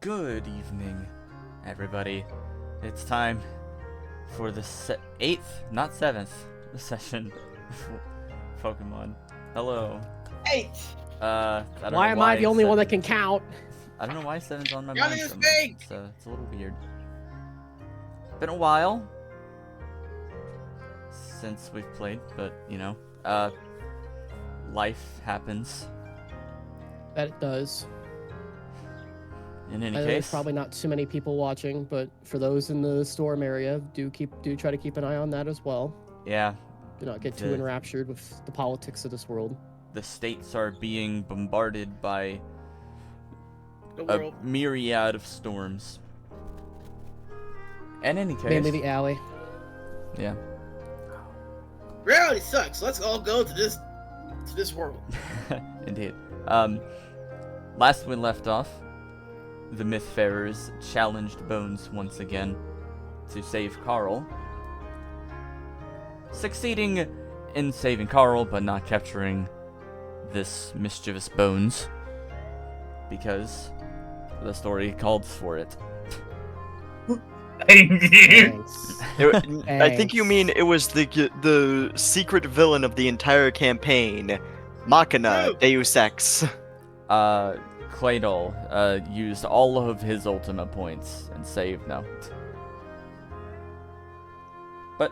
Good evening, everybody. It's time for the 8th, not 7th, session of Pokémon. Hello. 8! I don't Why know am I the only one that 7 can count? I don't know why 7's on my Counting mind is so much, fake! so it's a little weird. Been a while since we've played, but, you know, life happens. That it does. In any There's case, probably not too many people watching, but for those in the storm area, do try to keep an eye on that as well. yeah, Do not get too enraptured with the politics of this world. the states are being bombarded by The a world. myriad of storms. In any case, Mainly the alley. yeah. Reality sucks. Let's all go to this world. Indeed. Last we left off, the Mythfarers challenged Bones once again to save Karl, succeeding in saving Karl, but not capturing this mischievous Bones, because the story called for it. Thanks. I think you mean it was the secret villain of the entire campaign, Machina Deus Ex. Claydol used all of his ultimate points and saved. No. But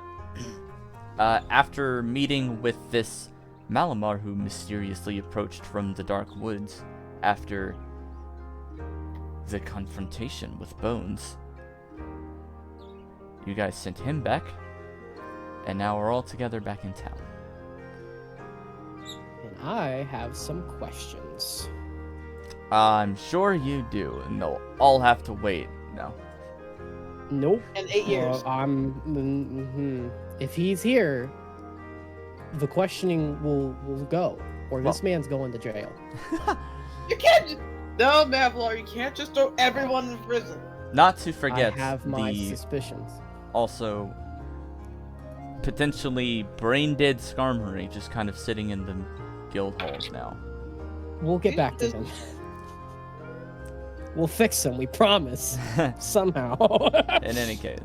after meeting with this Malamar who mysteriously approached from the dark woods after the confrontation with Bones, you guys sent him back, and now we're all together back in town. And I have some questions. I'm sure you do, and they'll all have to wait. No. Nope. In 8 years. If he's here, the questioning will go, or this man's going to jail. You can't No, Mavalar, you can't just throw everyone in prison. Not to forget I have my the suspicions. also potentially brain-dead Skarmory just kind of sitting in the guild halls now. We'll get back to him. We'll fix him, we promise. Somehow. In any case,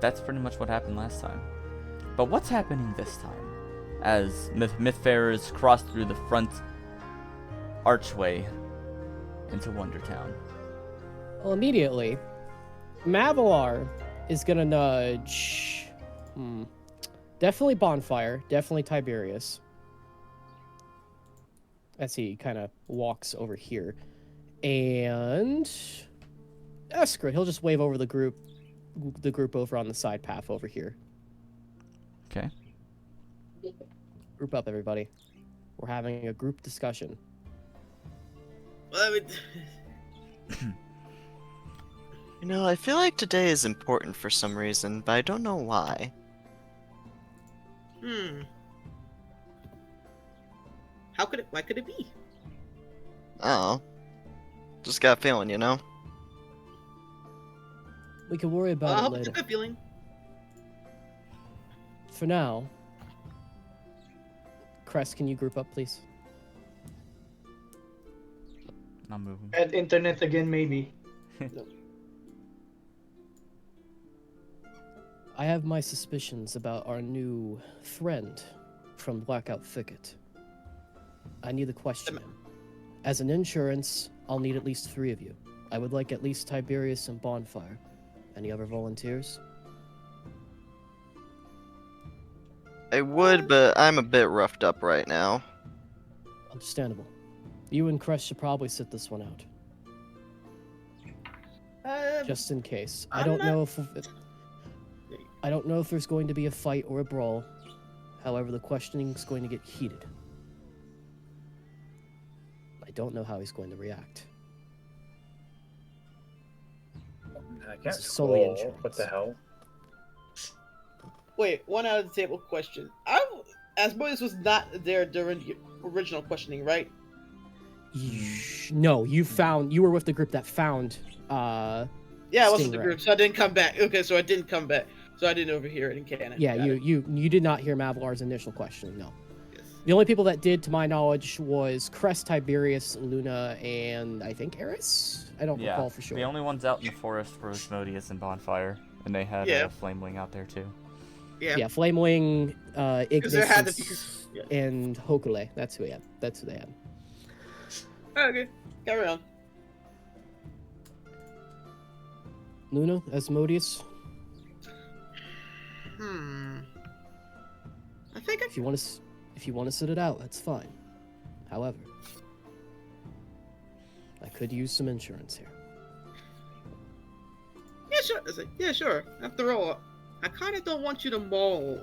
that's pretty much what happened last time. But what's happening this time? As Mythfarers cross through the front archway into Wondertown. Well, immediately, Mavalar is gonna nudge. Definitely Bonfyre, definitely Tiberius. As he kind of walks over here. And Eskrid, he'll just wave over the group over on the side path over here. Okay. Group up, everybody. We're having a group discussion. Well, You know, I feel like today is important for some reason, but I don't know why. Why could it be? Oh. Just got a feeling, you know? We can worry about I it hope it's a later. good feeling. For now, Crest, can you group up, please? Not moving. At internet again, maybe. I have my suspicions about our new friend from Blackout Thicket. I need to question him. As an insurance, I'll need at least 3 of you. I would like at least Tiberius and Bonfyre. Any other volunteers? I would, but I'm a bit roughed up right now. Understandable. You and Crest should probably sit this one out. Just in case. I don't know if there's going to be a fight or a brawl. However, the questioning's going to get heated. I don't know how he's going to react. I This can't is solely scroll. insurance. What the hell? Wait, one out of the table question. Asmodeus was not there during the original questioning, right? No, you were with the group that found, Yeah, I wasn't the Stingray. group, so I didn't come back. Okay, so I didn't come back. So I didn't overhear it in canon. Yeah, Got it. you did not hear Mavalar's initial question, no. Yes. The only people that did, to my knowledge, was Crest, Tiberius, Luna, and I think Aris? I don't Yeah, recall for sure. the only ones out in the forest were Asmodeus and Bonfyre, and they had Yeah. a Flamewing out there too. Yeah, Flamewing, Because there had to Ignis, be. Yeah. and Hokule. That's who they had. Okay, carry on. Luna, Asmodeus. I think If you want to sit it out, that's fine. However, I could use some insurance here. Yeah, sure. It's like, yeah, sure. After all, I kind of don't want you to maul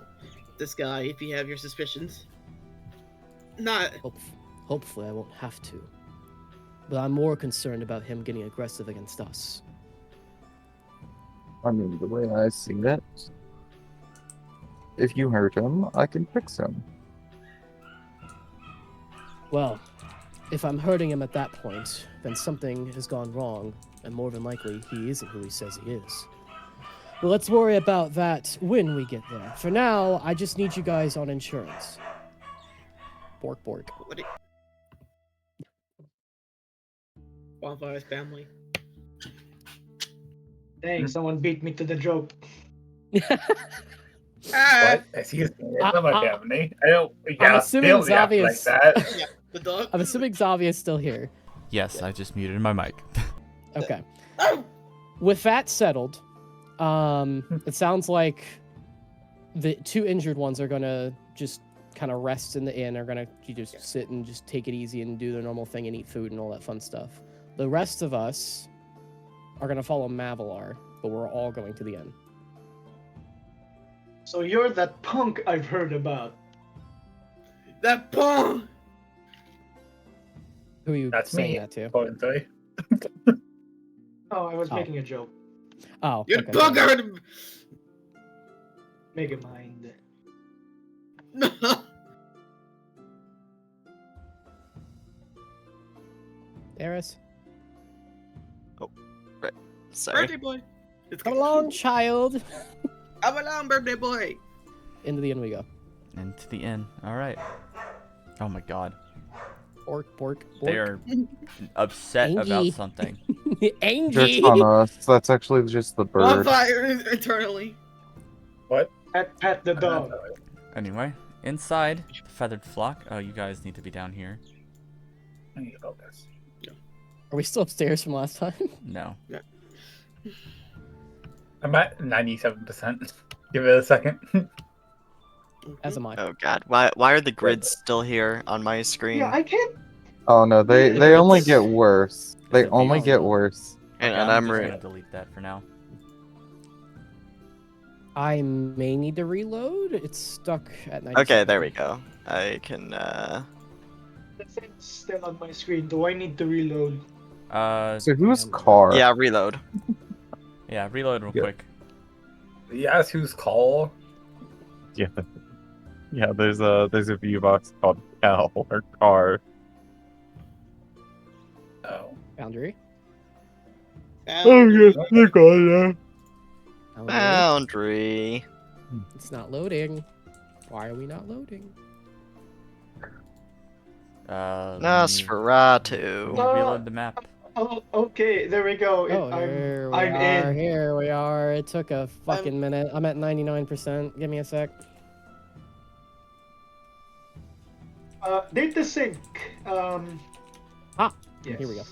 this guy if you have your suspicions. Not. Hopefully, I won't have to. But I'm more concerned about him getting aggressive against us. I mean, the way I see it, if you hurt him, I can fix him. Well, if I'm hurting him at that point, then something has gone wrong, and more than likely, he isn't who he says he is. But let's worry about that when we get there. For now, I just need you guys on insurance. Bork. What? Bonfire's family. Dang, someone beat me to the joke. Ah, What? Excuse me. It's not my family. I don't. I'm Yeah, assuming don't react like Xavius- that. yeah, the dog. I'm assuming Xavia's still here. Yes, I just muted my mic. Okay. Oh! With that settled, it sounds like the two injured ones are gonna just kind of rest in the inn, are gonna just sit and just take it easy and do their normal thing and eat food and all that fun stuff. The rest of us are gonna follow Mavalar, but we're all going to the inn. So you're that punk I've heard about. That punk! Who are you That's saying me. that to? Apparently. Oh, I was Oh. making a joke. Oh, You're okay. the punk! I heard him. Mega mind. No. Aris, Sorry. Birthday boy. It's come along, child. Come along, birthday boy. Into the inn we go. Into the inn. All right. Oh my God, Bork. they are upset about Angie. something. Angie. Just on us. That's actually just the bird. Bonfire internally. What? Pat the dog. Anyway, inside the feathered flock. Oh, you guys need to be down here. I need to focus. Are we still upstairs from last time? No. I'm at 97%. Give it a second. As am I. Oh god, why are the grids still here on my screen? Yeah, I can't. Oh no, they only get worse. They It's a only beast. get worse. Hang Okay, on, I'm I'm just re- gonna delete that for now. I may need to reload. It's stuck at 90. Okay, there we go. I can The thing's still on my screen. Do I need to reload? So who's Karl? yeah, reload. Yeah, reload real Yeah. quick. Yes, who's call? Yeah. Yeah, there's a view box called Cal or Car. Oh. Boundary. Boundary. they're gone Boundary. Boundary. It's not loading. Why are we not loading? Let me Nosferatu. reload the map. Oh, okay, there we go. Oh, here we I'm are. in. Here we are. It took a fucking minute. I'm at 99%. Give me a sec. Data sync. Ah, Yes. here we go.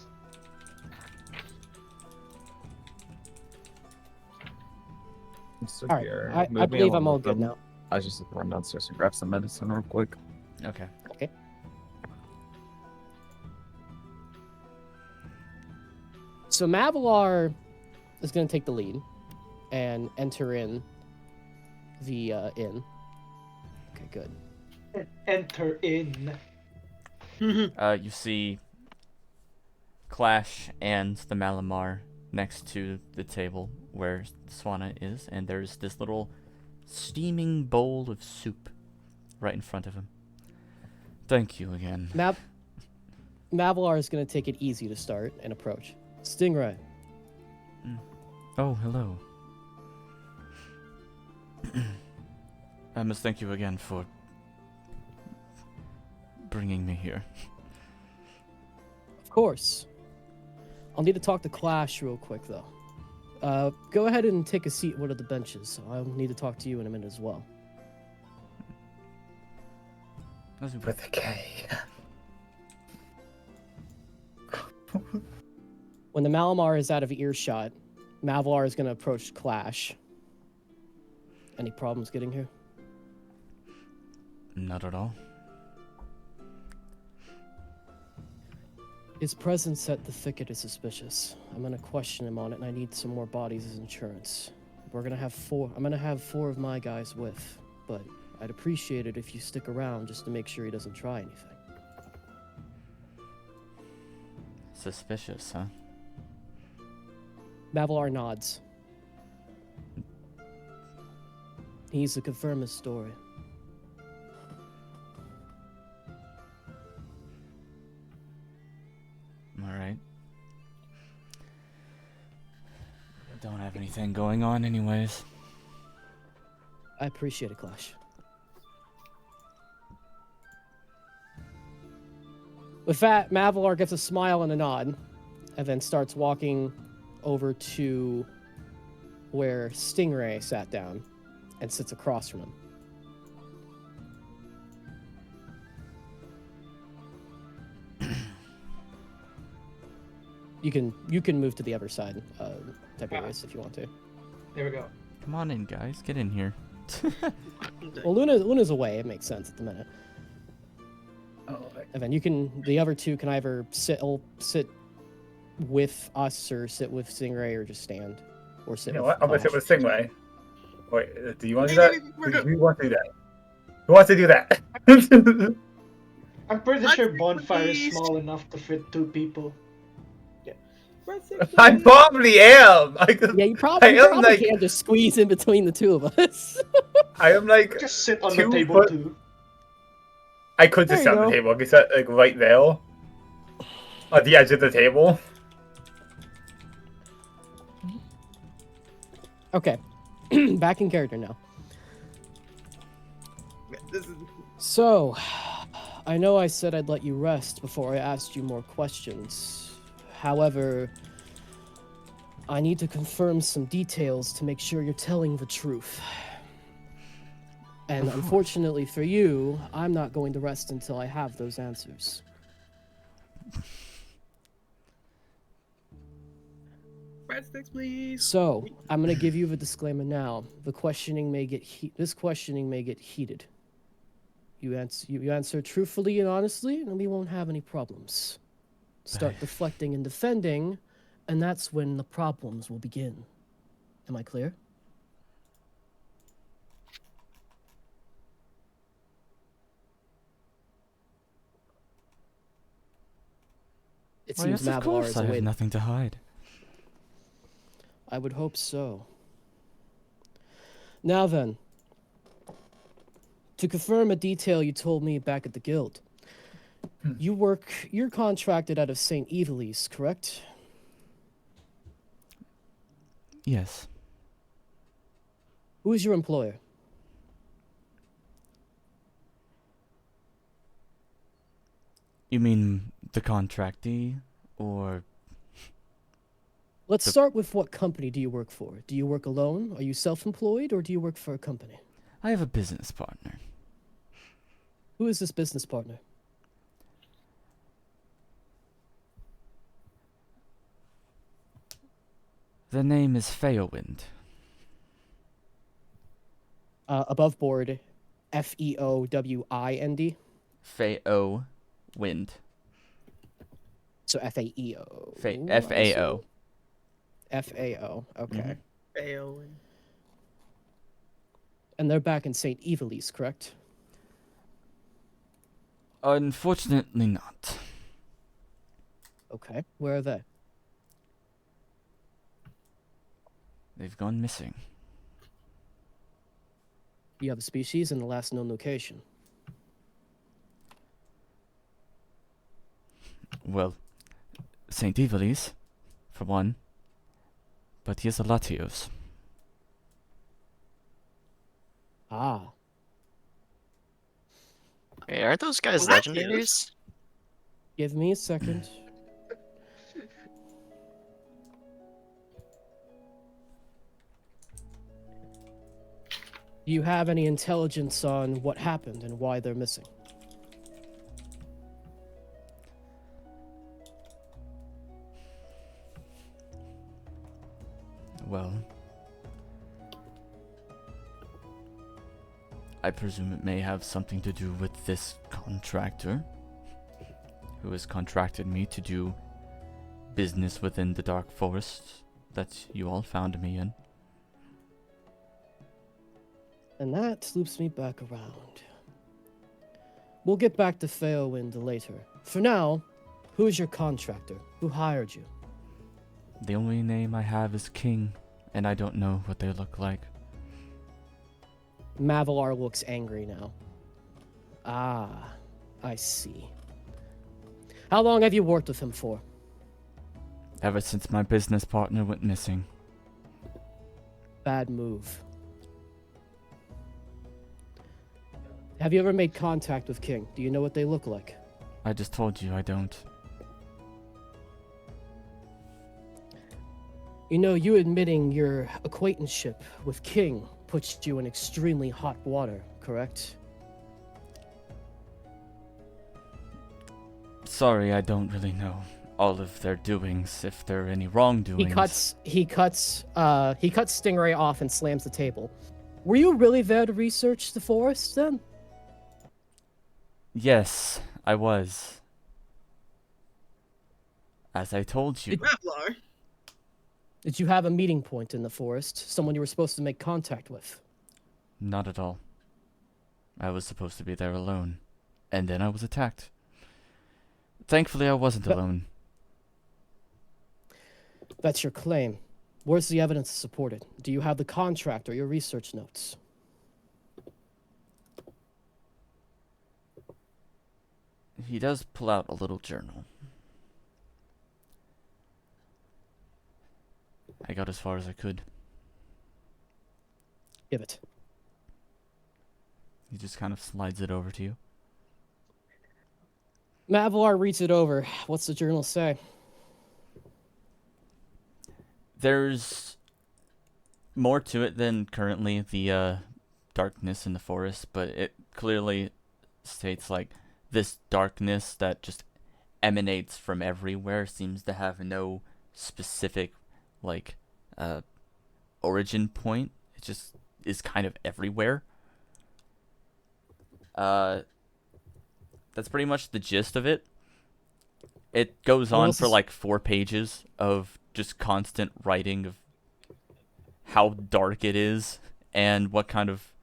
So All right. here, I move me believe I'm along all with good them. now. I just have to run downstairs and grab some medicine real quick. Okay. So Mavalar is going to take the lead and enter in the inn. Okay, good. Enter in. You see Clash and the Malamar next to the table where Swana is, and there's this little steaming bowl of soup right in front of him. Thank you again. Mavalar is going to take it easy to start and approach. Stingray. Oh, hello. I must thank you again for bringing me here? Of course. I'll need to talk to Clash real quick, though. Go ahead and take a seat at one of the benches. I'll need to talk to you in a minute as well. With a K. When the Malamar is out of earshot, Mavalar is going to approach Clash. Any problems getting here? Not at all. His presence at the thicket is suspicious. I'm going to question him on it, and I need some more bodies as insurance. I'm going to have 4 of my guys with, but I'd appreciate it if you stick around just to make sure he doesn't try anything. Suspicious, huh? Mavalar nods. He needs to confirm his story. Alright. Don't have anything going on anyways. I appreciate it, Clash. With that, Mavalar gets a smile and a nod, and then starts walking over to where Stingray sat down and sits across from him. You can move to the other side, Tiberius, if you want to. There we go. Come on in, guys. Get in here. Well, Luna's away. It makes sense at the minute. Oh, And then the other two can either sit with us or sit with Stingray or just stand or sit. you know with what? I'm gonna sit Clash. with Stingray. Wait, do you want to do Hey, that? we're good. Who wants to do that? Who wants to do that? I'm pretty Let's sure be Bonfyre is pleased. small enough to fit 2 people. I probably am. Yeah, you probably am like- can just squeeze in between the two of us. I am like Just sit on the 2 table foot- too. I could just There sit you on the go. table. I could sit like right there, on the edge of the table. Okay, back in character now. This is So, I know I said I'd let you rest before I asked you more questions. However, I need to confirm some details to make sure you're telling the truth. And unfortunately for you, I'm not going to rest until I have those answers. breadsticks, please. So, I'm going to give you the disclaimer now. The questioning may get this questioning may get heated. You answer truthfully and honestly, and we won't have any problems. Start deflecting and defending, and that's when the problems will begin. Am I clear? It Well, seems yes, of Mavalar course. is I have away. nothing to hide. I would hope so. Now then, to confirm a detail you told me back at the guild. You're contracted out of St. Evelise, correct? Yes. Who is your employer? You mean the contractee, or Let's start with what company do you work for? Do you work alone? Are you self-employed, or do you work for a company? I have a business partner. Who is this business partner? The name is Feowind. Above board, Feowind. Feowind. So F-A-E-O. F-A-O. F-A-O, okay. Fail. And they're back in St. Evelise, correct? Unfortunately not. Okay, where are they? They've gone missing. You have a species and the last known location. Well, St. Evelise, for one. But he is a Latios. Ah, Hey, aren't those guys Latios? legendaries? Give me a second. Do you have any intelligence on what happened and why they're missing? Well, I presume it may have something to do with this contractor who has contracted me to do business within the dark forest that you all found me in. And that loops me back around. We'll get back to Feowind later. For now, who is your contractor? Who hired you? The only name I have is King, and I don't know what they look like. Mavalar looks angry now. Ah, I see. How long have you worked with him for? Ever since my business partner went missing. Bad move. Have you ever made contact with King? Do you know what they look like? I just told you I don't. You know, you admitting your acquaintanceship with King puts you in extremely hot water, correct? Sorry, I don't really know all of their doings, if there are any wrongdoings. He cuts Stingray off and slams the table. Were you really there to research the forest then? Yes, I was. As I told you. Mavalar. Did you have a meeting point in the forest? Someone you were supposed to make contact with? Not at all. I was supposed to be there alone. And then I was attacked. Thankfully, I wasn't alone. That's your claim. Where's the evidence to support it? Do you have the contract or your research notes? He does pull out a little journal. I got as far as I could. Give it. He just kind of slides it over to you. Mavalar reads it over. What's the journal say? There's more to it than currently the darkness in the forest, but it clearly states like this darkness that just emanates from everywhere seems to have no specific like origin point. It just is kind of everywhere. That's pretty much the gist of it. It goes on for like 4 pages of just constant writing of how dark it is and what kind of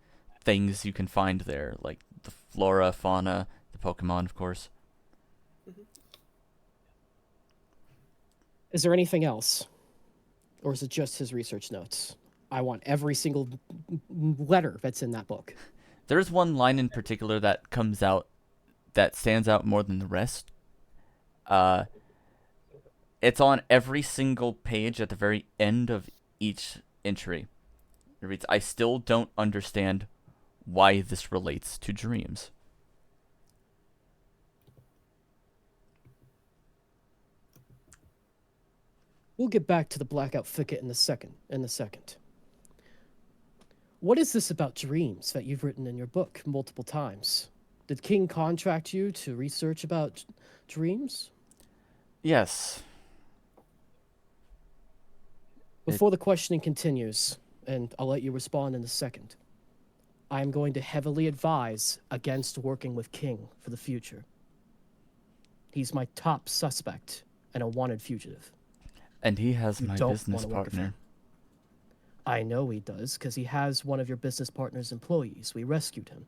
things you can find there, like the flora, fauna, the Pokemon, of course. Is there anything else? Or is it just his research notes? I want every single letter that's in that book. There's one line in particular that comes out that stands out more than the rest. It's on every single page at the very end of each entry. It reads, "I still don't understand why this relates to dreams." We'll get back to the Blackout Thicket in a second. What is this about dreams that you've written in your book multiple times? Did King contract you to research about dreams? Yes. Before the questioning continues, and I'll let you respond in a second, I am going to heavily advise against working with King for the future. He's my top suspect and a wanted fugitive. And he has You my don't business wanna work with partner. him. I know he does, because he has one of your business partner's employees. We rescued him.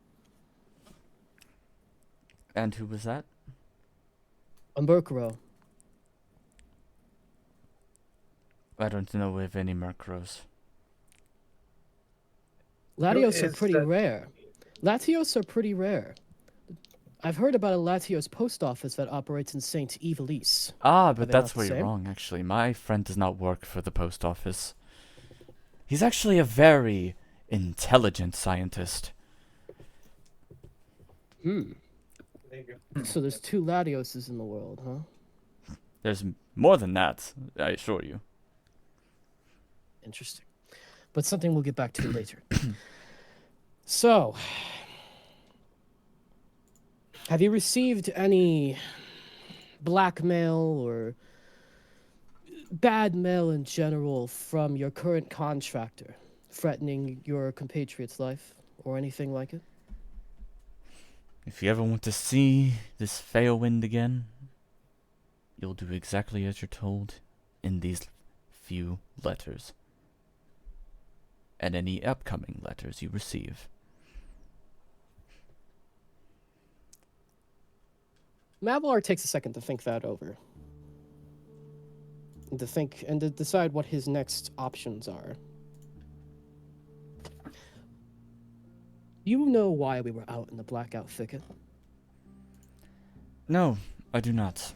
And who was that? Umberkuro. I don't know of any Murkrows. Latios are is pretty that- rare. Latios are pretty rare. I've heard about a Latios post office that operates in St. Evelise. Ah, Are but they that's not the where you're same? wrong, actually. My friend does not work for the post office. He's actually a very intelligent scientist. So there's 2 Latioses in the world, huh? There's more than that, I assure you. Interesting. But something we'll get back to later. So, have you received any blackmail or bad mail in general from your current contractor, threatening your compatriot's life or anything like it? If you ever want to see this fair wind again, you'll do exactly as you're told in these few letters. And any upcoming letters you receive. Mavalar takes a second to think that over. And to think and to decide what his next options are. You know why we were out in the blackout thicket? No, I do not.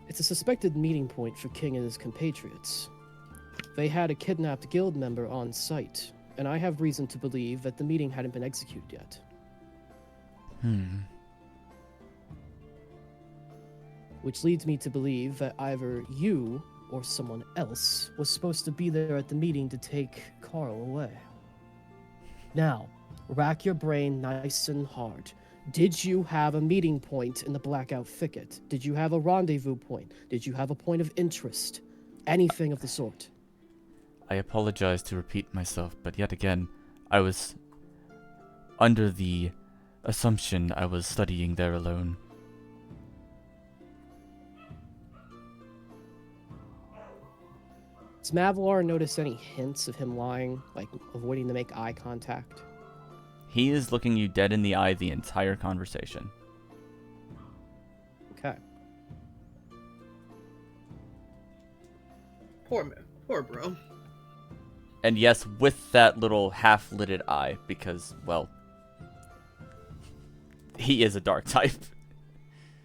It's a suspected meeting point for King and his compatriots. They had a kidnapped guild member on site, and I have reason to believe that the meeting hadn't been executed yet. Which leads me to believe that either you or someone else was supposed to be there at the meeting to take Karl away. Now, rack your brain nice and hard. Did you have a meeting point in the blackout thicket? Did you have a rendezvous point? Did you have a point of interest? Anything of the sort? I apologize to repeat myself, but yet again, I was under the assumption I was studying there alone. Does Mavalar notice any hints of him lying, like avoiding to make eye contact? He is looking you dead in the eye the entire conversation. Okay. Poor man. Poor bro. And yes, with that little half-lidded eye, because, well, he is a dark type.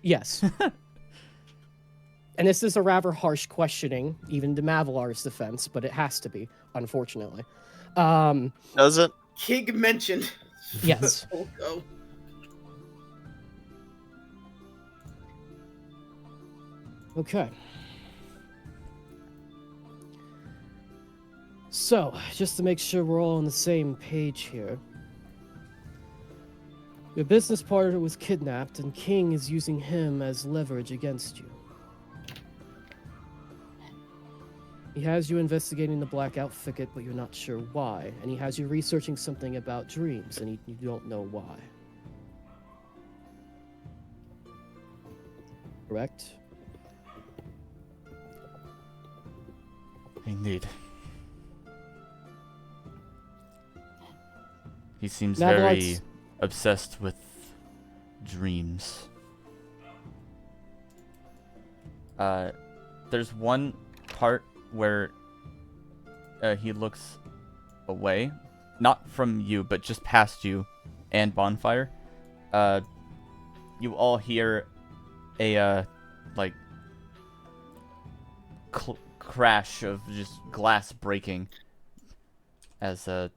Yes. And this is a rather harsh questioning, even to Mavalar's defense, but it has to be, unfortunately. Does it? King mentioned. Yes. Oh, oh. Okay. So, just to make sure we're all on the same page here. Your business partner was kidnapped, and King is using him as leverage against you. He has you investigating the blackout thicket, but you're not sure why. And he has you researching something about dreams, and you don't know why. Correct? Indeed. He seems Mavalar's- very obsessed with dreams. There's one part where he looks away, not from you, but just past you and Bonfyre. You all hear a like crash of just glass breaking as the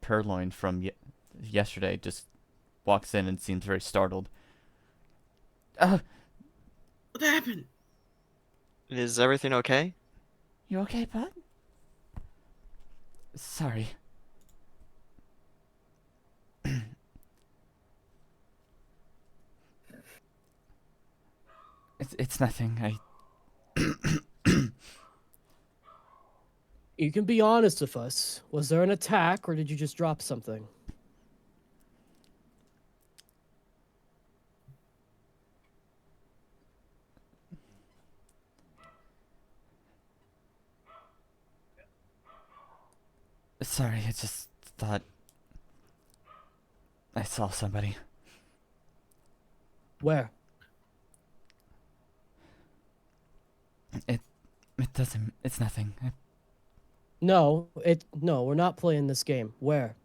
purloin from yesterday just walks in and seems very startled. What happened? Is everything okay? You okay, bud? Sorry. It's nothing. You can be honest with us. Was there an attack, or did you just drop something? Sorry, I just thought I saw somebody. Where? It doesn't. It's nothing. No, we're not playing this game. Where?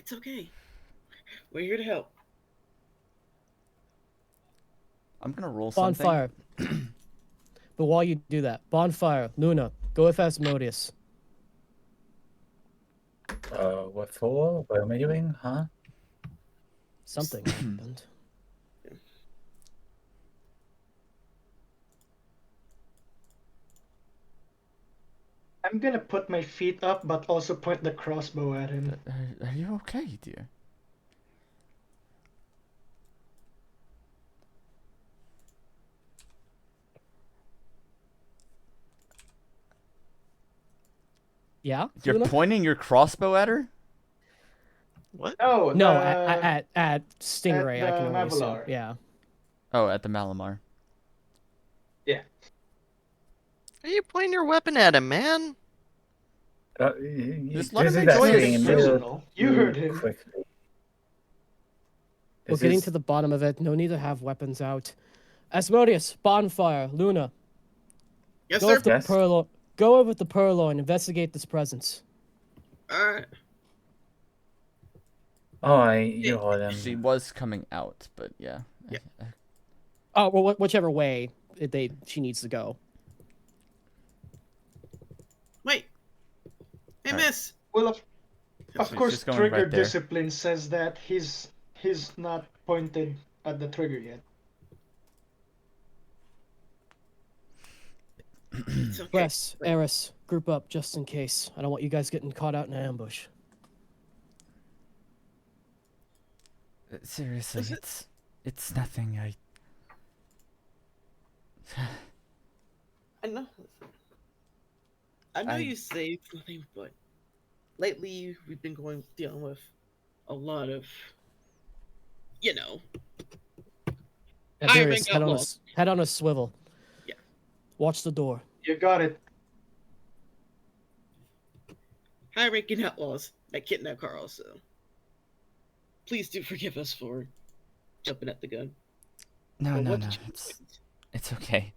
It's okay. We're here to help. I'm gonna roll something. Bonfire. But while you do that, Bonfire, Luna, go with Asmodeus. What for? What am I doing? Huh? Something happened. I'm gonna put my feet up, but also point the crossbow at him. Are you okay, dear? Yeah? You're Luna? pointing your crossbow at her? What? Oh, No, the- at Stingray, at I can the only assume. Mavalar. Yeah. Oh, at the Malamar. Are you pointing your weapon at him, man? Just let him this is enjoy actually his a show. little You too heard him. quick. We're getting to the bottom of it. No need to have weapons out. Asmodeus, Bonfire, Luna, Yes, go sir. with the Yes. purloin. Go over with the purloin. Investigate this presence. All right. Oh, you hold him. She was coming out, but yeah. Yeah. Oh, well, whichever way she needs to go. Wait. Hey, All right. miss. Well, of She's course, just going trigger right there. discipline says that he's not pointed at the trigger yet. It's okay. Wes, Aris, group up just in case. I don't want you guys getting caught out in an ambush. Seriously, Is it- it's nothing. I know. I know I- you say it's nothing, but lately we've been dealing with a lot of, you know. Tiberius, got lost. head on a swivel. Yeah. Watch the door. You got it. high-ranking outlaws that kidnap Karl, so please do forgive us for jumping at the gun. No, But no, what no. did you It's okay.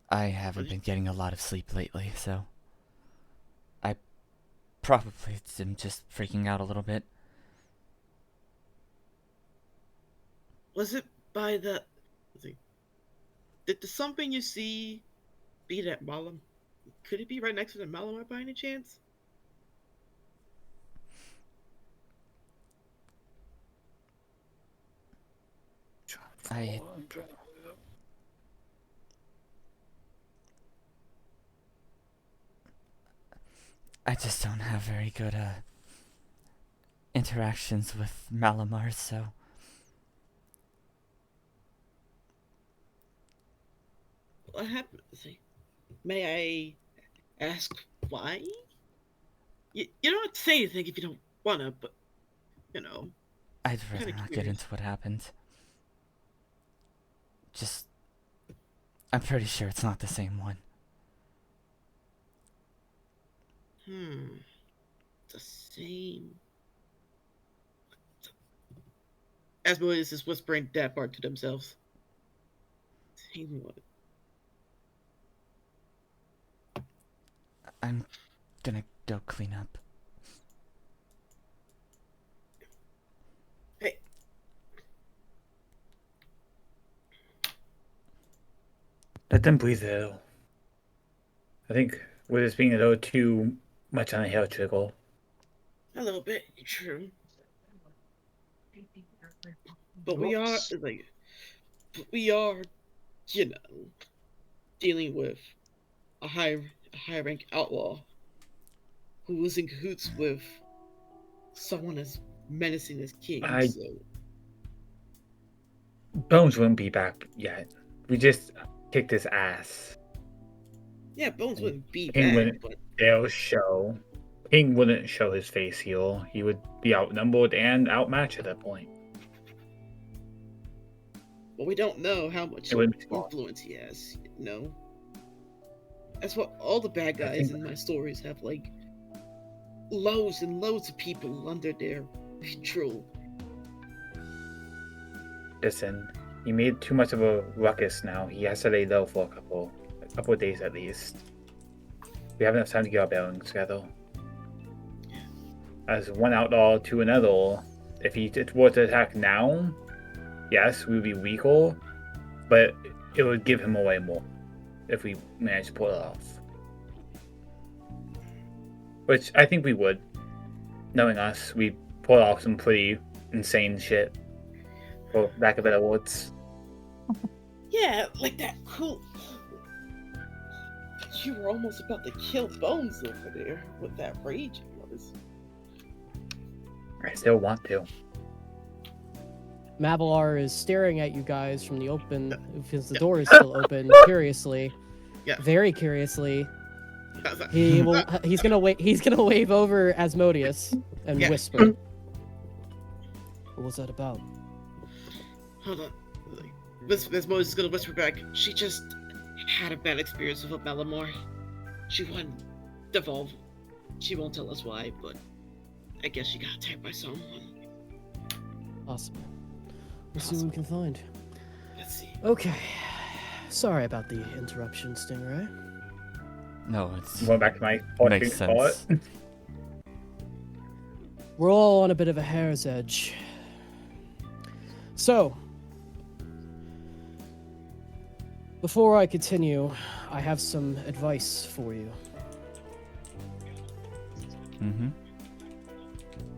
I haven't been getting a lot of sleep lately, so I probably am just freaking out a little bit. Was it by the... Did the something you see be that Malam? Could it be right next to the Malamar by any chance? I just don't have very good interactions with Malamar, so What happened? May I ask why? You don't have to say anything if you don't wanna, but you know. I'd rather Kinda not get curious. into what happened. Just, I'm pretty sure it's not the same one. The same. Asmodeus is whispering that part to themselves. Same one. I'm gonna go clean up. Hey. Let them breathe a little. I think we're just being a little too much on a hair trigger. A little bit, true. But we are you know, dealing with a high rank outlaw who was in cahoots with someone as menacing as King. So Bones wouldn't be back yet. We just kicked his ass. yeah, Bones wouldn't be King bad, wouldn't. but They'll show. King wouldn't show his face heel. He would be outnumbered and outmatched at that point. we don't know how much It wouldn't be smart. influence he has, you know? That's what all the bad guys in my stories have, like, loads and loads of people under their control. Listen, he made too much of a ruckus now. He has to lay low for a couple of days at least. we have enough time to get our bearings together. As one outlaw to another, if he were to attack now, yes, we would be weaker, but it would give him away more if we managed to pull it off. Which I think we would. Knowing us, we pull off some pretty insane shit. For lack of better words. Yeah, like that cool. You were almost about to kill Bones over there with that rage of yours. I still want to. Mavalar is staring at you guys from the open, because the door is still open, curiously. Yeah. Very curiously. He's gonna wave over Asmodeus and whisper. What was that about? Hold on. Miss Moses is gonna whisper back. She just had a bad experience with a Malamar. She won devolve. She won't tell us why, but I guess she got attacked by someone. Possible. We'll see what we can find. Let's see. Okay. Sorry about the interruption, Stingray. No, it's Going back to my makes sense. We're all on a bit of a hair's edge. So, before I continue, I have some advice for you. Mm-hmm.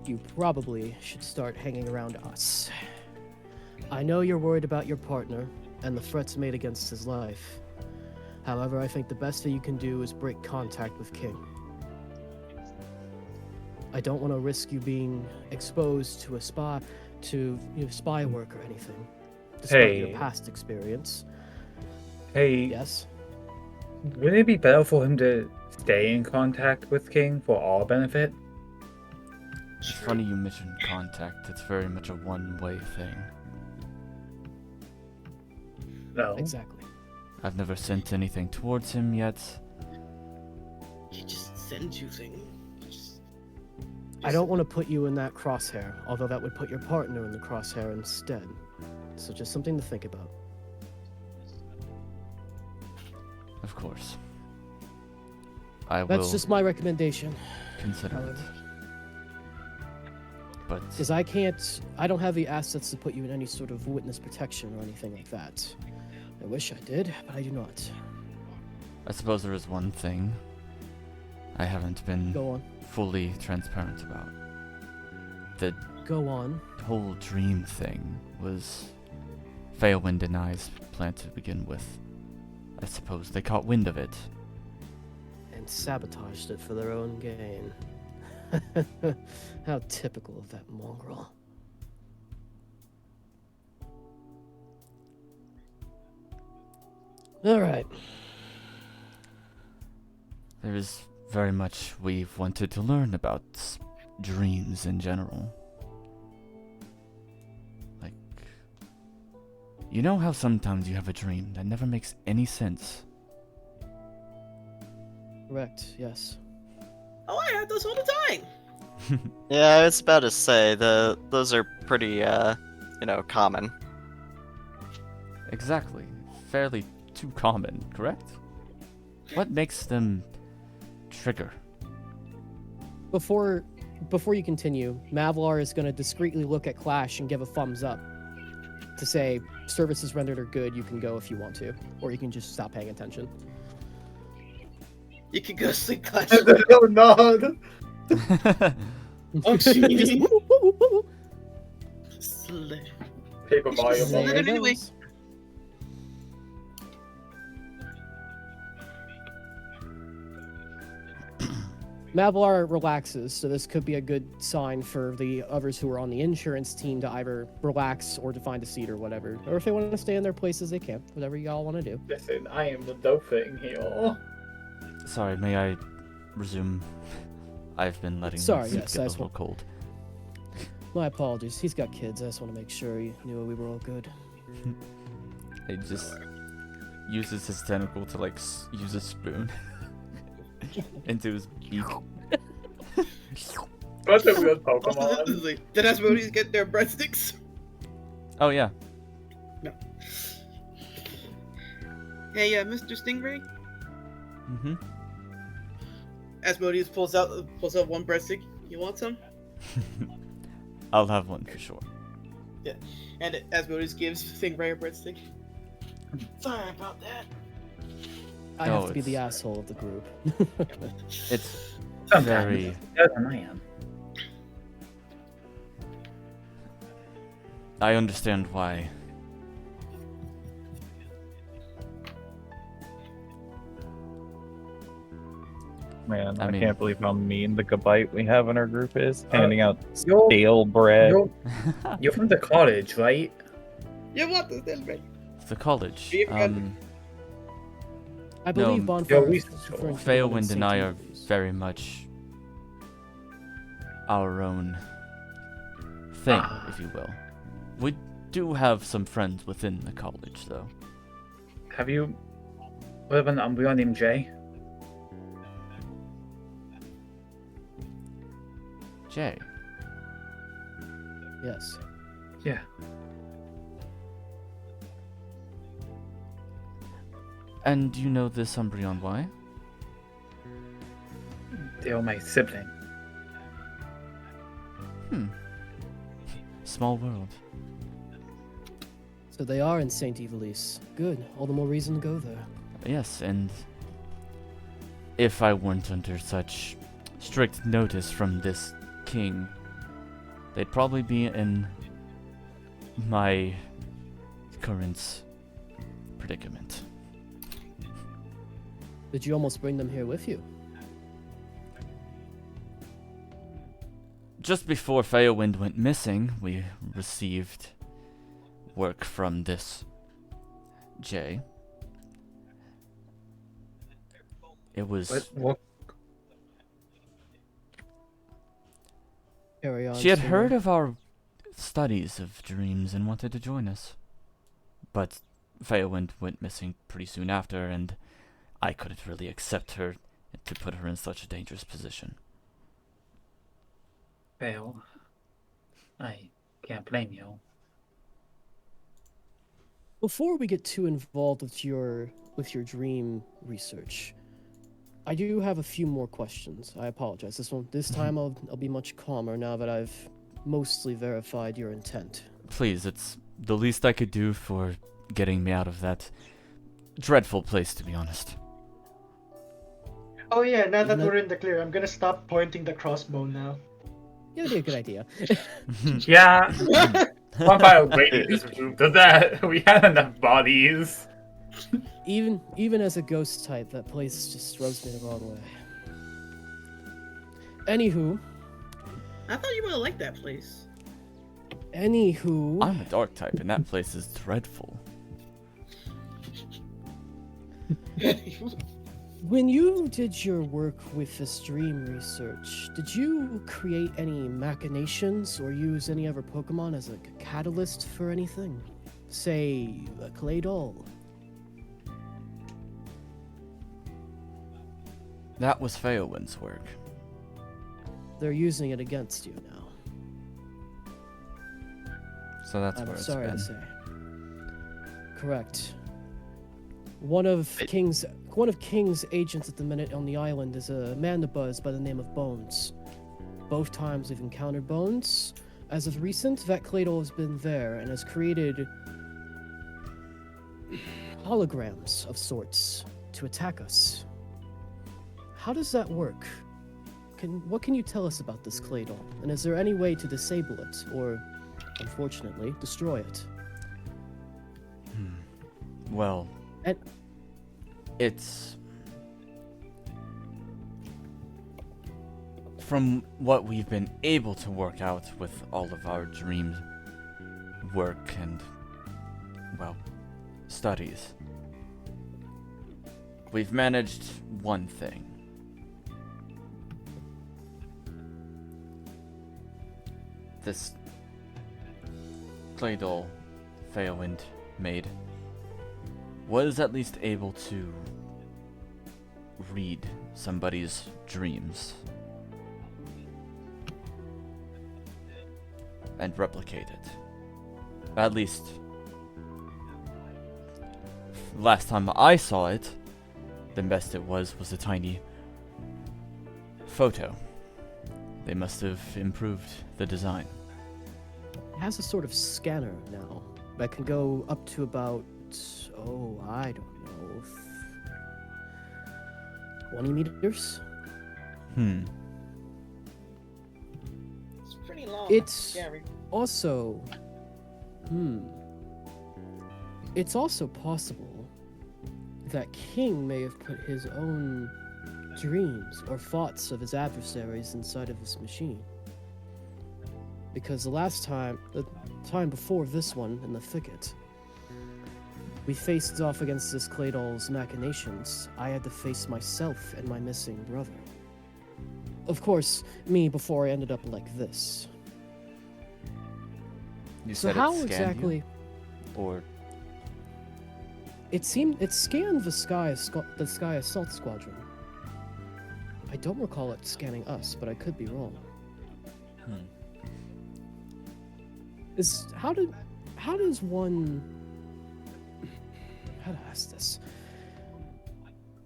You probably should start hanging around us. I know you're worried about your partner and the threats made against his life. However, I think the best thing you can do is break contact with King. I don't want to risk you being exposed to spy work or anything, despite your past experience. Hey, Yes? wouldn't it be better for him to stay in contact with King for our benefit? It's funny you mentioned contact. It's very much a one-way thing. No. Exactly. I've never sent anything towards him yet. He just sends you things. I don't want to put you in that crosshair, although that would put your partner in the crosshair instead. So just something to think about. Of course. I will That's just my recommendation. consider it. However, But because I don't have the assets to put you in any sort of witness protection or anything like that. I wish I did, but I do not. I suppose there is one thing I haven't been Go on. fully transparent about. The Go on. whole dream thing was Failwind and I's plan to begin with. I suppose they caught wind of it. And sabotaged it for their own gain. How typical of that mongrel. Alright. There is very much we've wanted to learn about dreams in general. Like, you know how sometimes you have a dream that never makes any sense? Correct, yes. Oh, I have those all the time. Yeah, I was about to say those are pretty common. Exactly. Fairly too common, correct? What makes them trigger? Before you continue, Mavalar is going to discreetly look at Clash and give a thumbs up to say, services rendered are good, you can go if you want to. Or you can just stop paying attention. You can go sleep, Clash. Oh no! Oh, Just gee. woo, woo, woo, woo. Slay. Paper Mario There There it moment. it anyway. goes. Mavalar relaxes, so this could be a good sign for the others who are on the insurance team to either relax or to find a seat or whatever. Or if they want to stay in their places, they can. Whatever y'all want to do. Listen, I am the dope thing here. Sorry, may I resume? I've been letting Sorry, my soup yes, get a I just little cold. My apologies. He's got kids. I just want to make sure he knew we were all good. He just uses his tentacle to use a spoon into his beak. What's a real Also, Pokemon? did Asmodeus get their breadsticks? Oh yeah. Hey, Mr. Stingray? Mm-hmm. Asmodeus pulls out one breadstick. You want some? I'll have one for sure. And Asmodeus gives Thingray a breadstick. Sorry about that. I No, have to be the it's- asshole of the group. It's Sometimes very. it's better than I am. I understand why. Man, I I mean- can't believe how mean the Gabite we have in our group is. Handing out You're, stale bread. you're from the cottage, right? You want this, Thingray? The college. Be friendly. I believe No, Bonfyre Yo, we- is referring to the one in Feowind and I are St. very much our own thing, if you will. We do have some friends within the college, though. Have you? What about an Umbreon named Jay? Jay. Yes. Yeah. And you know this Umbreon why? They are my sibling. Small world. So they are in St. Evelise. Good. All the more reason to go there. Yes, and if I weren't under such strict notice from this king, they'd probably be in my current predicament. Did you almost bring them here with you? Just before Feowind went missing, we received work from this Jay. It was... What? Carry on. She had sir. heard of our studies of dreams and wanted to join us. But Feowind went missing pretty soon after, and I couldn't really accept her to put her in such a dangerous position. Well, I can't blame you. Before we get too involved with your dream research, I do have a few more questions. I apologize. This time I'll be much calmer now that I've mostly verified your intent. Please, it's the least I could do for getting me out of that dreadful place, to be honest. Oh yeah, now that Even though- we're in the clear, I'm gonna stop pointing the crossbow now. Yeah, that'd be a good idea. Yeah. Bonfyre greatly disapproved of that. We had enough bodies. Even as a ghost type, that place just rubs me the wrong way. Anywho, I thought you would have liked that place. anywho, I'm a dark type, and that place is dreadful. when you did your work with this dream research, did you create any machinations or use any other Pokemon as a catalyst for anything? Say, a clay doll? That was Feowind's work. They're using it against you now. So that's I'm where it's sorry been. to say. Correct. One of King's agents at the minute on the island is a mandibuzz by the name of Bones. Both times we've encountered Bones. As of recent, that Claydol has been there and has created holograms of sorts to attack us. How does that work? What can you tell us about this Claydol? And is there any way to disable it, or, unfortunately, destroy it? Well, And- it's... From what we've been able to work out with all of our dream work and, well, studies, we've managed one thing. This clay doll Feowind made was at least able to read somebody's dreams and replicate it. At least, last time I saw it, the best it was a tiny photo. They must have improved the design. It has a sort of scanner now that can go up to about, I don't know, 20 meters? It's pretty long. It's Scary. also, it's also possible that King may have put his own dreams or thoughts of his adversaries inside of this machine. Because the time before this one in the thicket, we faced off against this Claydol's machinations. I had to face myself and my missing brother. Of course, me before I ended up like this. You So said how it scanned exactly? you? Or It scanned the sky assault squadron. I don't recall it scanning us, but I could be wrong. How to ask this?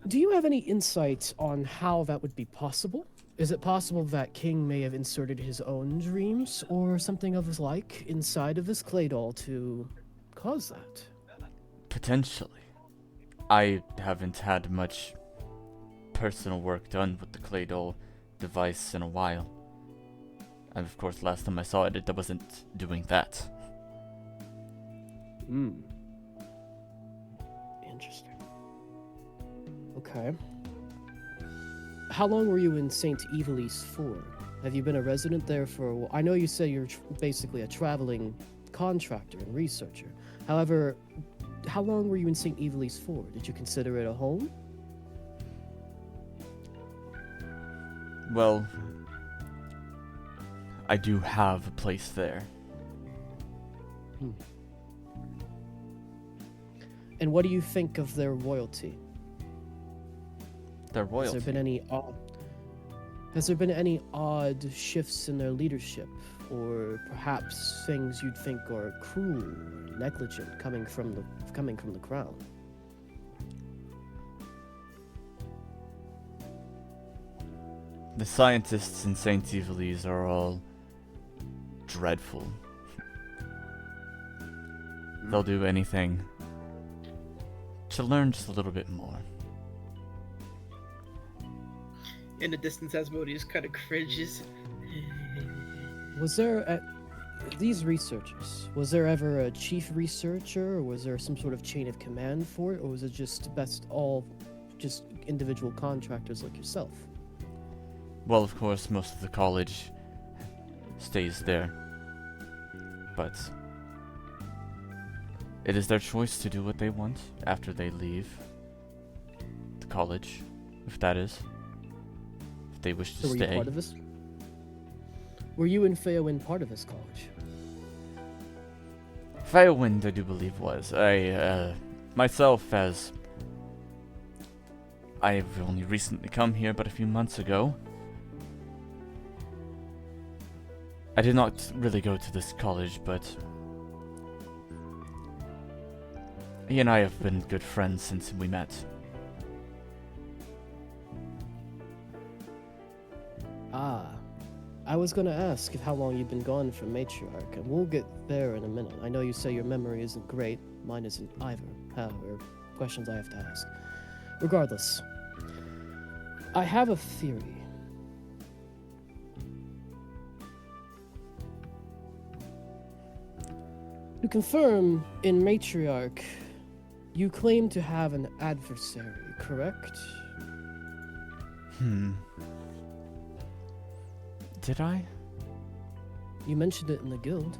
Do you have any insight on how that would be possible? Is it possible that King may have inserted his own dreams or something of his like inside of this Claydol to cause that? potentially. I haven't had much personal work done with the Claydol device in a while. And of course, last time I saw it, it wasn't doing that. Interesting. Okay. How long were you in St. Evelise for? Have you been a resident there for a while? I know you say you're basically a traveling contractor and researcher. However, how long were you in St. Evelise for? Did you consider it a home? Well, I do have a place there. And what do you think of their royalty? Their royalty. Has there been any odd shifts in their leadership, or perhaps things you'd think are cruel, or negligent coming from the crown? The scientists in St. Evelise are all dreadful. They'll do anything to learn just a little bit more. In the distance, Asmodeus kind of cringes. Was there these researchers? Was there ever a chief researcher, or was there some sort of chain of command for it, or was it just all individual contractors like yourself? Well, of course, most of the college stays there. But it is their choice to do what they want after they leave the college, if that is. If they wish to So were stay. you part of this? Were you and Feowen part of this college? Feowind, I do believe, was. Myself, as I've only recently come here but a few months ago, I did not really go to this college, but he and I have been good friends since we met. I was gonna ask how long you've been gone from Matriarch, and we'll get there in a minute. I know you say your memory isn't great, mine isn't either. However, questions I have to ask. Regardless, I have a theory. To confirm, in Matriarch, you claim to have an adversary, correct? Did I? You mentioned it in the guild.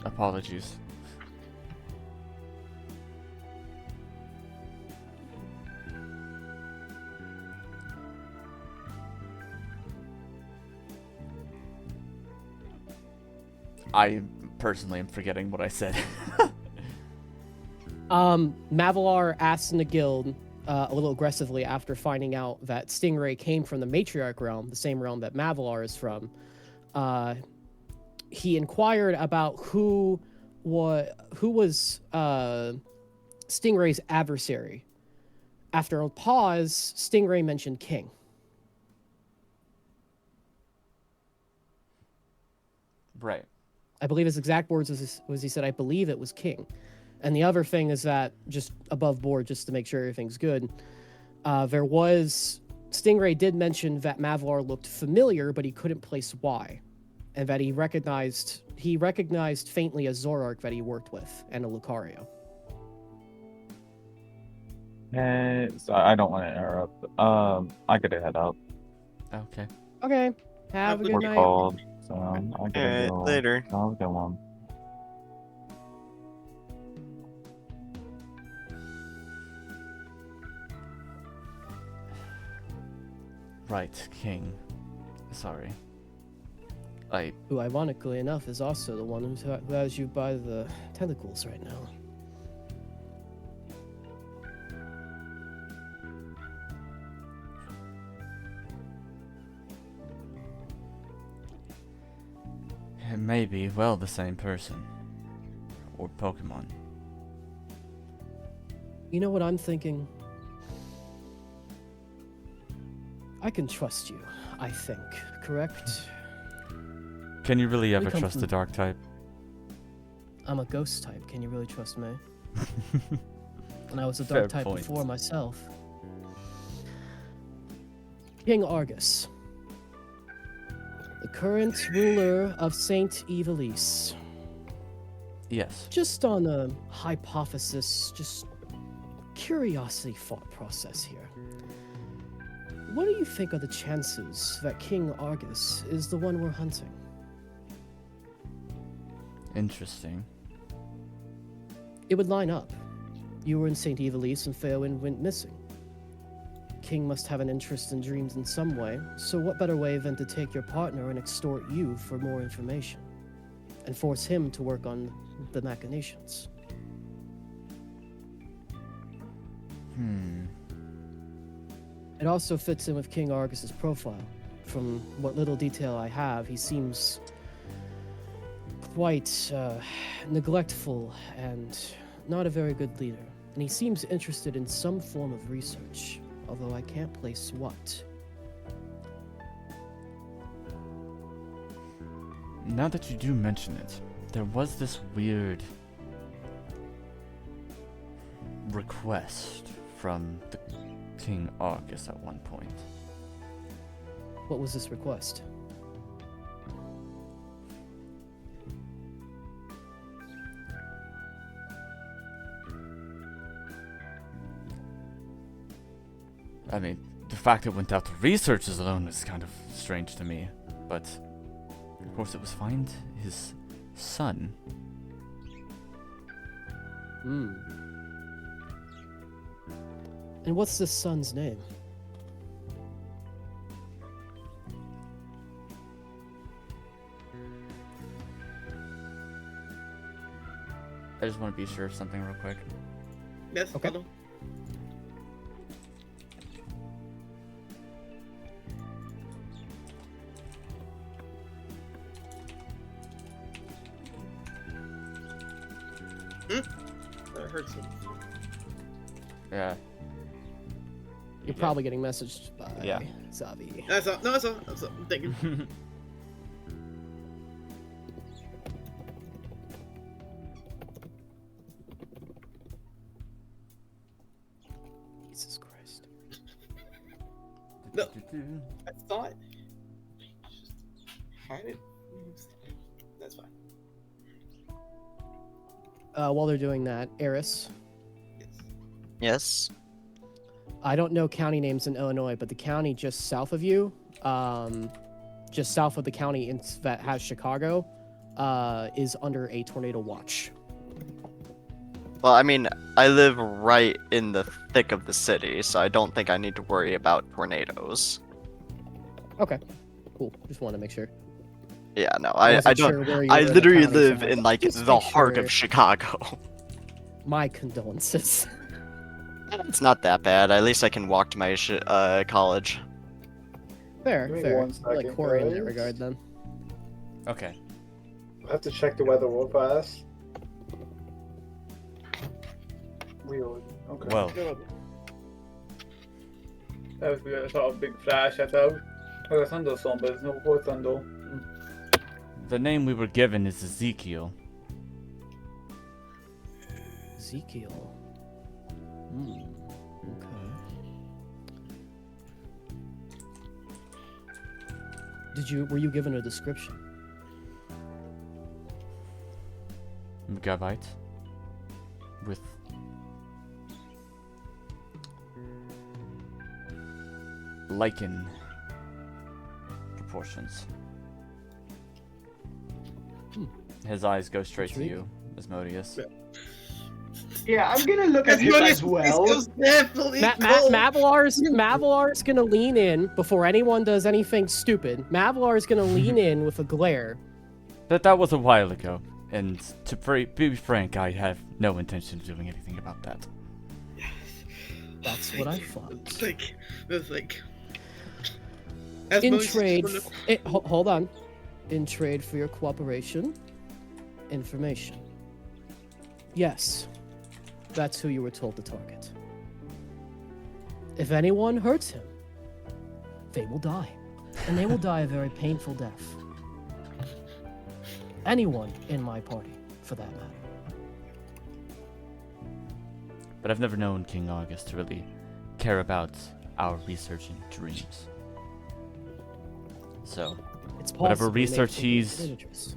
Apologies. I personally am forgetting what I said. Mavalar asked in the guild a little aggressively after finding out that Stingray came from the Matriarch realm, the same realm that Mavalar is from. he inquired about who was Stingray's adversary. After a pause, Stingray mentioned King. Right. I believe his exact words was he said, I believe it was King. And the other thing is that, just above board, just to make sure everything's good, Stingray did mention that Mavalar looked familiar, but he couldn't place why. And that he recognized faintly a Zorark that he worked with, and a Lucario. So I don't want to interrupt. I gotta head out. Okay. Okay. Have a good We're night. called, so I gotta Alright, go. later. Have a good one. Right, King. Sorry. Who, ironically enough, is also the one who has you by the tentacles right now. It may be, well, the same person. Or Pokemon. You know what I'm thinking? I can trust you, I think, correct? Can you really ever come trust from- the dark type? I'm a ghost type, can you really trust me? And I was a Fair dark type point. before myself. King Argus. The current ruler of Saint Evilise. Yes. Just on a hypothesis, just curiosity thought process here. What do you think are the chances that King Argus is the one we're hunting? Interesting. It would line up. You were in St. Evilise and Fairwind went missing. King must have an interest in dreams in some way, so what better way than to take your partner and extort you for more information? And force him to work on the machinations. It also fits in with King Argus's profile. From what little detail I have, he seems quite neglectful and not a very good leader. And he seems interested in some form of research, although I can't place what. Now that you do mention it, there was this weird request from the King Argus at one point. What was this request? I mean, the fact it went out to researchers alone is kind of strange to me, but of course it was find his son. And what's this son's name? I just want to be sure of something real quick. Yes, Okay. Hello. That hurts him. Yeah. You're probably getting messaged by Yeah. Zavi. That's all. No, that's all. That's all. I'm thinking. Jesus Christ. No. I thought. Just had it. That's fine. While they're doing that, Aris. Yes. Yes. I don't know county names in Illinois, but the county just south of you, just south of the county that has Chicago, is under a tornado watch. Well, I mean, I live right in the thick of the city, so I don't think I need to worry about tornadoes. Okay, cool. Just want to make sure. Yeah, no, I I wasn't don't. sure where you I were in the literally county, live so in like just the make heart sure. of Chicago. My condolences. It's not that bad. At least I can walk to my college. Fair, Give me fair. one You're like second, Quary in that guys. regard, then. Okay. I have to check the weather real fast. Weird. Okay. Well, That was weird. I saw a big flash. I thought it was a thunderstorm, but there's no more thunder. the name we were given is Ezekiel. Ezekiel. Okay. Were you given a description? Gavite. With lichen proportions. His eyes go straight to you, Asmodeus. Yeah, I'm gonna look at him as well. Definitely cold. Mavalar's gonna lean in before anyone does anything stupid. Mavalar's gonna lean in with a glare. That was a while ago, and to be frank, I have no intention of doing anything about that. That's what I thought. It's like. In trade, hold on. In trade for your cooperation, information. Yes, that's who you were told to target. If anyone hurts him, they will die. And they will die a very painful death. Anyone in my party, for that matter. But I've never known King August to really care about our research and dreams. So, It's whatever possible they research think it's he's dangerous.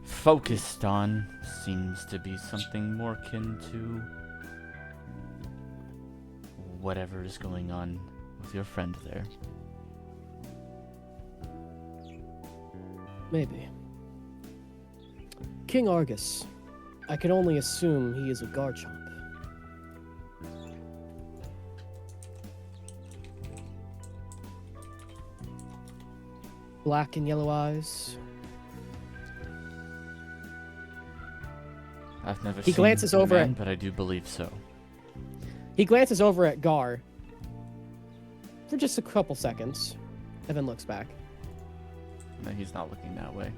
focused on seems to be something more akin to whatever is going on with your friend there. Maybe. King Argus. I can only assume he is a Garchomp. Black and yellow eyes. I've never He seen glances the over man, at- but I do believe so. He glances over at Gar for just a couple seconds, and then looks back. No, he's not looking that way.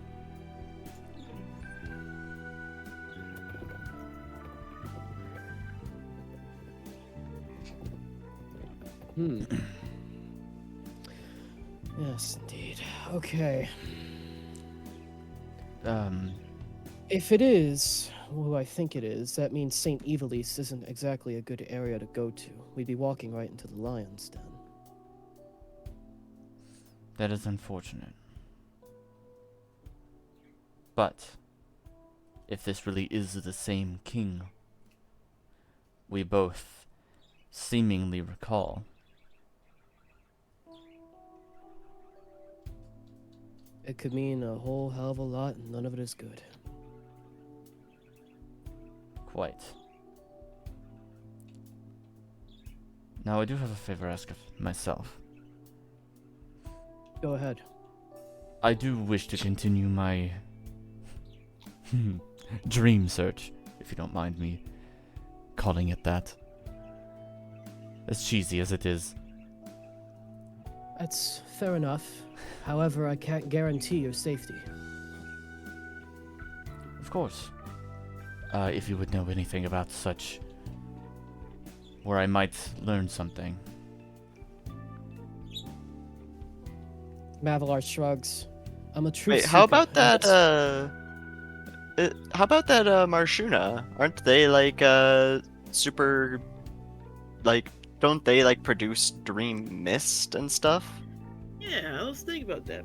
Yes, indeed. Okay. Um, If it is who I think it is, that means St. Evilise isn't exactly a good area to go to. We'd be walking right into the lion's den. that is unfortunate. But, if this really is the same king we both seemingly recall, It could mean a whole hell of a lot, and none of it is good. quite. Now, I do have a favor to ask of myself. Go ahead. I do wish to continue my dream search, if you don't mind me calling it that. As cheesy as it is. That's fair enough. However, I can't guarantee your safety. Of course. If you would know anything about such, where I might learn something. Mavalar shrugs. I'm a true Wait, seeker, how about and that? that's- How about that? Marshuna? Aren't they like super? Like, don't they like produce dream mist and stuff? Yeah, let's think about that.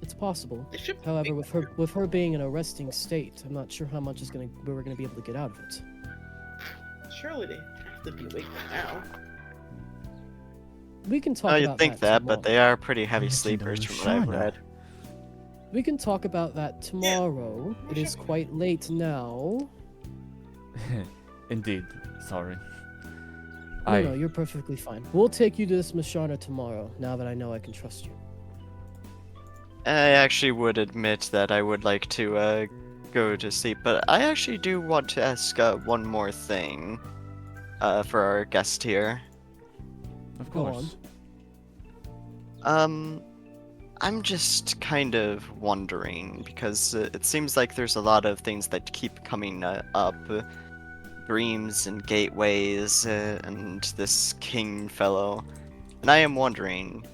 It's possible. It should However, be- with her being in a resting state, I'm not sure how much we're gonna be able to get out of it. surely they have to be awake by now. We can talk Oh, about you'd think that, but they are pretty heavy sleepers from what I've read. We can talk about that tomorrow. It is quite late now. Indeed. Sorry. No, you're perfectly fine. We'll take you to this Mashana tomorrow, now that I know I can trust you. I actually would admit that I would like to go to sleep, but I actually do want to ask one more thing for our guest here. Of Go course. on. I'm just kind of wondering because it seems like there's a lot of things that keep coming up. Dreams and gateways and this king fellow. And I am wondering,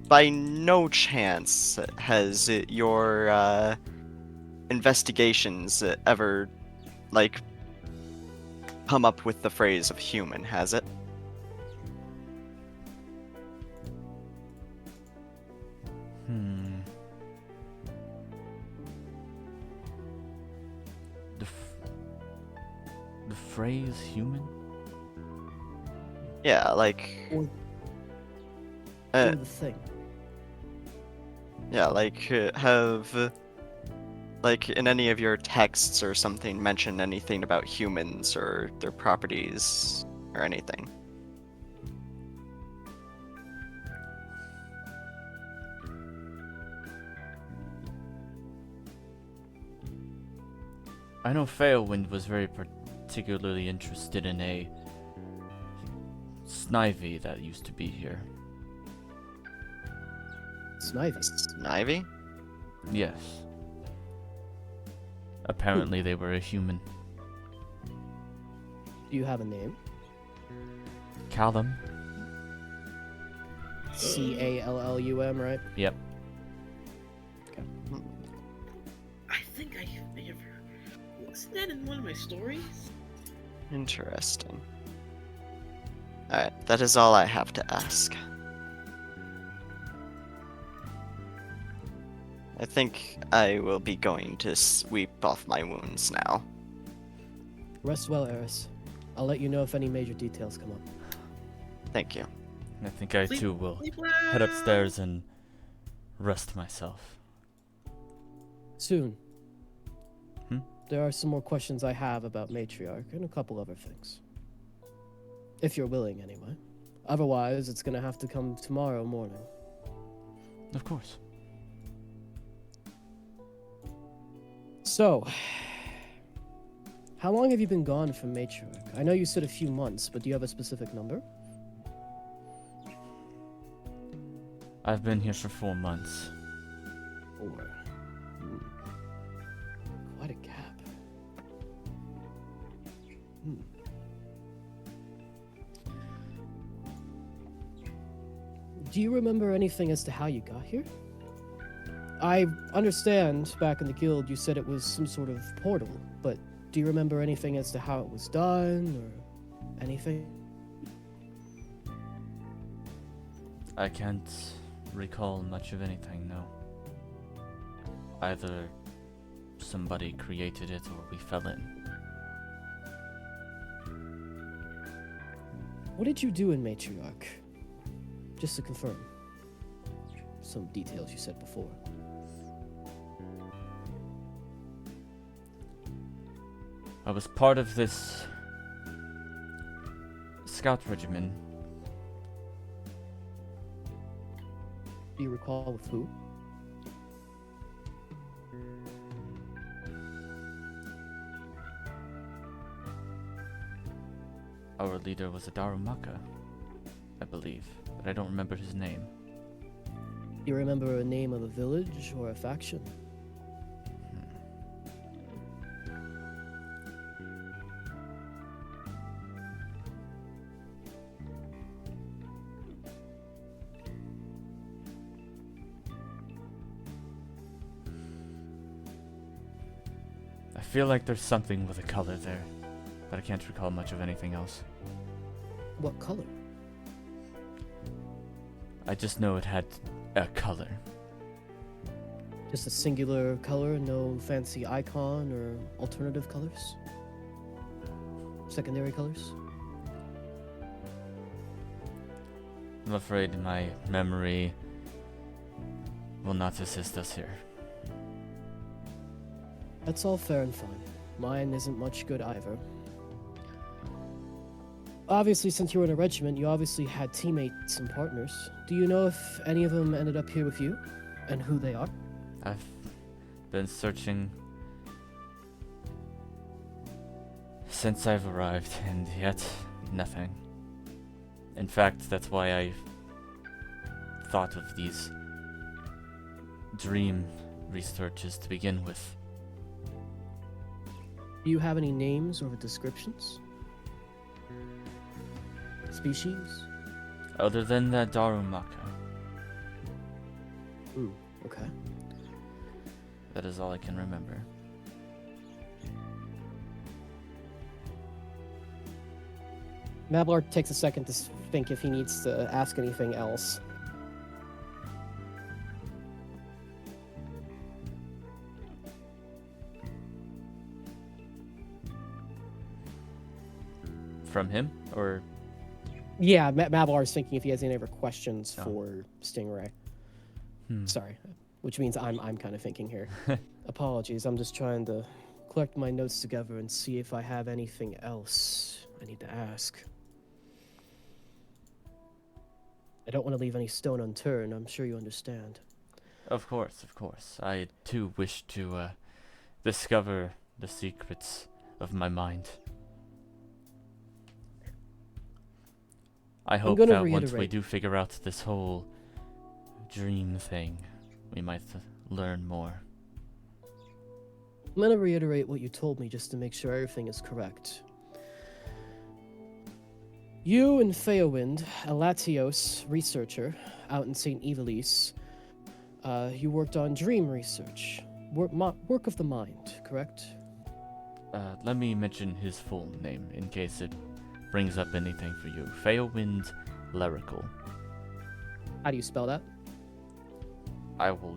by no chance has your investigations ever, like, come up with the phrase of human, has it? The phrase human? Yeah, like... Or Uh, the thing. yeah, like, have... like, in any of your texts or something, mention anything about humans or their properties or anything? I know Failwind was very particularly interested in a Snivy that used to be here. Snivy. Snivy? Yes. Apparently they were a human. Do you have a name? Callum? Callum, right? Yep. I think I may have heard. Wasn't that in one of my stories? Interesting. Alright, that is all I have to ask. I think I will be going to sweep off my wounds now. Rest well, Aris. I'll let you know if any major details come up. Thank you. I think I Sleep- too will sleep head well. upstairs and rest myself. Soon. Hmm? There are some more questions I have about Matriarch and a couple other things. If you're willing, anyway. Otherwise, it's gonna have to come tomorrow morning. Of course. So, how long have you been gone from Matriarch? I know you said a few months, but do you have a specific number? I've been here for 4 months. Quite a gap. Do you remember anything as to how you got here? I understand back in the guild you said it was some sort of portal, but do you remember anything as to how it was done or anything? I can't recall much of anything, no. Either somebody created it or we fell in. What did you do in Matriarch? Just to confirm. Some details you said before. I was part of this scout regiment. Do you recall with who? Our leader was a Darumaka, I believe, but I don't remember his name. Do you remember a name of a village or a faction? I feel like there's something with a color there, but I can't recall much of anything else. What color? I just know it had a color. Just a singular color, no fancy icon or alternative colors? Secondary colors? I'm afraid my memory will not assist us here. That's all fair and fine. Mine isn't much good either. Obviously, since you were in a regiment, you obviously had teammates and partners. Do you know if any of them ended up here with you? And who they are? I've been searching since I've arrived, and yet nothing. In fact, that's why I thought of these dream researches to begin with. Do you have any names or descriptions? Species? Other than the Darumaka, Okay. that is all I can remember. Mavalar takes a second to think if he needs to ask anything else. From him, or Yeah, Mavalar is thinking if he has any other questions Oh. for Stingray. Hmm. Sorry, which means I'm kind of thinking here. Apologies, I'm just trying to collect my notes together and see if I have anything else I need to ask. I don't want to leave any stone unturned, I'm sure you understand. Of course, of course. I too wish to discover the secrets of my mind. I hope gonna that once we reiterate- do figure out this whole dream thing, we might learn more. I'm gonna reiterate what you told me just to make sure everything is correct. You and Theowind, a Latios researcher out in St. Evelise, you worked on dream research. Work of the mind, correct? Let me mention his full name in case it brings up anything for you. Theowind Lyrical. How do you spell that? I will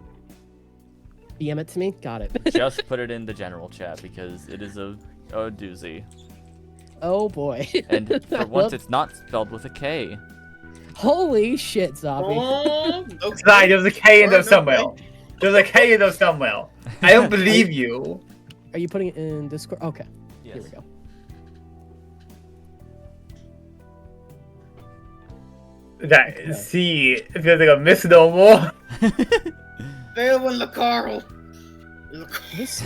DM it to me? Got it. just put it in the general chat because it is a doozy. Oh boy. And for once, it's not spelled with a K. Holy shit, Zombie. Oh, okay. Sorry, there was a K in there Oh, no somewhere. way. There's a K in there somewhere. I don't believe you. Are you putting it in Discord? Okay, here we go. That Okay. C feels like a misnomer. Farewell to Karl. This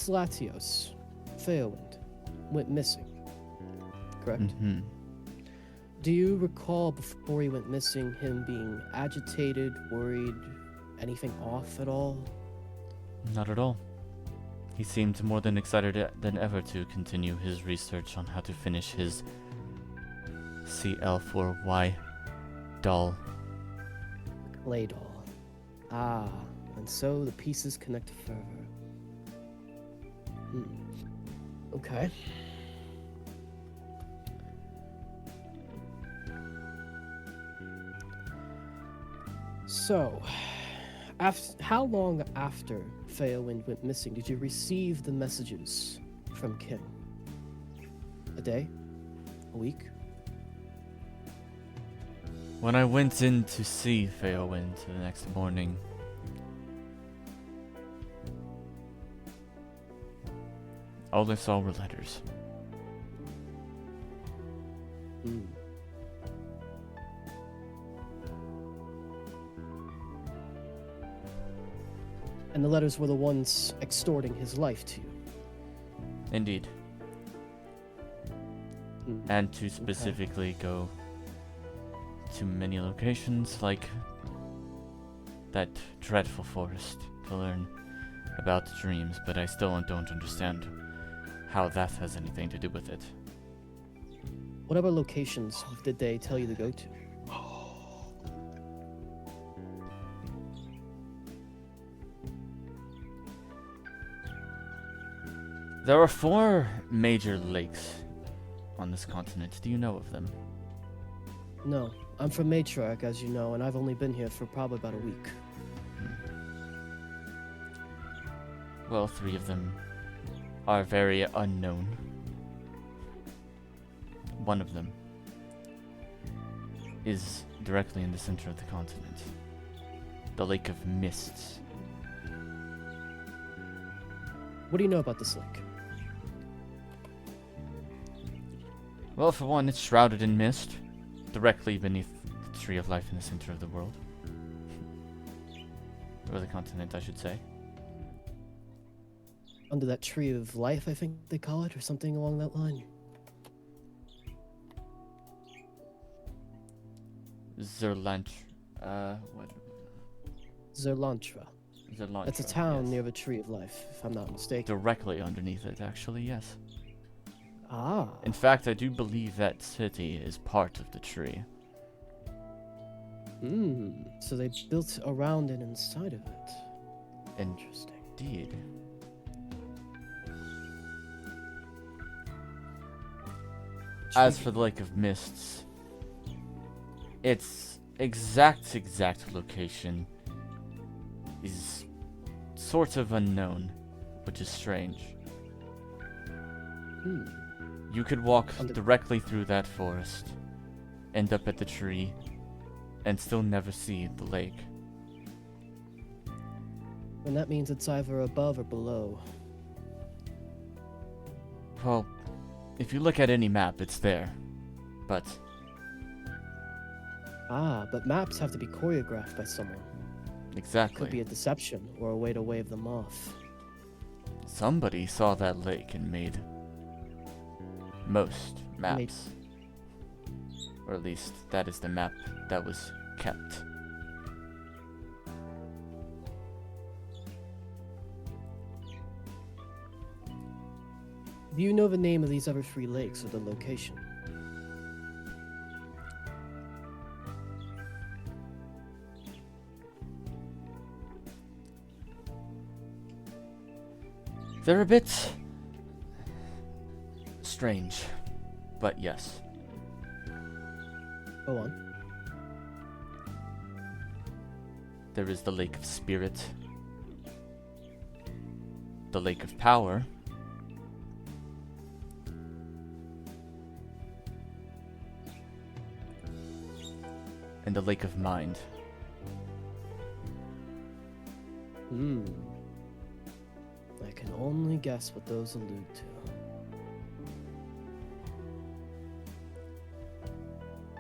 Latios, Theowind, went missing. Correct? Mm-hmm. Do you recall before he went missing him being agitated, worried, anything off at all? Not at all. He seemed more than excited than ever to continue his research on how to finish his CL4Y doll. Clay doll. Ah, and so the pieces connect further. Okay. So, how long after Theowind went missing did you receive the messages from King? A day? A week? When I went in to see Theowind the next morning, all I saw were letters. And the letters were the ones extorting his life to you. Indeed. And to specifically go to many locations like that dreadful forest to learn about dreams, but I still don't understand how that has anything to do with it. What other locations did they tell you to go to? There are 4 major lakes on this continent. Do you know of them? No, I'm from Matriarch, as you know, and I've only been here for probably about a week. Well, 3 of them are very unknown. One of them is directly in the center of the continent. The Lake of Mists. What do you know about this lake? Well, for one, it's shrouded in mist, directly beneath the Tree of Life in the center of the world. Or the continent, I should say. Under that tree of life, I think they call it, or something along that line. Zerlant. What? Zerlantra. Zerlantra. That's a town yes. near the Tree of Life, if I'm not mistaken. Directly underneath it, actually, yes. Ah. In fact, I do believe that city is part of the tree. So they built around and inside of it. Interesting. Indeed. As for the Lake of Mists, its exact location is sort of unknown, which is strange. You could walk directly through that forest, end up at the tree, and still never see the lake. And that means it's either above or below. Well, if you look at any map, it's there. But But maps have to be choreographed by someone. exactly. Could be a deception or a way to wave them off. Somebody saw that lake and made most maps. Or at least that is the map that was kept. Do you know the name of these other 3 lakes or the location? They're a bit strange, but yes. Go on. There is the Lake of Spirit, the Lake of Power, and the Lake of Mind. I can only guess what those allude to.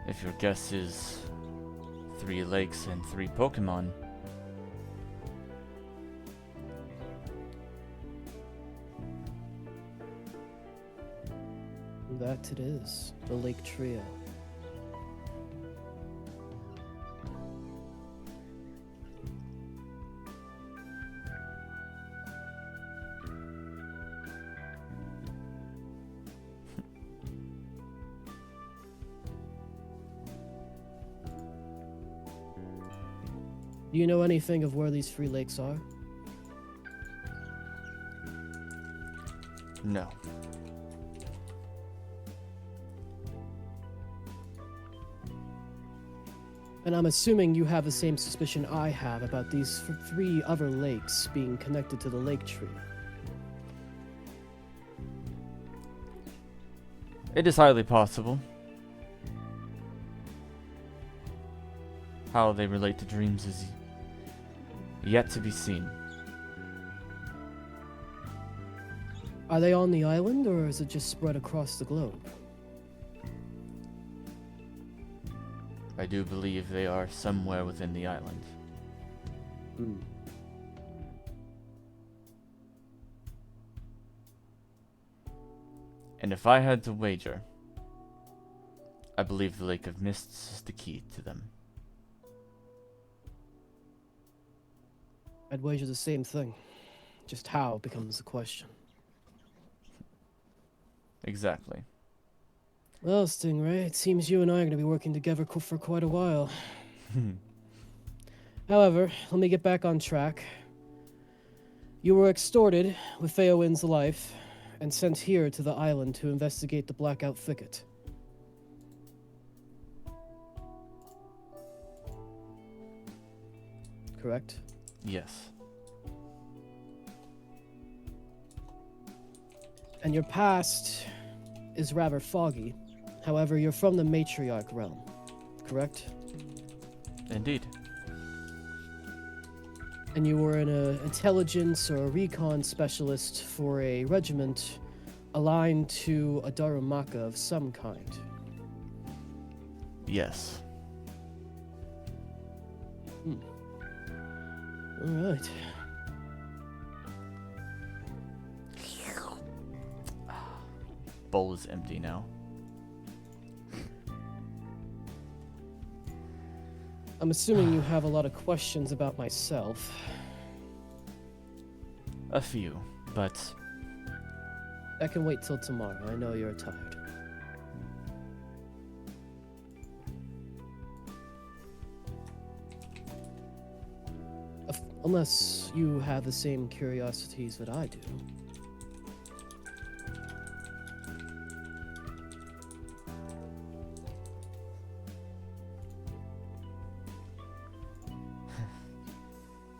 If your guess is 3 lakes and 3 Pokémon, That it is. The Lake Trio. Do you know anything of where these 3 lakes are? no. And I'm assuming you have the same suspicion I have about these 3 other lakes being connected to the lake tree. It is highly possible. How they relate to dreams is yet to be seen. Are they on the island, or is it just spread across the globe? I do believe they are somewhere within the island. And if I had to wager, I believe the Lake of Mists is the key to them. I'd wager the same thing. Just how becomes the question. Exactly. Well, Stingray, it seems you and I are going to be working together for quite a while. However, let me get back on track. You were extorted with Theowin's life and sent here to the island to investigate the Blackout Thicket. Correct? Yes. And your past is rather foggy. However, you're from the Matriarch realm, correct? Indeed. And you were an intelligence or a recon specialist for a regiment aligned to a Darumaka of some kind. Yes. Alright. Bowl is empty now. I'm assuming you have a lot of questions about myself. A few, but That can wait till tomorrow. I know you're tired. Unless you have the same curiosities that I do.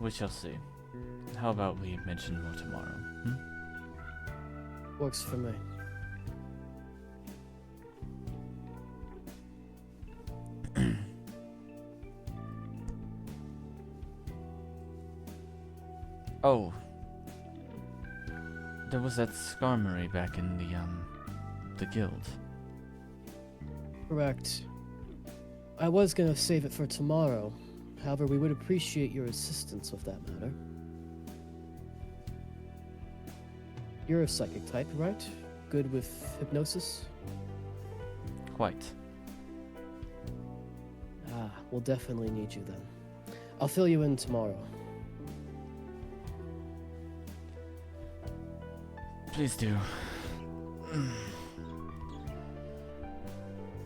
we shall see. How about we mention more tomorrow? Works for me. Oh. There was that skarmory back in the guild. Correct. I was gonna save it for tomorrow. However, we would appreciate your assistance with that matter. You're a psychic type, right? Good with hypnosis? Quite. Ah, we'll definitely need you then. I'll fill you in tomorrow. Please do.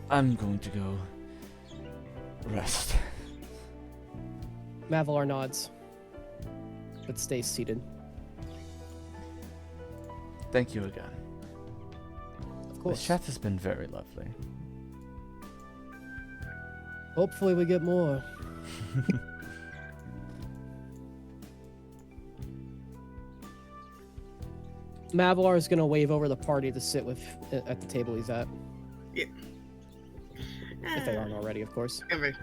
I'm going to go rest. Mavalar nods, but stays seated. Thank you again. Of The course. chat has been very lovely. Hopefully we get more. Mavalar is gonna wave over the party to sit with at the table he's at. Yeah. If they aren't already, of course. Ever.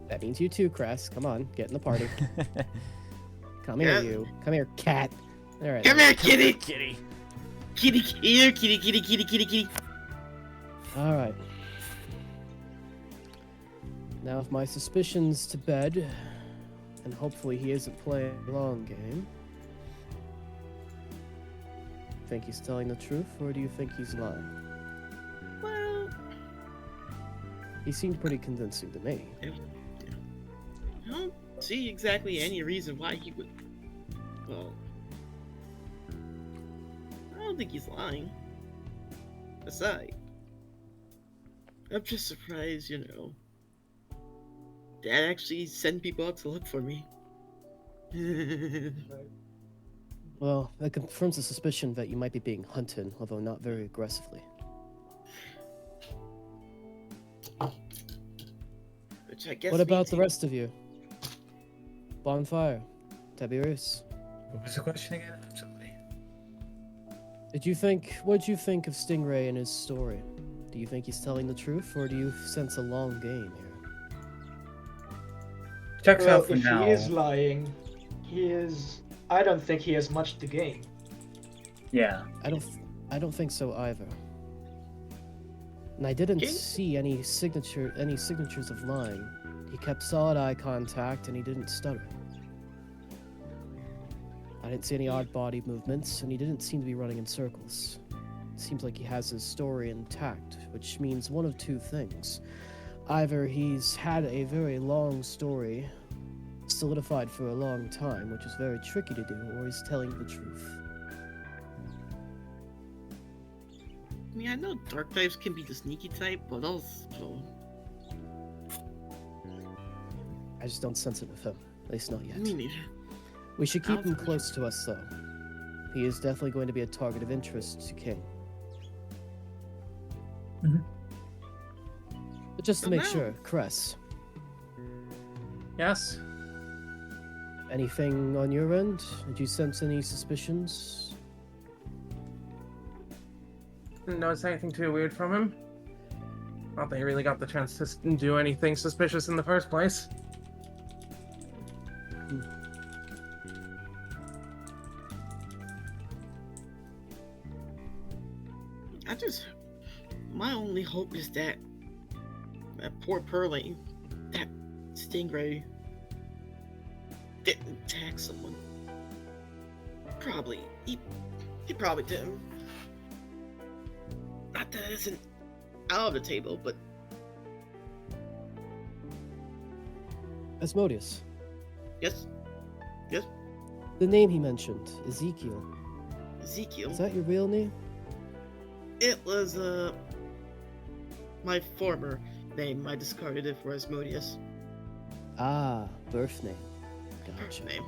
That means you too, Cress. Come on, get in the party. Come here, Yeah. you. Come here, cat. All right. Come here, kitty. Kitty. Kitty, here, kitty, kitty, kitty, kitty, kitty. All right. Now, if my suspicions to bed, and hopefully he isn't playing a long game. Think he's telling the truth, or do you think he's lying? Well, He seemed pretty convincing to me. I don't see exactly any reason why he would. Well, I don't think he's lying. Aside, I'm just surprised, Dad actually sent people out to look for me. Well, that confirms the suspicion that you might be being hunted, although not very aggressively. Which I guess What about means the rest of you? Bonfyre, Tiberius. What was the question again? I'm sorry. What did you think of Stingray and his story? Do you think he's telling the truth, or do you sense a long game here? Checks Well, out for if now. he is lying, I don't think he has much to gain. Yeah. I don't think so either. And I didn't Okay. see any signatures of lying. He kept solid eye contact and he didn't stutter. I didn't see any odd body movements, and he didn't seem to be running in circles. It seems like he has his story intact, which means one of two things. Either he's had a very long story, solidified for a long time, which is very tricky to do, or he's telling the truth. I mean, I know dark types can be the sneaky type, but also, I just don't sense it with him, at least not yet. me neither. We should keep him I'll- close to us, though. He is definitely going to be a target of interest to King. Mhm. But just to For make now. sure, Cress, Yes. anything on your end? Did you sense any suspicions? Didn't notice anything too weird from him. Not that he really got the chance to do anything suspicious in the first place. My only hope is that poor Pearlie, that Stingray, didn't attack someone. He probably didn't. Not that it isn't out of the table, but Asmodeus, Yes. Yes. the name he mentioned, Ezekiel. Ezekiel. Is that your real name? It was my former name. I discarded it for Asmodeus. Ah, birth name. Gotcha. Name.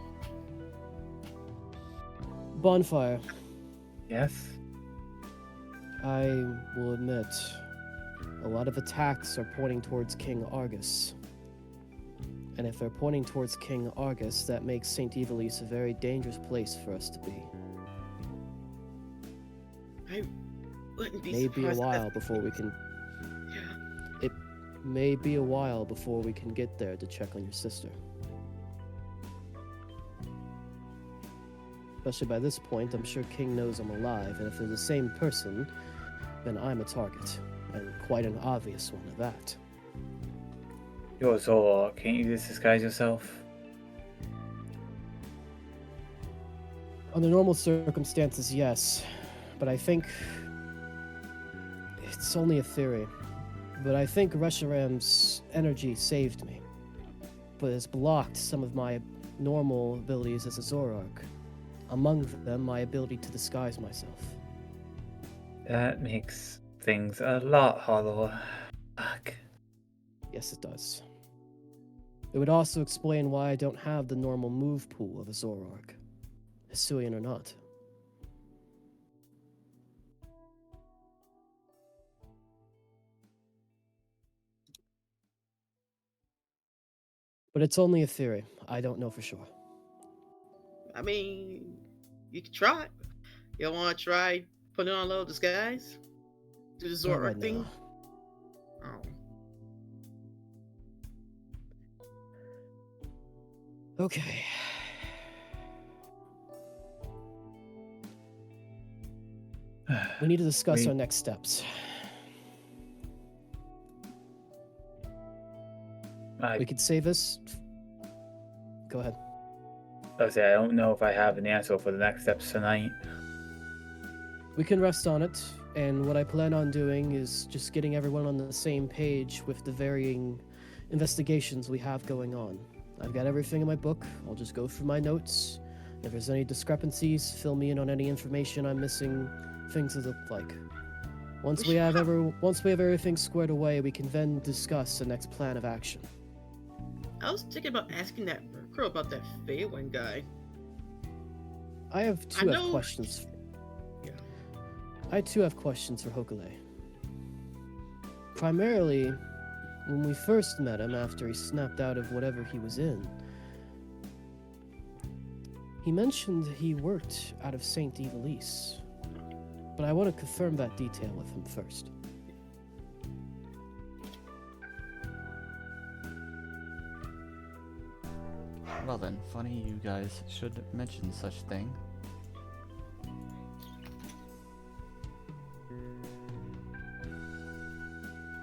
Bonfyre, Yes. I will admit, a lot of attacks are pointing towards King Argus. And if they're pointing towards King Argus, that makes St. Evilise a very dangerous place for us to be. I wouldn't be May be a surprised. while before we can. Yeah. It may be a while before we can get there to check on your sister. Especially by this point, I'm sure King knows I'm alive, and if they're the same person, then I'm a target, and quite an obvious one at that. You're Zora. Can't you just disguise yourself? Under normal circumstances, yes, but I think it's only a theory. But I think Reshiram's energy saved me, but has blocked some of my normal abilities as a Zoroark. Among them, my ability to disguise myself. That makes things a lot harder. Fuck. Yes, it does. It would also explain why I don't have the normal move pool of a Zoroark, Hisuian or not. But it's only a theory. I don't know for sure. I mean, you can try. You don't want to try putting on a little disguise? Do the Not Zoroark right thing? now. Oh. Okay. We need to discuss our next steps. We could save this. Go ahead. I don't know if I have an answer for the next steps tonight. We can rest on it, and what I plan on doing is just getting everyone on the same page with the varying investigations we have going on. I've got everything in my book. I'll just go through my notes. If there's any discrepancies, fill me in on any information I'm missing, things that look like. Once we have everything squared away, we can then discuss the next plan of action. I was thinking about asking that girl about that Feywind guy. I have I know- questions. Yeah. I too have questions for Hokule. Primarily, when we first met him after he snapped out of whatever he was in, he mentioned he worked out of St. Evilise. But I want to confirm that detail with him first. Well then, funny you guys should mention such thing.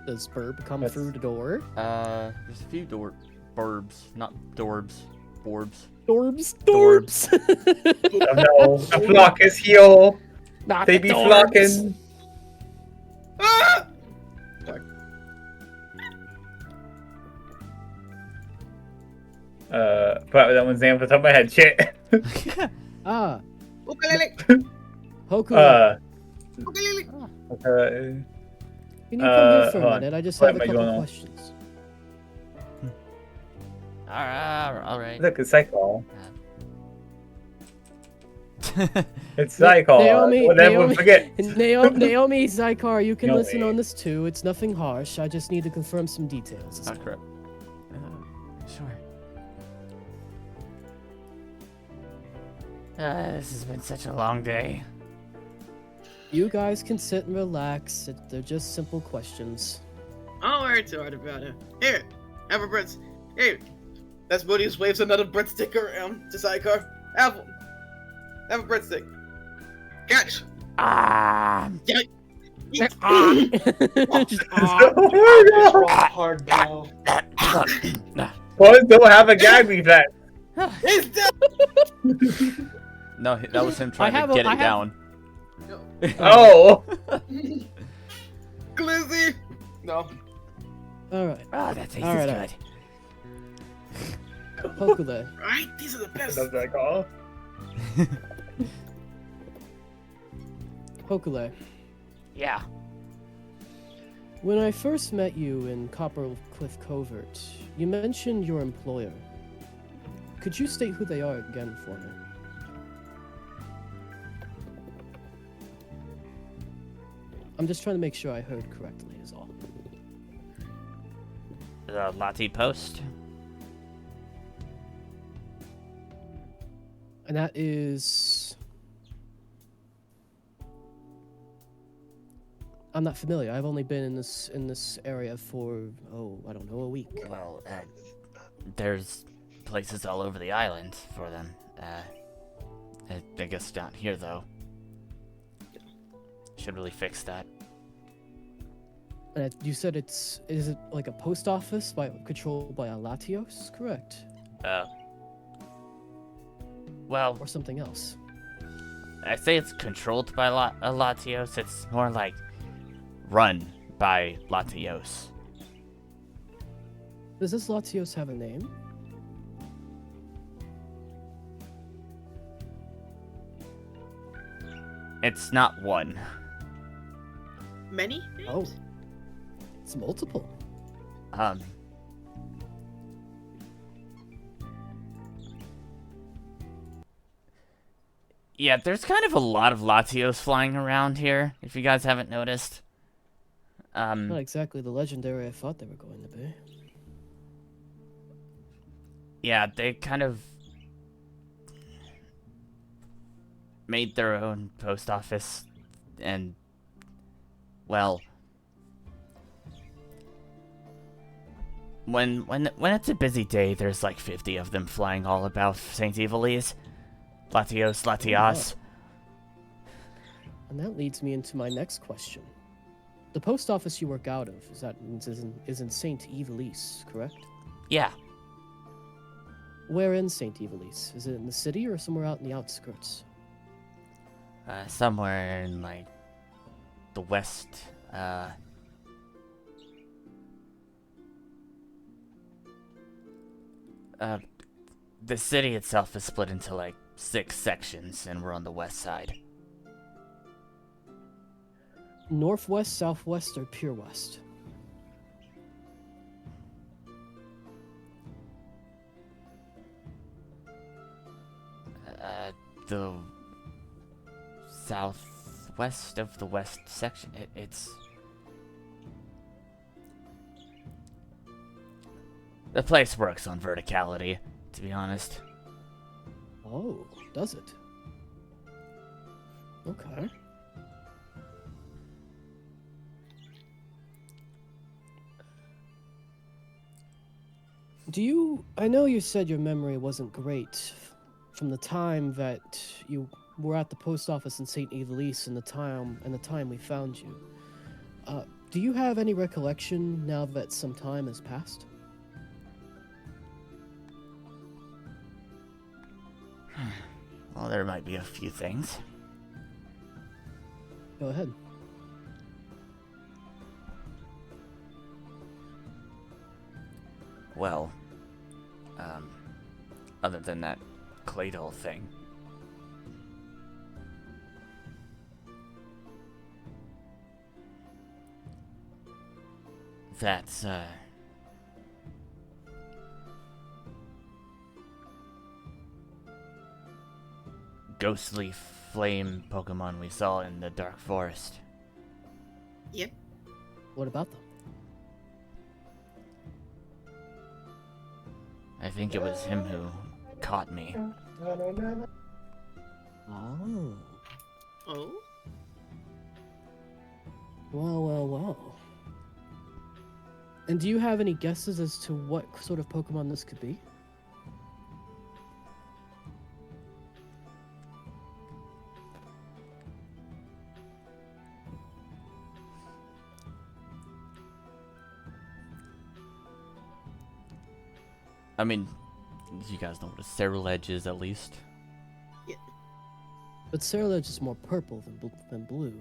Does Burb come That's- through the door? There's a few burbs, not dorbs, borbs. Dorbs? Dorbs. Oh no, the flock is here. Not They the be dorbs! flocking. Ah! But that one's name off the top of my head. Shit. Ah, Ukulele! Hokule. Ukulele! Can you come here for hold a on. minute? I just What have a am I couple going on? questions. Alright. Look, it's Cycle. It's Cycle. Naomi, What everyone Naomi, forget. Naomi, Zykar, you can Naomi. listen on this too. It's nothing harsh. I just need to confirm some details. Oh crap. Sure. This has been such a long day. You guys can sit and relax. They're just simple questions. Don't worry too hard about it. Here, have a bread. Here, that's Asmodeus waves another breadstick around to Sidecar. Have one. Have a breadstick. Catch. Ah! Yeah. Just, Just roll hard now. Boys don't have a gag reflex. He's dead. No, that was him trying I have to a- get I it have- down. Oh. Glizzy. No. all right. Oh, that tastes All right, good. all right. Hokule, Right? These are the best. Does that call? Hokule. Yeah. When I first met you in Coppercliff Covert, you mentioned your employer. Could you state who they are again for me? I'm just trying to make sure I heard correctly, is all. The Lati Post. And that is... I'm not familiar. I've only been in this area for, I don't know, a week. Well, there's places all over the island for them. I guess down here, though. Should really fix that. And you said is it like a post office controlled by a Latios, correct? Well, Or something else? I say it's controlled by Latios. It's more like run by Latios. Does this Latios have a name? It's not one. Many names? Oh. It's multiple. Yeah, there's kind of a lot of Latios flying around here, if you guys haven't noticed. Not exactly the legendary I thought they were going to be. Yeah, they kind of made their own post office, and, well, when it's a busy day, there's like 50 of them flying all about St. Evilise. Latios, Latias. And that leads me into my next question. The post office you work out of, is in St. Evilise, correct? Yeah. Where in St. Evilise? Is it in the city or somewhere out in the outskirts? Somewhere in, like, the west, the city itself is split into, like, 6 sections, and we're on the west side. Northwest, southwest, or pure west? The southwest of the west section. It's... The place works on verticality, to be honest. Oh, does it? Okay. I know you said your memory wasn't great from the time that you were at the post office in St. Evilise and the time we found you. Do you have any recollection now that some time has passed? Well, there might be a few things. Go ahead. Well, other than that Claydol thing. That's, ghostly flame Pokemon we saw in the Dark Forest. Yep. What about them? I think it was him who caught me. Oh. Oh? Well. And do you have any guesses as to what sort of Pokemon this could be? I mean, you guys know what a Cerulege is, at least. But Cerulege is more purple than blue.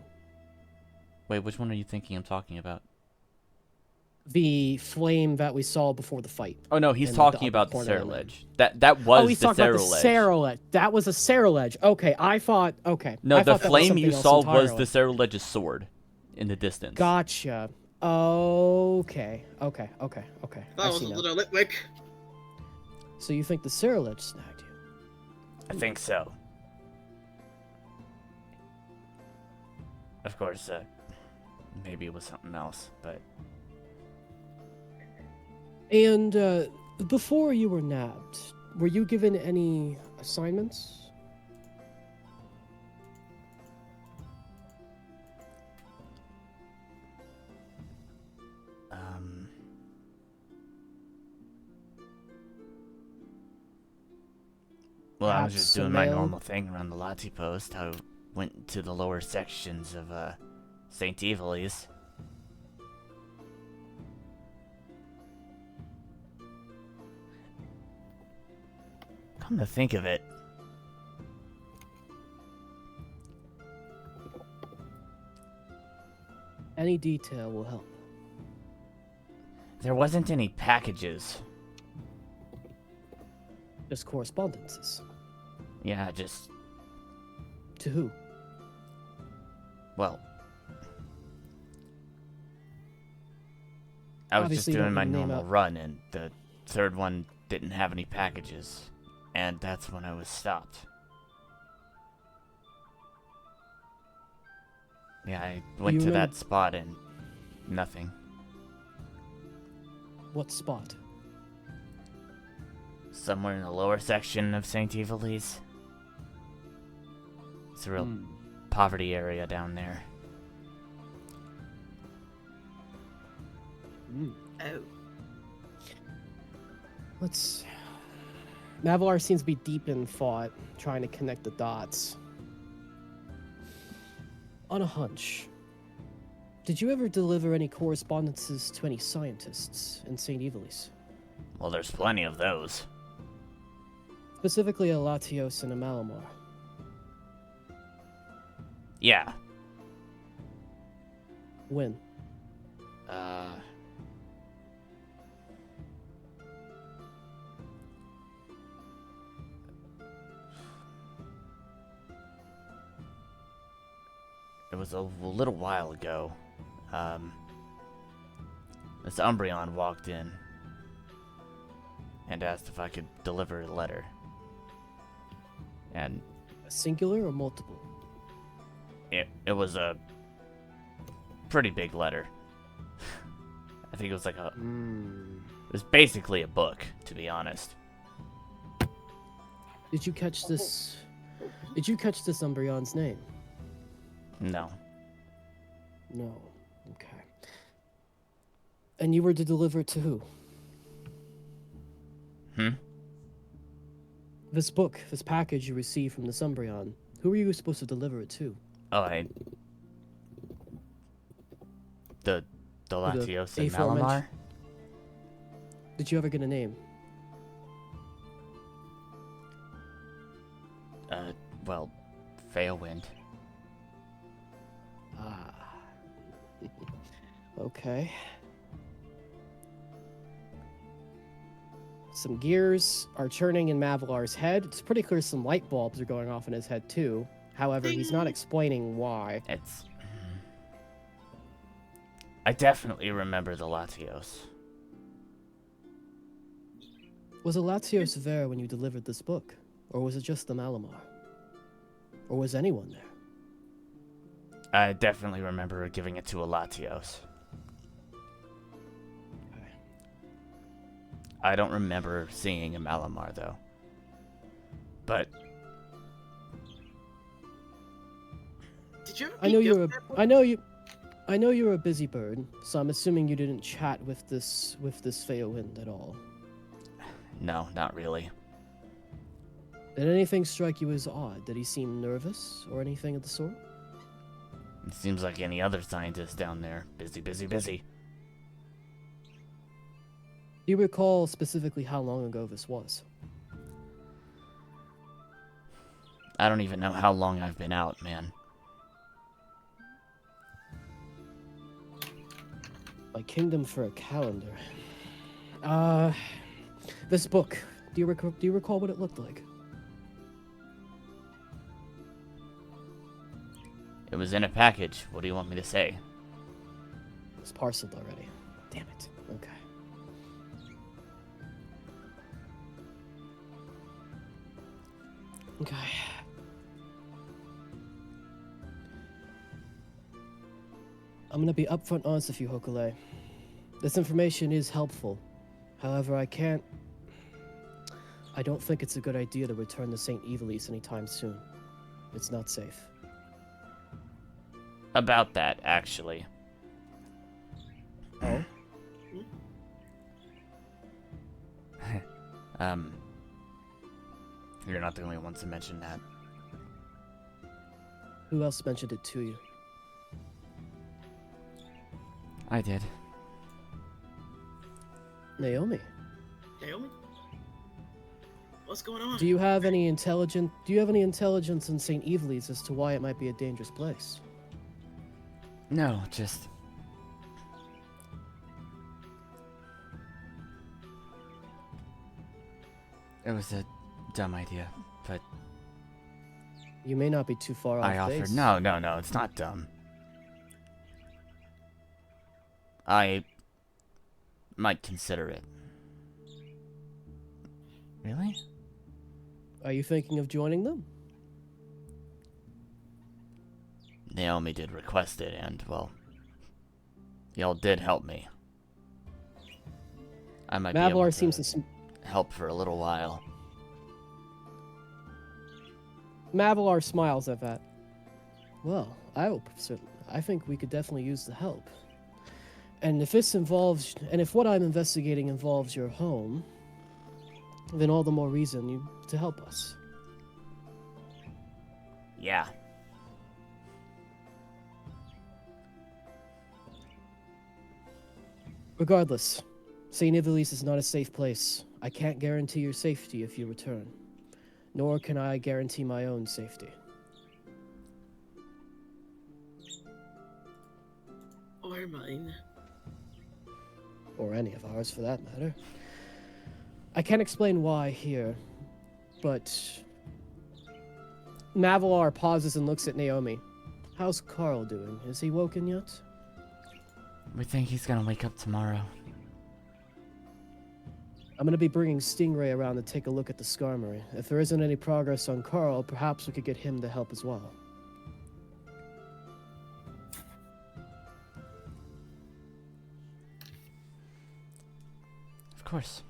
Wait, which one are you thinking I'm talking about? the flame that we saw before the fight. Oh no, he's in talking upper about the corner element. Cerulege. That was Oh, he's the talking about the Cerulege. Cerulege. That was a Cerulege. Okay, I thought. Okay. No, I the thought that was flame something you else saw was entirely. the Cerulege's sword in the distance. Gotcha. Okay. That I was see a now. little litwick. So you think the Cerulege snagged you? I think so. Of course, maybe it was something else, but And before you were nabbed, were you given any assignments? Well, I was Perhaps just some doing my mail? normal thing around the Lati post. I went to the lower sections of St. Evilise. Come to think of it, Any detail will help. there wasn't any packages. Just correspondences. Yeah, just, To who? well, I was Obviously, just you doing don't my need to name normal out- run, and the third one didn't have any packages, and that's when I was stopped. Yeah, I went You to remember- that spot and nothing. What spot? Somewhere in the lower section of St. Evilise. It's a real poverty area down there. Oh. Let's. Mavalar seems to be deep in thought, trying to connect the dots. On a hunch, did you ever deliver any correspondences to any scientists in St. Evilise? Well, there's plenty of those. Specifically a Latios and a Malamar. Yeah. When? It was a little while ago. This Umbreon walked in and asked if I could deliver a letter. And A singular or multiple? it was a pretty big letter. I think it was like a... It was basically a book, to be honest. Did you catch this? Did you catch this Umbreon's name? No. No. Okay. And you were to deliver it to who? This book, this package you received from the Umbreon, who were you supposed to deliver it to? Oh, the Latios and aforementioned- Malamar? Did you ever get a name? Well, Failwind. Ah. Okay. Some gears are turning in Mavalar's head. It's pretty clear some light bulbs are going off in his head too. However, he's not explaining why. It's... I definitely remember the Latios. Was a Latios there when you delivered this book? Or was it just the Malamar? Or was anyone there? I definitely remember giving it to a Latios. Okay. I don't remember seeing a Malamar, though. But Did you ever I know meet you're a Gilbert? I know you're a busy bird, so I'm assuming you didn't chat with this Failwind at all. no, not really. Did anything strike you as odd? Did he seem nervous or anything of the sort? It seems like any other scientist down there. Busy, busy, busy. Do you recall specifically how long ago this was? I don't even know how long I've been out, man. My kingdom for a calendar. This book. Do you recall what it looked like? It was in a package. What do you want me to say? It was parceled already. Damn it. Okay. Okay. I'm gonna be upfront honest with you, Hokule. This information is helpful. However, I don't think it's a good idea to return to St. Evilise anytime soon. It's not safe. About that, actually. Oh? You're not the only ones to mention that. Who else mentioned it to you? I did. Naomi. Naomi? What's going on? Do you have any intelligence in St. Evilise as to why it might be a dangerous place? No, just... It was a dumb idea, but You may not be too far off I offered... base. No, it's not dumb. I might consider it. Really? Are you thinking of joining them? Naomi did request it, and, well, y'all did help me. I might be able Mavalar to seems to help for a little while. Mavalar smiles at that. Well, I think we could definitely use the help. And if what I'm investigating involves your home, then all the more reason to help us. Yeah. Regardless, St. Evilise is not a safe place. I can't guarantee your safety if you return. Nor can I guarantee my own safety. Or mine. Or any of ours, for that matter. I can't explain why here, but... Mavalar pauses and looks at Naomi. How's Karl doing? Is he woken yet? We think he's gonna wake up tomorrow. I'm gonna be bringing Stingray around to take a look at the Skarmory. If there isn't any progress on Karl, perhaps we could get him to help as well. Of course.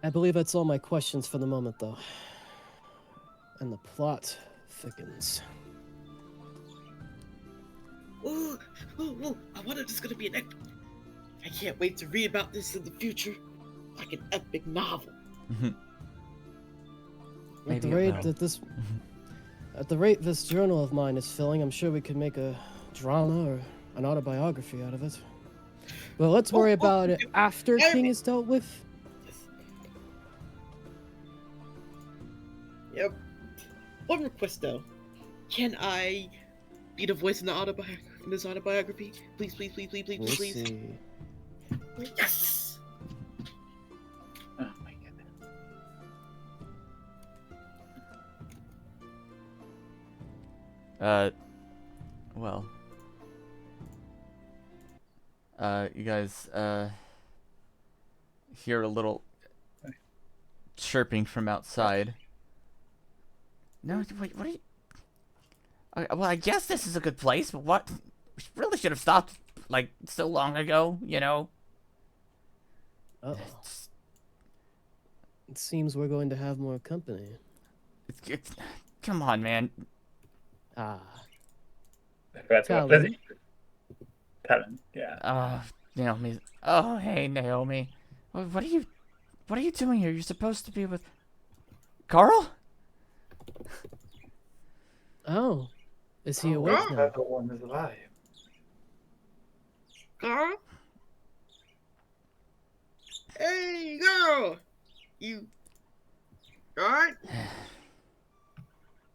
I believe that's all my questions for the moment, though. And the plot thickens. Ooh, I wonder if it's gonna be an epic. I can't wait to read about this in the future. Like an epic novel. At the Maybe it rate will. that at the rate this journal of mine is filling, I'm sure we could make a drama or an autobiography out of it. But let's worry about it after King is dealt with. Yep. One request though. Can I be the voice in this autobiography? Please, please, please, please, please, We'll please. see. Yes! Oh my goodness. Well. You guys, hear a little chirping from outside. No, wait, what are you... well, I guess this is a good place, but what... We really should have stopped, like, so long ago, you know? Uh-oh. It's, It seems we're going to have more company. come on, man. Ah. That's what Talon. Talon, yeah. Naomi. Oh, hey, Naomi. What are you doing here? You're supposed to be with... Karl? Oh. Is he awake now? Everyone is alive. Karl? Hey, girl! You... Alright?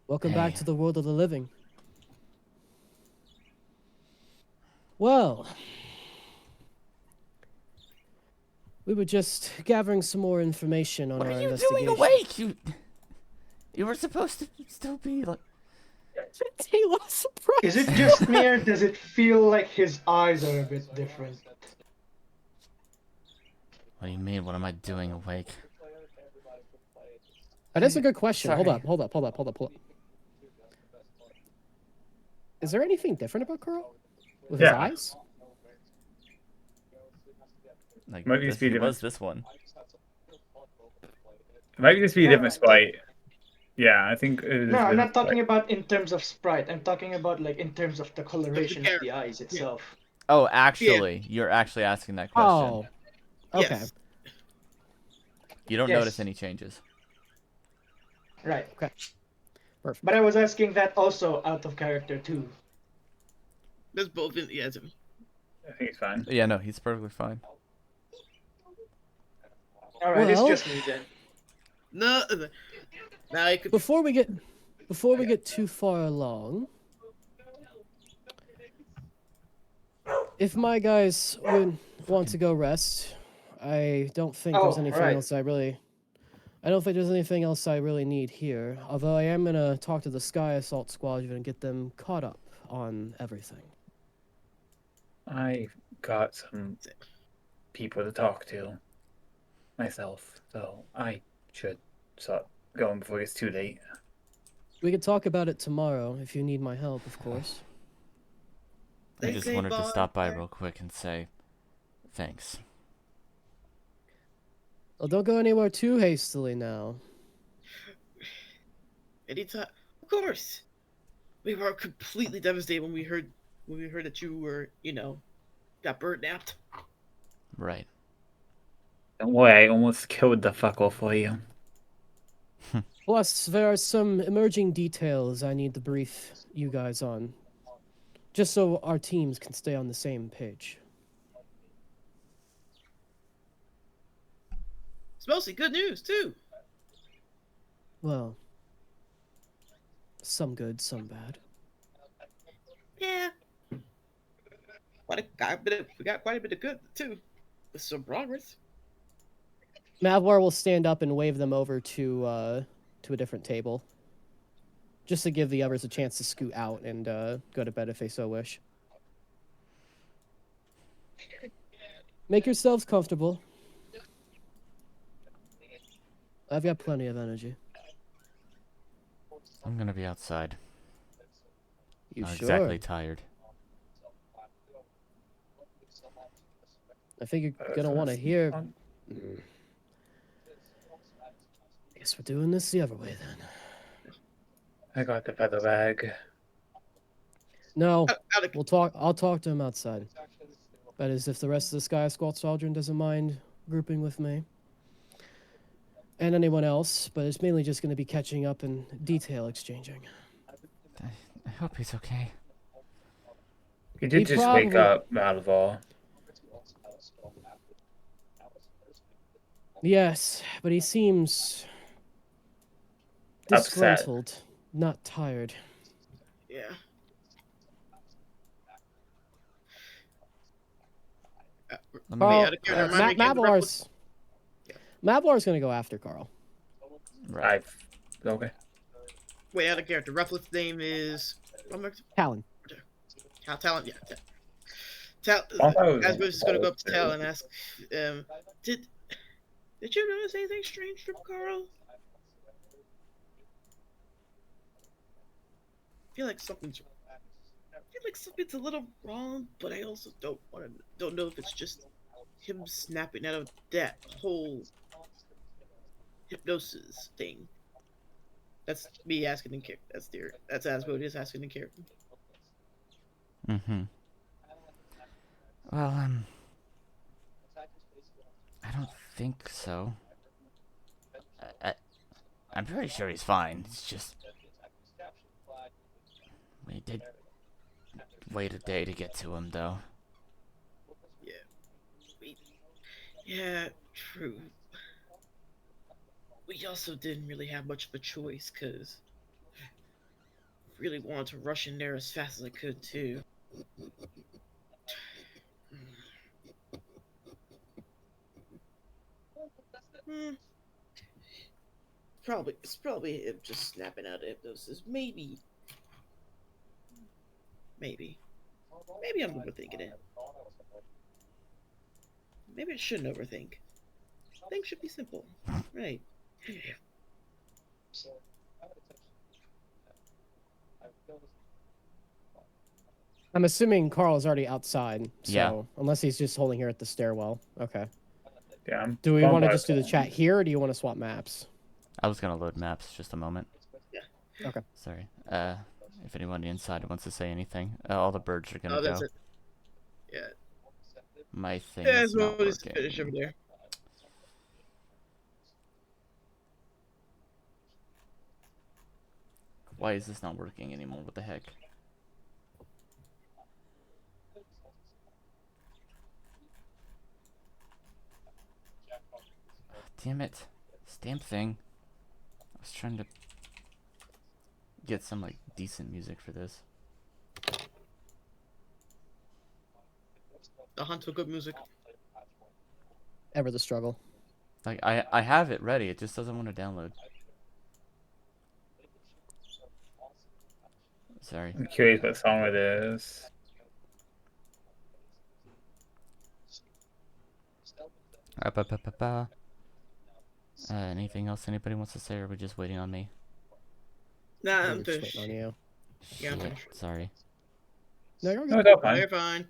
Welcome back Hey. to the world of the living. Well, we were just gathering some more information on What our are you investigation. doing awake? You were supposed to still be like. He was surprised. Is it just me or does it feel like his eyes are a bit different? What do you mean? What am I doing awake? That is a good question. Sorry. Hold up. Is there anything different about Karl? With his Yeah. eyes? Like Might just be he was different. this one. It might just be a No, different sprite. Yeah, I think it is No, I'm a not talking sprite. about in terms of sprite. I'm talking about like in terms of the coloration of character. the eyes itself. Oh, actually, you're actually asking that question. Oh. Okay. Yes. You don't Yes. notice any changes. Right. Okay. Perfect. But I was asking that also out of character too. There's both in yeah. I think it's fine. Yeah, no, he's perfectly fine. Alright, it's Well- just me then. No. Now I could. Before we get too far along, if my guys would want to go rest, I don't think there's Oh, anything right. else I don't think there's anything else I really need here. Although I am gonna talk to the Sky Assault Squadron and get them caught up on everything. I got some people to talk to myself, so I should start going before it's too late. We could talk about it tomorrow if you need my help, of course. I They just say wanted to stop by Bonfyre. real quick and say thanks. Well, don't go anywhere too hastily now. Anytime. Of course. We were completely devastated when we heard that you were, got bird napped. Right. Don't worry, I almost killed the fucker for you. Plus, there are some emerging details I need to brief you guys on. Just so our teams can stay on the same page. It's mostly good news too. Well, some good, some bad. Yeah. We got quite a bit of good too. With some progress. Mavalar will stand up and wave them over to a different table. Just to give the others a chance to scoot out and go to bed if they so wish. Make yourselves comfortable. I've got plenty of energy. I'm gonna be outside. You Not sure? exactly tired. I think you're gonna want to hear. I guess we're doing this the other way then. I got the feather bag. No, Out of- we'll talk. I'll talk to him outside. That is, if the rest of the Sky Squad Squadron doesn't mind grouping with me, and anyone else. But it's mainly just going to be catching up and detail exchanging. I hope he's okay. You did He just wake probably- up, Mavalar. Yes, but he seems Upset. disgruntled, not tired. Yeah. Let me- Carl, out of character, remind me again, Mavalar's going to go after Karl. Right. Okay. Way out of character. Rufflet's name is Talon. Talon. Yeah. Bonfyre was Asmodeus is gonna go up to too. Tal and ask, did you notice anything strange from Karl? I feel like something's a little wrong, but I also don't know if it's just him snapping out of that whole hypnosis thing. That's me asking in character. That's Asmodeus asking in character. Mm-hmm. Well, I don't think so. I'm pretty sure he's fine. It's just we did wait a day to get to him, though. Yeah, true. We also didn't really have much of a choice, because I really wanted to rush in there as fast as I could, too. Hmm. It's probably him just snapping out of hypnosis. Maybe I'm overthinking it. Maybe I shouldn't overthink. Things should be simple, right? I'm assuming Carl is already outside, so Yeah. unless he's just holding here at the stairwell. Okay. Yeah. I'm Do we going want to by just do the phone. chat here, or do you want to swap maps? I was gonna load maps. Just a moment. Yeah. Okay. Sorry. If anyone inside wants to say anything, all the birds are gonna Oh, that's go. it. Yeah. My thing Yeah, is not we'll just finish over working. there. Why is this not working anymore? What the heck? Damn it. Stamp thing. I was trying to get some like decent music for this. The hunt for good music. Ever the struggle. Like I have it ready, it just doesn't want to download. Sorry. I'm curious what song it is. Anything else anybody wants to say, or are we just waiting on me? Nah, We're I'm just finished. waiting on you. Yeah, I'm Shit, finished. sorry. No, you're No, good. it's all Oh, fine. you're fine.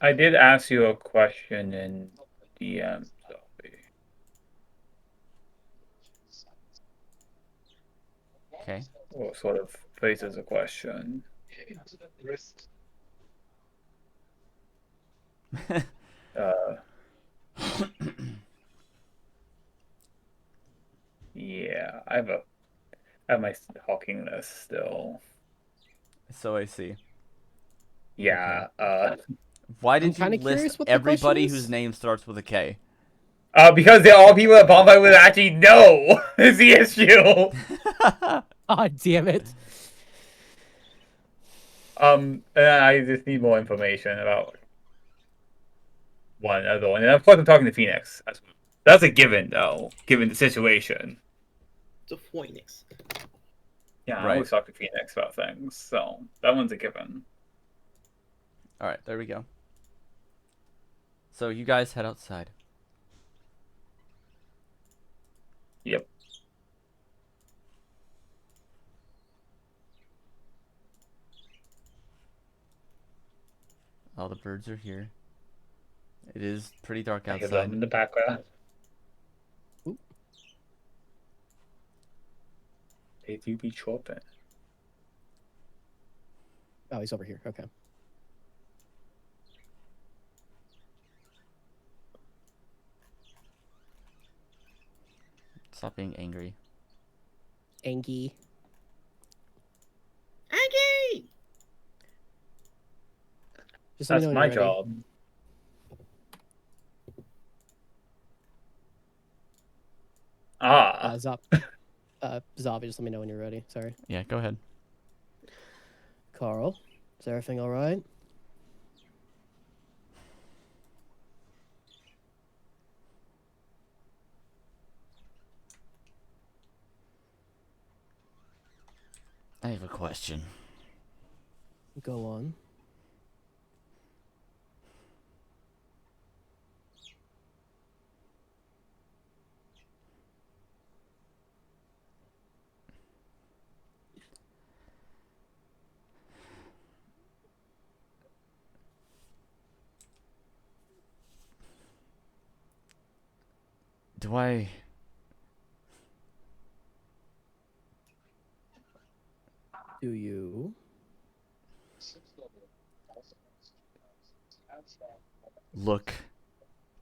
I did ask you a question in DM. So Okay. or sort of phases a question. Yeah, I have my hawking list still. So I see. Yeah. Why I'm did you kinda list curious what the question everybody is. whose name starts with a K? Because they're all people that Bonfyre would actually know is the issue. Ah, damn it. And I just need more information about one other one. And of course I'm talking to Phoenix. That's a given though, given the situation. The Phoenix. Yeah, I Right. always talk to Phoenix about things, so that one's a given. Alright, there we go. So you guys head outside. Yep. All the birds are here. It is pretty dark I hear them outside. in the background. Oop. They do be chirping. Oh, he's over here. Okay. Stop being angry. Angie. Aggie! Just let me That's know when my you're ready. job. Zav, just let me know when you're ready. Sorry. Yeah, go ahead. Carl, is everything all right? I have a question. Go on. Do I... Do you? look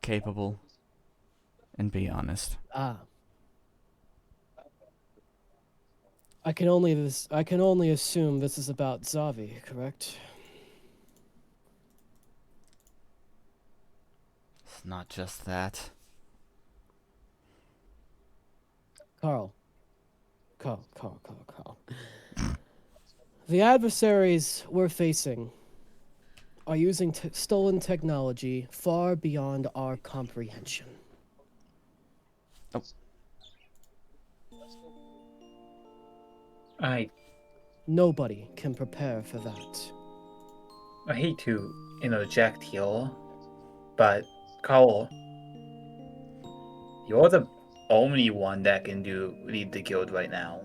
capable and be honest? Ah. I can only assume this is about Zavi, correct? It's not just that. Carl. The adversaries we're facing are using stolen technology far beyond our comprehension. Oh. Nobody can prepare for that. I hate to interject here, but Karl, you're the only one that can lead the guild right now.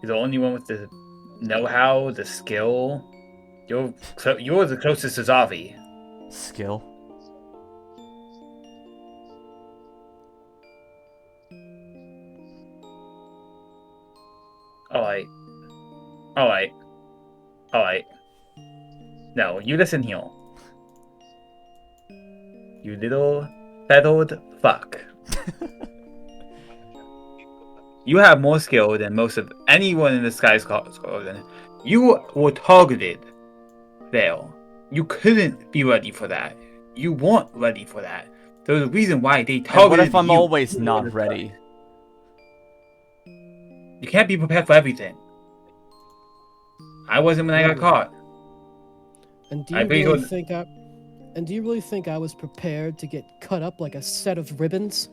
You're the only one with the know-how, the skill. You're the closest to Zavi. Skill. Alright. No, you listen here. You little feathered fuck. You have more skill than most of anyone in the Sky Squadron. You were targeted there. You couldn't be ready for that. You weren't ready for that. There's a reason why they targeted you. And what if I'm always not ready? You can't be prepared for everything. I wasn't when I got caught. And do you really think I was prepared to get cut up like a set of ribbons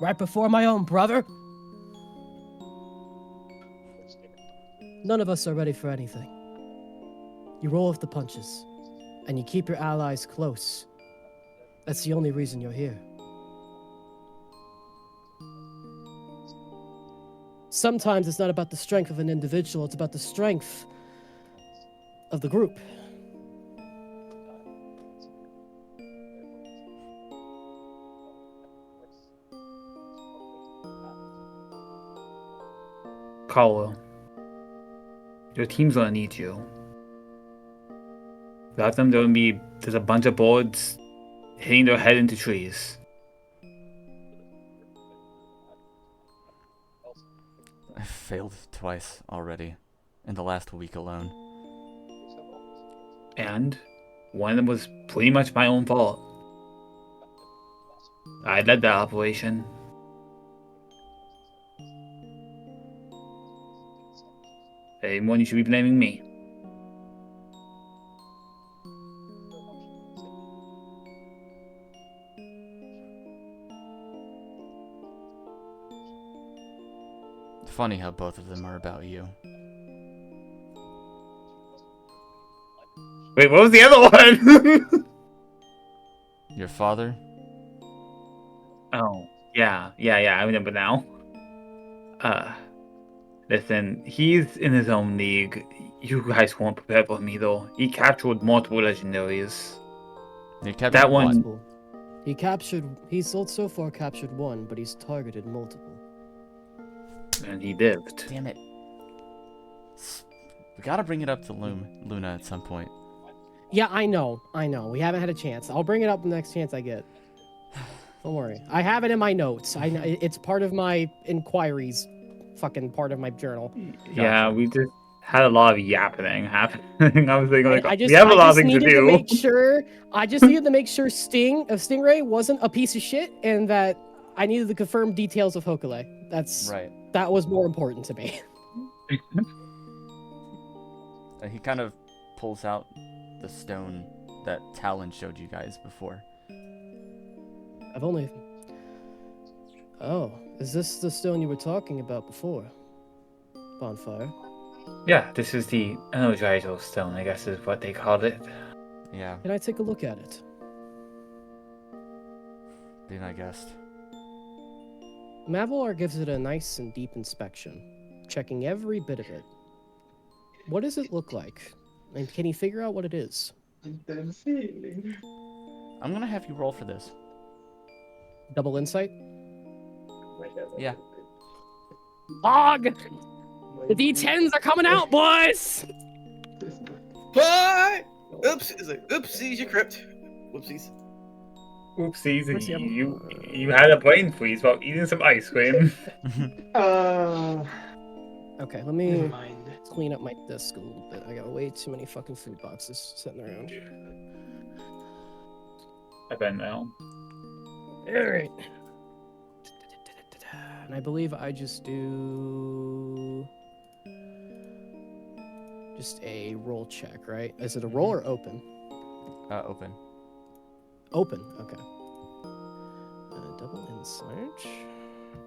right before my own brother? None of us are ready for anything. You roll with the punches, and you keep your allies close. That's the only reason you're here. Sometimes it's not about the strength of an individual, it's about the strength of the group. Karl, your team's gonna need you. Without them, there's a bunch of boards hitting their head into trees. I failed twice already, in the last week alone. And one of them was pretty much my own fault. I led that operation. Anyone, you should be blaming me. Funny how both of them are about you. Wait, what was the other one? Your father? Oh, yeah, I remember now. Listen, he's in his own league. You guys weren't prepared for me, though. He captured multiple legendaries. You captured that one. What? He's so far captured one, but he's targeted multiple. And he lived. Damn it. We gotta bring it up to Luna at some point. Yeah, I know. We haven't had a chance. I'll bring it up the next chance I get. Don't worry. I have it in my notes. I know it's part of my inquiries. Fucking part of my journal. Yeah, we just had a lot of yapping happening. I was thinking, like, we have a lot of things to do. I just needed to make sure Stingray wasn't a piece of shit, and that I needed to confirm details of Hokule. That was more important to me. He kind of pulls out the stone that Talon showed you guys before. Oh, is this the stone you were talking about before? Bonfyre? Yeah, this is the Energizer stone, I guess is what they called it. Yeah. Can I take a look at it? Be my guest. Mavalar gives it a nice and deep inspection, checking every bit of it. What does it look like? And can he figure out what it is? I'm gonna have you roll for this. Double insight? Yeah. Log! The D10s are coming out, boys! What? Oops! It's like, oopsies, you crypt. Whoopsies. Oopsies, you had a brain freeze while eating some ice cream. Okay, let me clean up my desk a little bit. I got way too many fucking food boxes sitting around. I bet now. Alright. And I believe I just do a roll check, right? Is it a roll or open? Open. Open, okay. Double insight.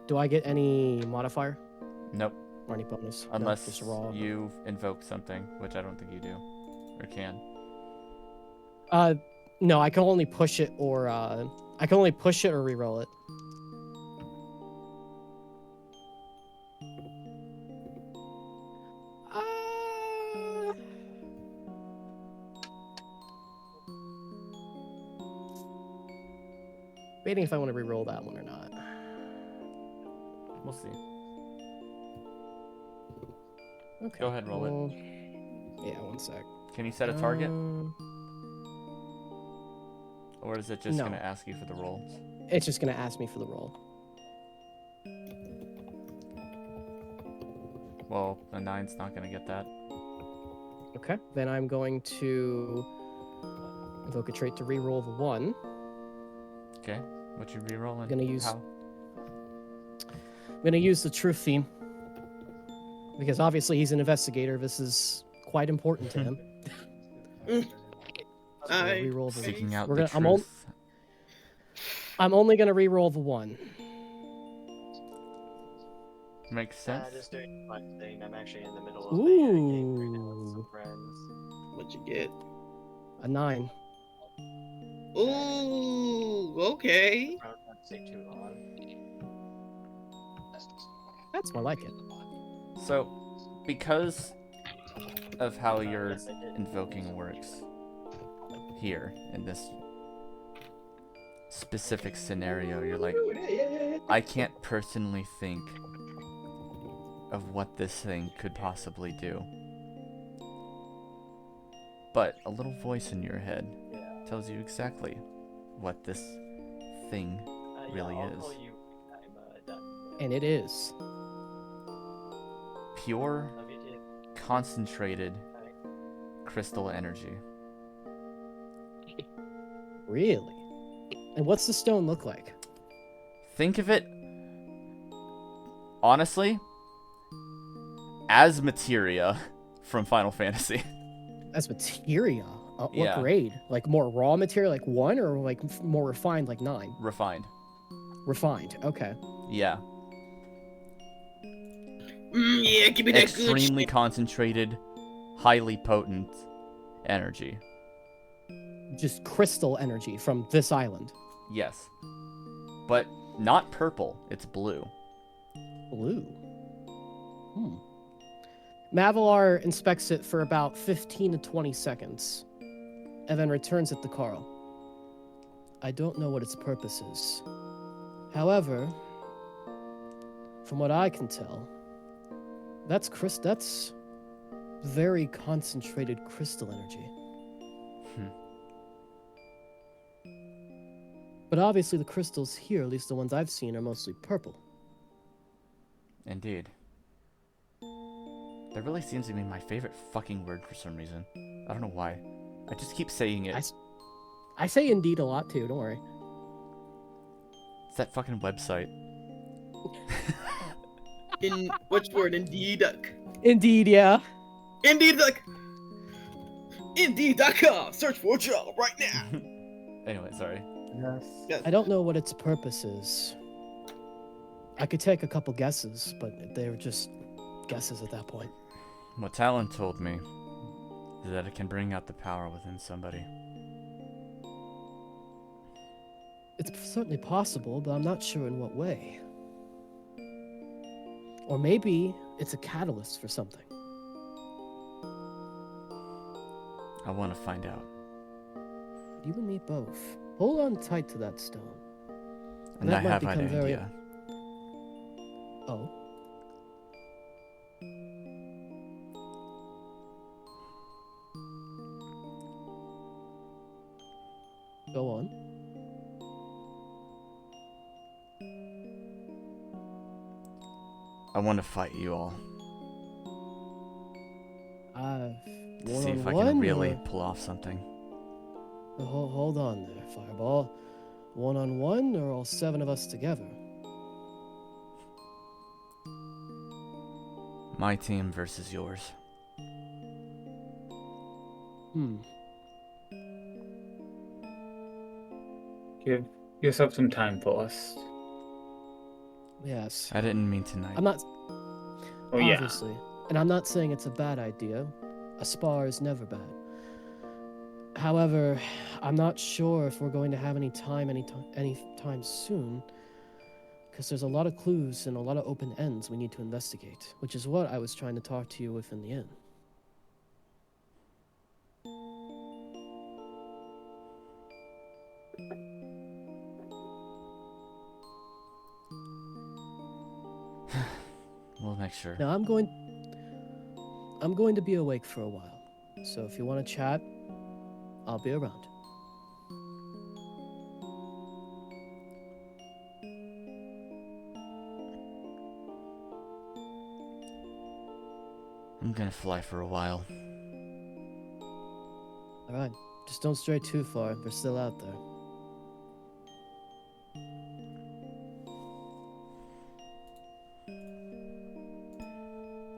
Do I get any modifier Nope. or any bonus? No, Unless just raw. you invoke something, which I don't think you do. Or can. No, I can only push it or reroll it. Waiting if I want to reroll that one or not. We'll see. Okay. Go ahead and roll it. well, Yeah, one sec. Can you set a target? Uh, Or is it just no. going to ask you for the roll? It's just gonna ask me for the roll. Well, a 9's not going to get that. Okay. Then I'm going to invoke a trait to reroll the 1. Okay. What you re-rolling? Gonna use- How? I'm gonna use the truth theme because obviously he's an investigator. This is quite important to him. So I'm gonna reroll the- Seeking out We're the gonna- truth. I'm only gonna reroll the 1. Makes sense. Just doing my thing. I'm actually in the middle of a game right now with Ooh, some friends. What'd you get? a 9. Ooh, okay. I don't have to take too long. That's more like it. So, because of how your invoking works here in this specific scenario, you're like, I can't personally think of what this thing could possibly do. But a little voice in your head tells you exactly what this thing really is. And it is. Pure, concentrated crystal energy. Really? And what's the stone look like? Think of it, honestly, as materia from Final Fantasy. As materia? What Yeah. grade? Like more raw material, like 1, or like more refined, like 9? Refined. Refined. Okay. Yeah. Yeah, give me that good Extremely shit. concentrated, highly potent energy. Just crystal energy from this island. Yes. But not purple, it's blue. Blue. Mavalar inspects it for about 15 to 20 seconds, and then returns it to Karl. I don't know what its purpose is. However, from what I can tell, that's very concentrated crystal energy. But obviously the crystals here, at least the ones I've seen, are mostly purple. Indeed. That really seems to be my favorite fucking word for some reason. I don't know why. I just keep saying it. I say indeed a lot too, don't worry. It's that fucking website. In which word? Indeed. Indeed, yeah. Indeed. Indeed.com. Search for a job right now. Anyway, sorry. Yes. I don't know what its purpose is. I could take a couple guesses, but they were just guesses at that point. What Talon told me is that it can bring out the power within somebody. It's certainly possible, but I'm not sure in what way. Or maybe it's a catalyst for something. I want to find out. You and me both. Hold on tight to that stone. And That I might have an become very- idea. Oh. Go on. I want to fight you all. See if I can really pull off something. Hold on there, Fireball. 1-on-1 or all 7 of us together? My team versus yours. Give yourself some time first. Yes. I didn't mean tonight. I'm not. Oh yeah. Obviously. And I'm not saying it's a bad idea. A spar is never bad. However, I'm not sure if we're going to have any time anytime soon. Because there's a lot of clues and a lot of open ends we need to investigate. Which is what I was trying to talk to you with in the inn. We'll make sure. Now I'm going to be awake for a while. So if you want to chat, I'll be around. I'm gonna fly for a while. Alright. Just don't stray too far. They're still out there.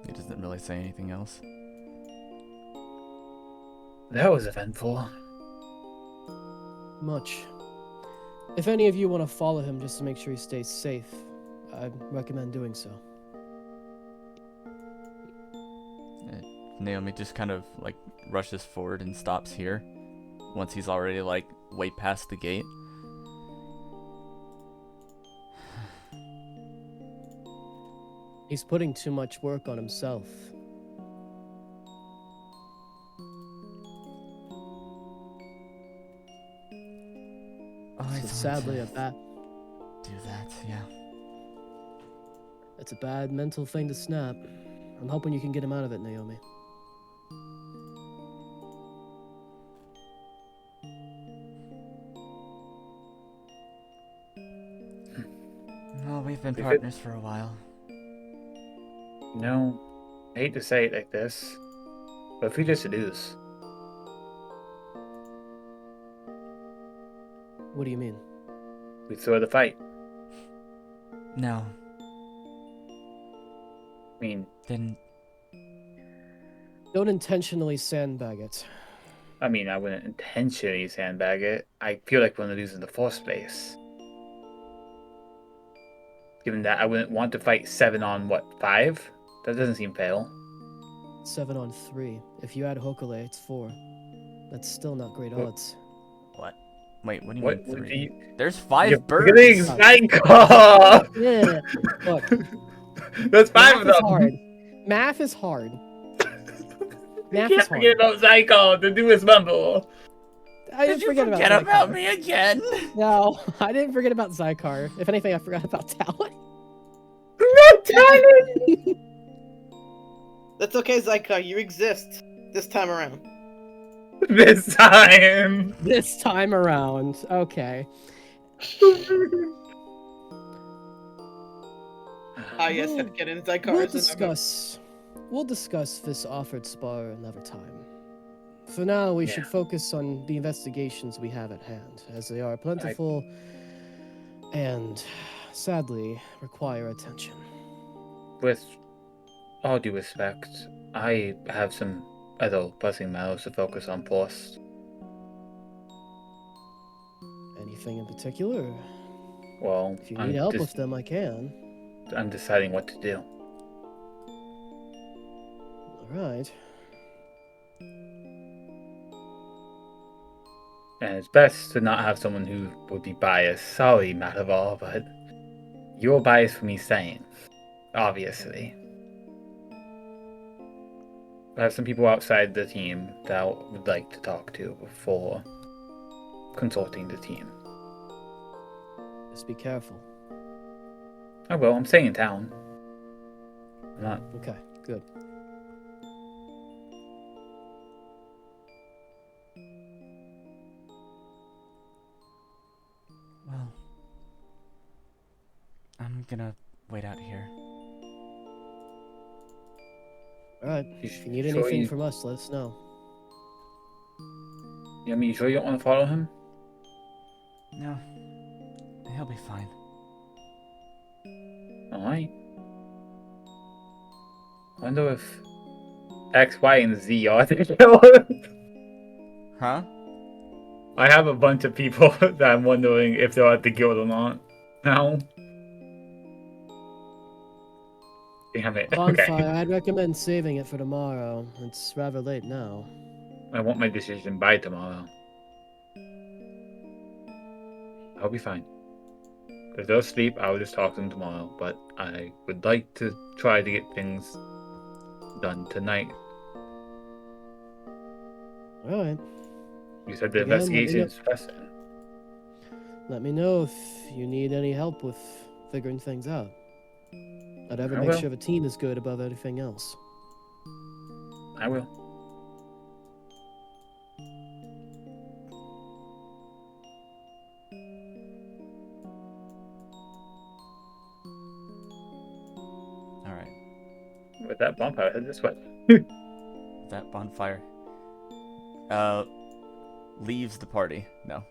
He doesn't really say anything else. That was eventful. Much. If any of you want to follow him just to make sure he stays safe, I'd recommend doing so. Naomi just kind of like rushes forward and stops here once he's already like way past the gate. He's putting too much work on himself. Oh, So sadly, a bad. do that, yeah. It's a bad mental thing to snap. I'm hoping you can get him out of it, Naomi. Well, we've been If it- partners for a while. No, I hate to say it like this, but if we just lose, What do you mean? we throw the fight. No, I mean, then Don't intentionally sandbag it. I wouldn't intentionally sandbag it. I feel like we're gonna lose in the first place. Given that I wouldn't want to fight 7 on 5? That doesn't seem fair. 7 on 3. If you add Hokule, it's 4. That's still not great What? odds. what? Wait, what do you What mean would 3? you? There's 5 You're birds. forgetting Zyko! Yeah. Look, There's 5 of math is them. hard. Math is hard. You Math can't is hard. forget about Zyko, the newest member. I didn't Did you forget forget about about Zykar. me again? No, I didn't forget about Zykar. If anything, I forgot about Talon. That's okay, Zyka. You exist this time around. This time. This time around. Okay. Ah, yes, We'll- get in Zyka. We'll discuss this offered spar another time. For now, we should focus on the investigations we have at hand, as they are plentiful and, sadly, require attention. With all due respect, I have some other pressing matters to focus on first. Anything in particular? Well, If you need help with them, I can. I'm deciding what to do. Alright. And it's best to not have someone who would be biased. Sorry, Mavalar, but you're biased for me staying. Obviously. I have some people outside the team that I would like to talk to before consulting the team. Just be careful. I will. I'm staying in town. I'm not. Okay, good. Well, I'm gonna wait out here. Alright, if you need Sure anything you- from us, let us know. You sure you don't want to follow him? No, he'll be fine. Alright. Wonder if X, Y, and Z are together. Huh? I have a bunch of people that I'm wondering if they're at the guild or not now. Damn it. Bonfire, Okay. I'd recommend saving it for tomorrow. It's rather late now. I want my decision by tomorrow. I'll be fine. If they'll sleep, I'll just talk to them tomorrow. But I would like to try to get things done tonight. Alright. You said the Again, let me investigation know- is pressing. Let me know if you need any help with figuring things out. I'd ever I make will. sure the team is good above anything else. I will. Alright. With that bonfire, head this way. That Bonfire leaves the party. No.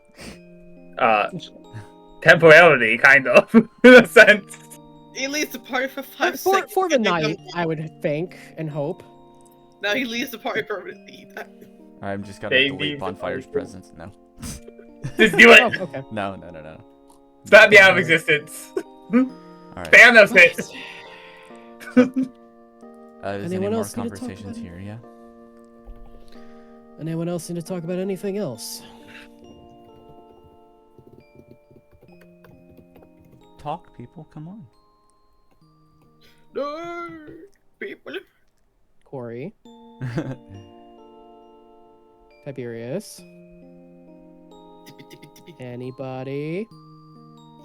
Temporarily, kind of, in a sense. He leaves the party for 5 For, seconds. for the and then night, comes- I would think and hope. Now he leaves the party permanently. I'm just gonna They delete leave the Bonfire's party. presence. No. Just do Oh, it. okay. No, no, no, no. Stop me out of existence. Alright. Thanos it. Is any Anyone more else need to talk conversations about here? Yeah. Anyone else need to talk about anything else? Talk, people. Come on. No, people. Quary, Tiberius, anybody?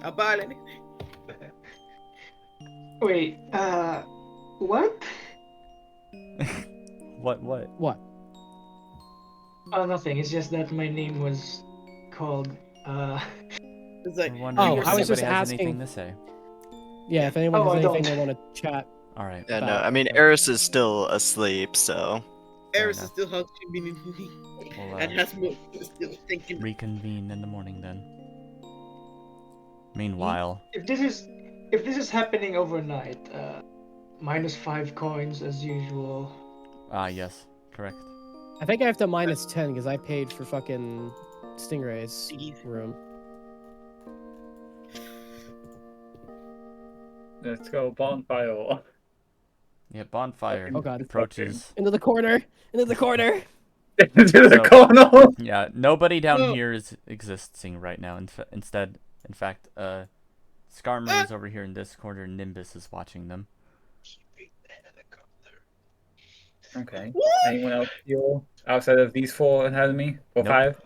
About it. Wait, what? What? What? Oh, nothing. It's just that my name was called, It's like, We're wondering Oh, if I was just anybody has asking- anything to say. Yeah, if anyone Oh, has I anything don't. they want to chat. All right. Yeah, no, About- I mean, Aris is still asleep, so. Eris is enough. still how conveniently. We'll And Asmodeus is still thinking. reconvene in the morning then. Meanwhile, if this is happening overnight, -5 coins as usual. yes, correct. I think I have to -10 because I paid for fucking Stingray's room. Let's go bonfire. Yeah, Bonfire Oh god. approaches. Into the corner! Into the corner! To the So- corner. Yeah, nobody down No. here is existing right now. Instead, in fact, Skarmory is over here in this corner. Nimbus is watching them. Okay. Anyone else feel outside of these four ahead of me? Or Nope. 5?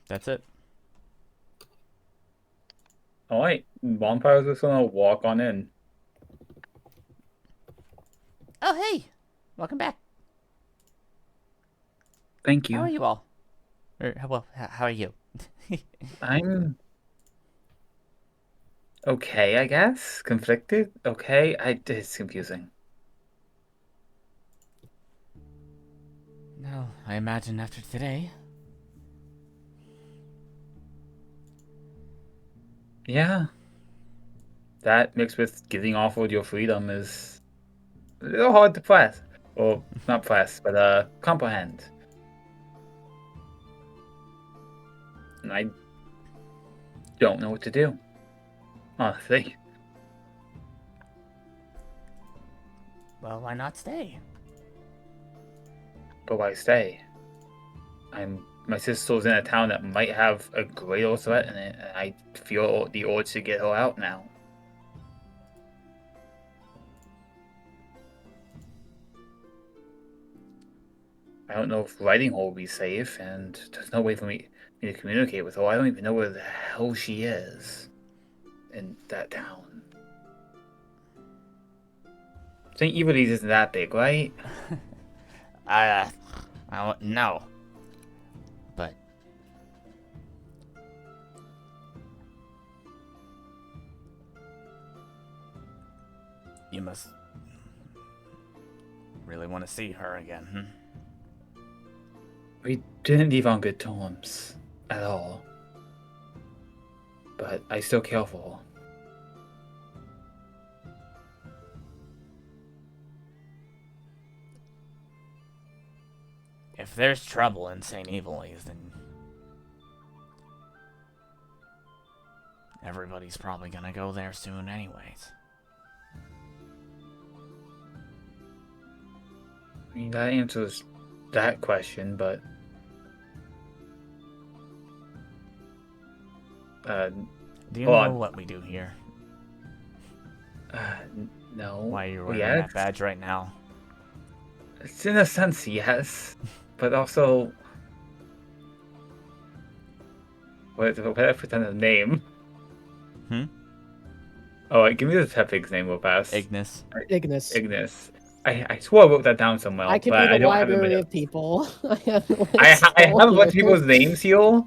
That's it. Alright. Bonfire's just gonna walk on in. Oh, hey! Welcome back. Thank you. How are you all? How are you? I'm okay, I guess. Conflicted. Okay, it's confusing. No, I imagine after today. Yeah. That mixed with giving off all your freedom is a little hard to press. Or not press, but comprehend. And I don't know what to do. Honestly. Well, why not stay? But why stay? My sister's in a town that might have a greater threat in it, and I feel the urge to get her out now. I don't know if writing her will be safe, and there's no way for me to communicate with her. I don't even know where the hell she is in that town. St. Evilise isn't that big, right? I don't know. But you must really want to see her again, hmm? We didn't leave on good terms at all. But I still care for her. If there's trouble in St. Evilise, then everybody's probably gonna go there soon anyways. I mean, that answers that question, but Do you hold know on. what we do here? No. Why you're Well, wearing yes. that badge right now? It's in a sense, yes, but also, what if I pretend a name? Hmm? Oh, wait, give me the Tepig's name real fast. Ignis. Ignis. Ignis. I swore I wrote that down somewhere, I could but be the I don't have it. library of people. I have the I list have a bunch of here. people's names here,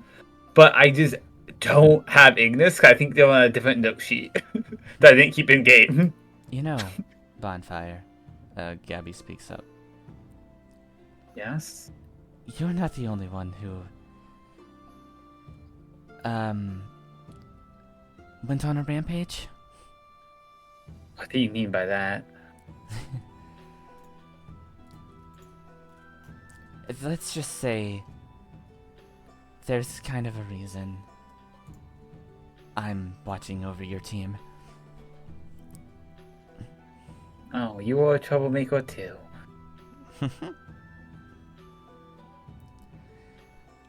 but I just don't have Ignis. 'Cause I think they're on a different note sheet that I didn't keep in game. You know, Bonfyre. Gabby speaks up. Yes. You're not the only one who went on a rampage. What do you mean by that? Let's just say there's kind of a reason I'm watching over your team. Oh, you are a troublemaker too.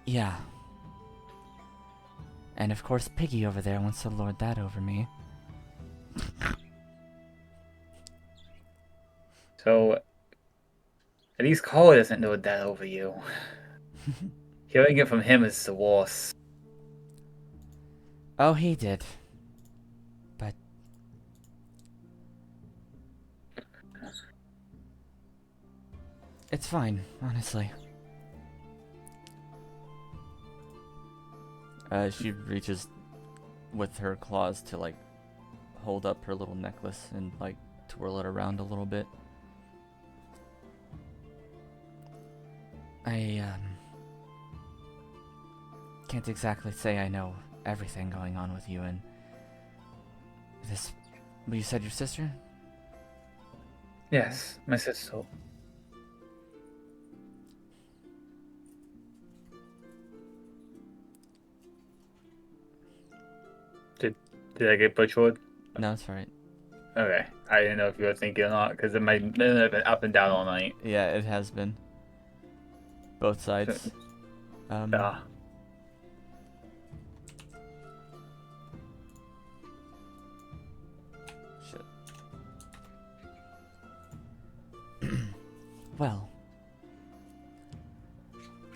Yeah. And of course Piggy over there wants to lord that over me. So, at least Karl doesn't know that over you. Hearing it from him is the worst. Oh, he did. But it's fine, honestly. She reaches with her claws to, like, hold up her little necklace and, like, twirl it around a little bit. I, can't exactly say I know everything going on with you and this... Well, you said your sister? Yes, my sister. Did I get butchered? No, it's alright. Okay, I didn't know if you were thinking or not, because it might have been up and down all night. Yeah, it has been. Both sides. Yeah. Shit. Well,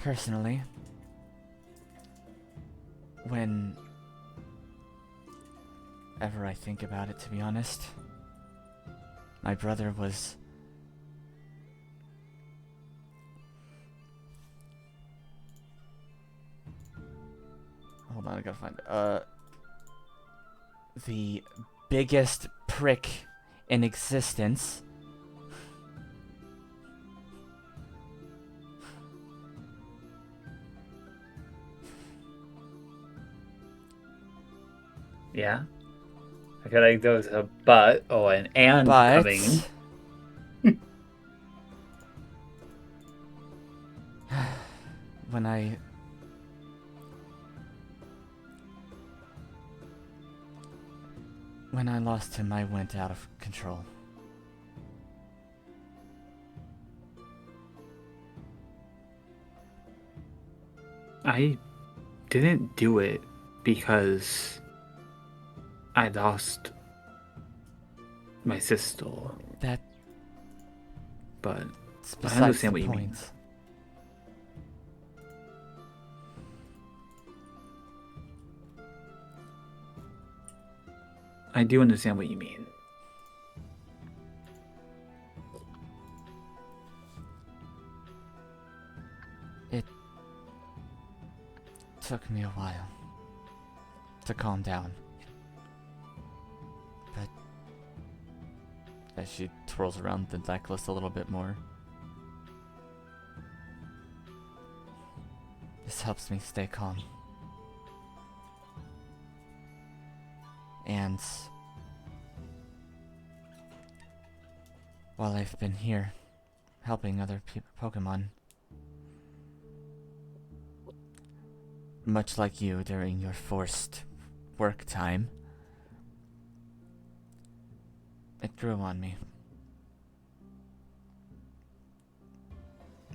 personally, whenever I think about it, to be honest, my brother was... Hold on, I gotta find it. The biggest prick in existence. Yeah? I feel like there was a but or an and But coming. when I lost him, I went out of control. I didn't do it because I lost my sister, That's but besides understand the what you mean. point. I do understand what you mean. It took me a while to calm down. But as she twirls around the necklace a little bit more, this helps me stay calm. And while I've been here helping other Pokemon, much like you during your forced work time, it grew on me.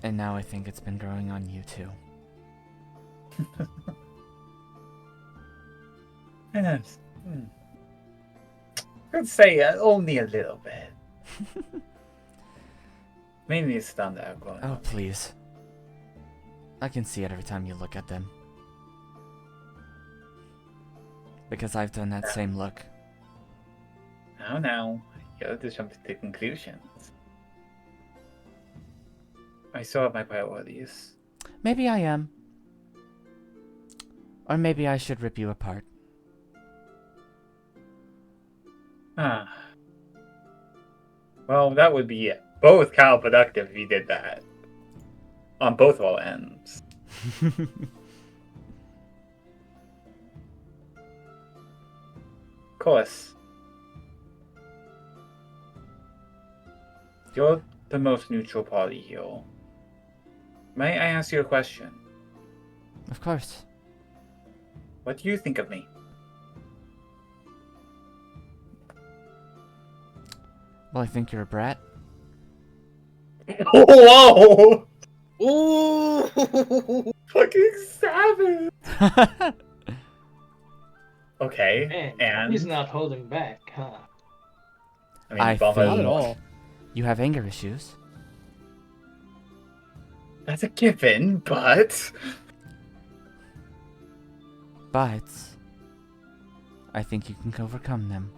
And now I think it's been growing on you too. Yes. I'd say only a little bit. Mainly it's down there. Oh, please. I can see it every time you look at them. Because I've done that same look. Now, you're just jumping to conclusions. I still have my priorities. Maybe I am. Or maybe I should rip you apart. Well, that would be both counterproductive if you did that. On both our ends. Of course. You're the most neutral party here. May I ask you a question? Of course. What do you think of me? Well, I think you're a brat. Whoa! Ooh! Fucking savage! Okay, Man, and he's not holding back, huh? I Bonfyre- feel- Not at all. You have anger issues. That's a given, but But I think you can overcome them.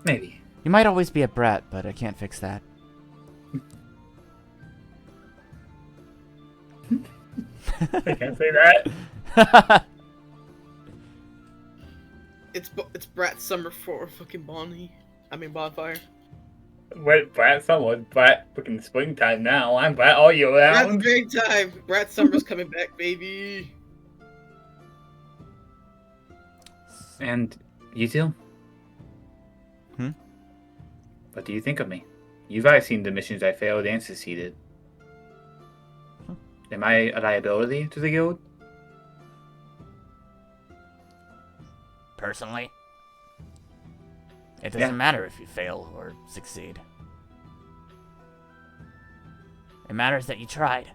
maybe. You might always be a brat, but I can't fix that. I can't say that. It's Brat Summer for fucking Bonfire. What Brat someone? Brat fucking springtime now. I'm Brat all year Brat's round. big time. Brat Summer's coming back, baby. And you too? Hmm? What do you think of me? You've already seen the missions I failed and succeeded. Am I a liability to the guild? Personally, it doesn't matter if you fail or succeed. It matters that you tried.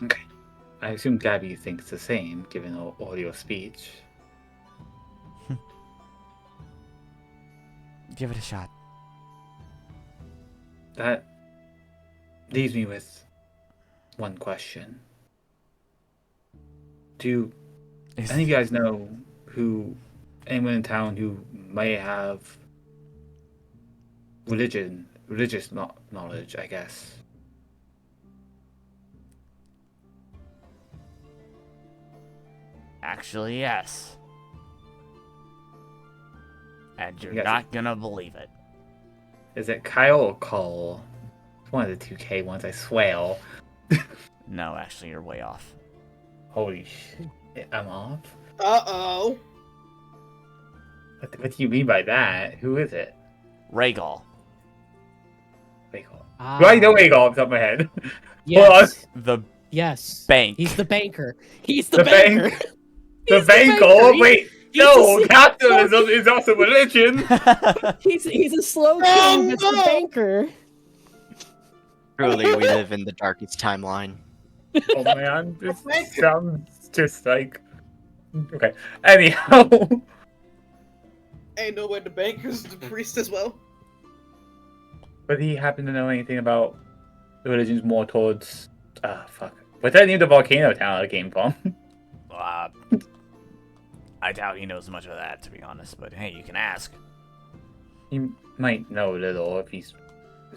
Okay. I assume Gabby thinks the same, given all your speech. Give it a shot. That leaves me with one question. Do any of you guys know anyone in town who may have religious knowledge, I guess? Actually, yes. And you're Yes. not gonna believe it. Is it Kyle or Karl? It's one of the two K ones, I swear. No, actually, you're way off. Holy shit, I'm off? Uh-oh. What do you mean by that? Who is it? Rhaegal. Rhaegal. Ah, Do I know Rhaegal off the top of my head? Yes. The Yes. bank. He's the banker. He's The the, bank. banker. The He's the banker? banker. Wait, he's no, the capitalism is also religion! He's a slow Oh, king that's the no! banker. Truly, we live in the darkest timeline. Oh man, this sounds just like... Okay, anyhow. Ain't no way the banker's the priest as well. Would he happen to know anything about the religions more towards... fuck. What's that name the volcano town it came from? I doubt he knows much of that, to be honest, but hey, you can ask. He might know a little if he's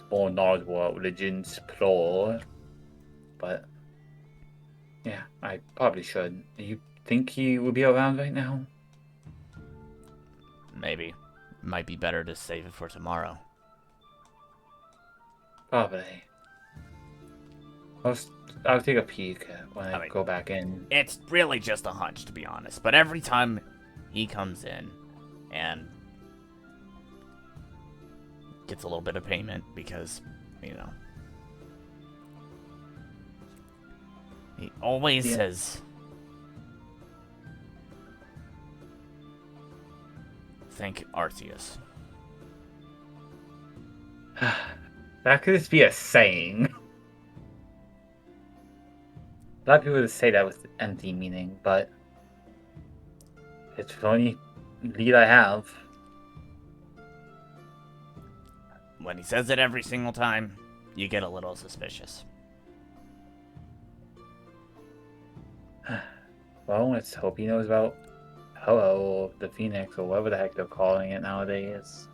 more knowledgeable about religions, plural. But... yeah, I probably should. You think he would be around right now? Maybe. Might be better to save it for tomorrow. Probably. I'll take a peek when I mean, go back in. It's really just a hunch, to be honest, but every time he comes in and gets a little bit of payment because, you know, He always Yeah. says. Thank Arceus. That could just be a saying. A lot of people would say that with empty meaning, but it's the only lead I have. When he says it every single time, you get a little suspicious. Well, let's hope he knows about Hello, the Phoenix, or whatever the heck they're calling it nowadays.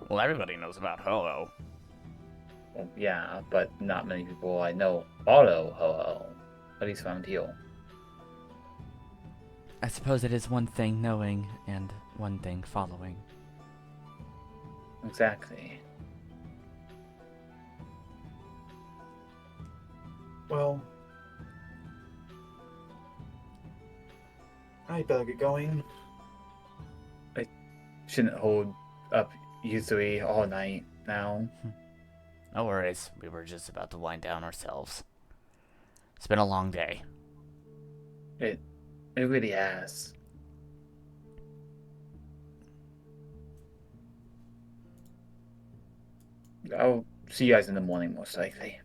Well, everybody knows about Ho-Oh. Well, yeah, but not many people I know follow Hello. At least around here. I suppose it is one thing knowing and one thing following. Exactly. Well, I better get going. I shouldn't hold up you three all night now. No worries, we were just about to wind down ourselves. It's been a long day. It really has. I'll see you guys in the morning, most likely.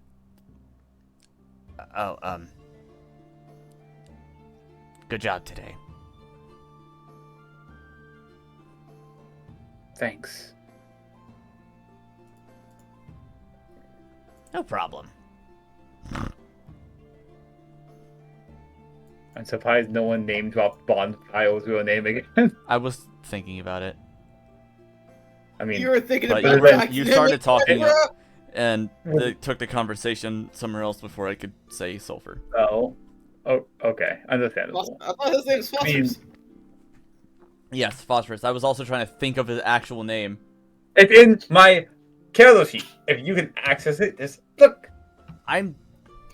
Good job today. Thanks. No problem. I'm surprised no one name dropped Bonfyre's real name again. I was thinking about it, I mean, You were thinking but about then Jackson you and started talking Bro. and it took the conversation somewhere else before I could say sulfur. oh, okay, understandable. I thought his name was I mean, Phosphorus. Yes, Phosphorus. I was also trying to think of his actual name. it's in my Karel sheet. If you can access it, just look.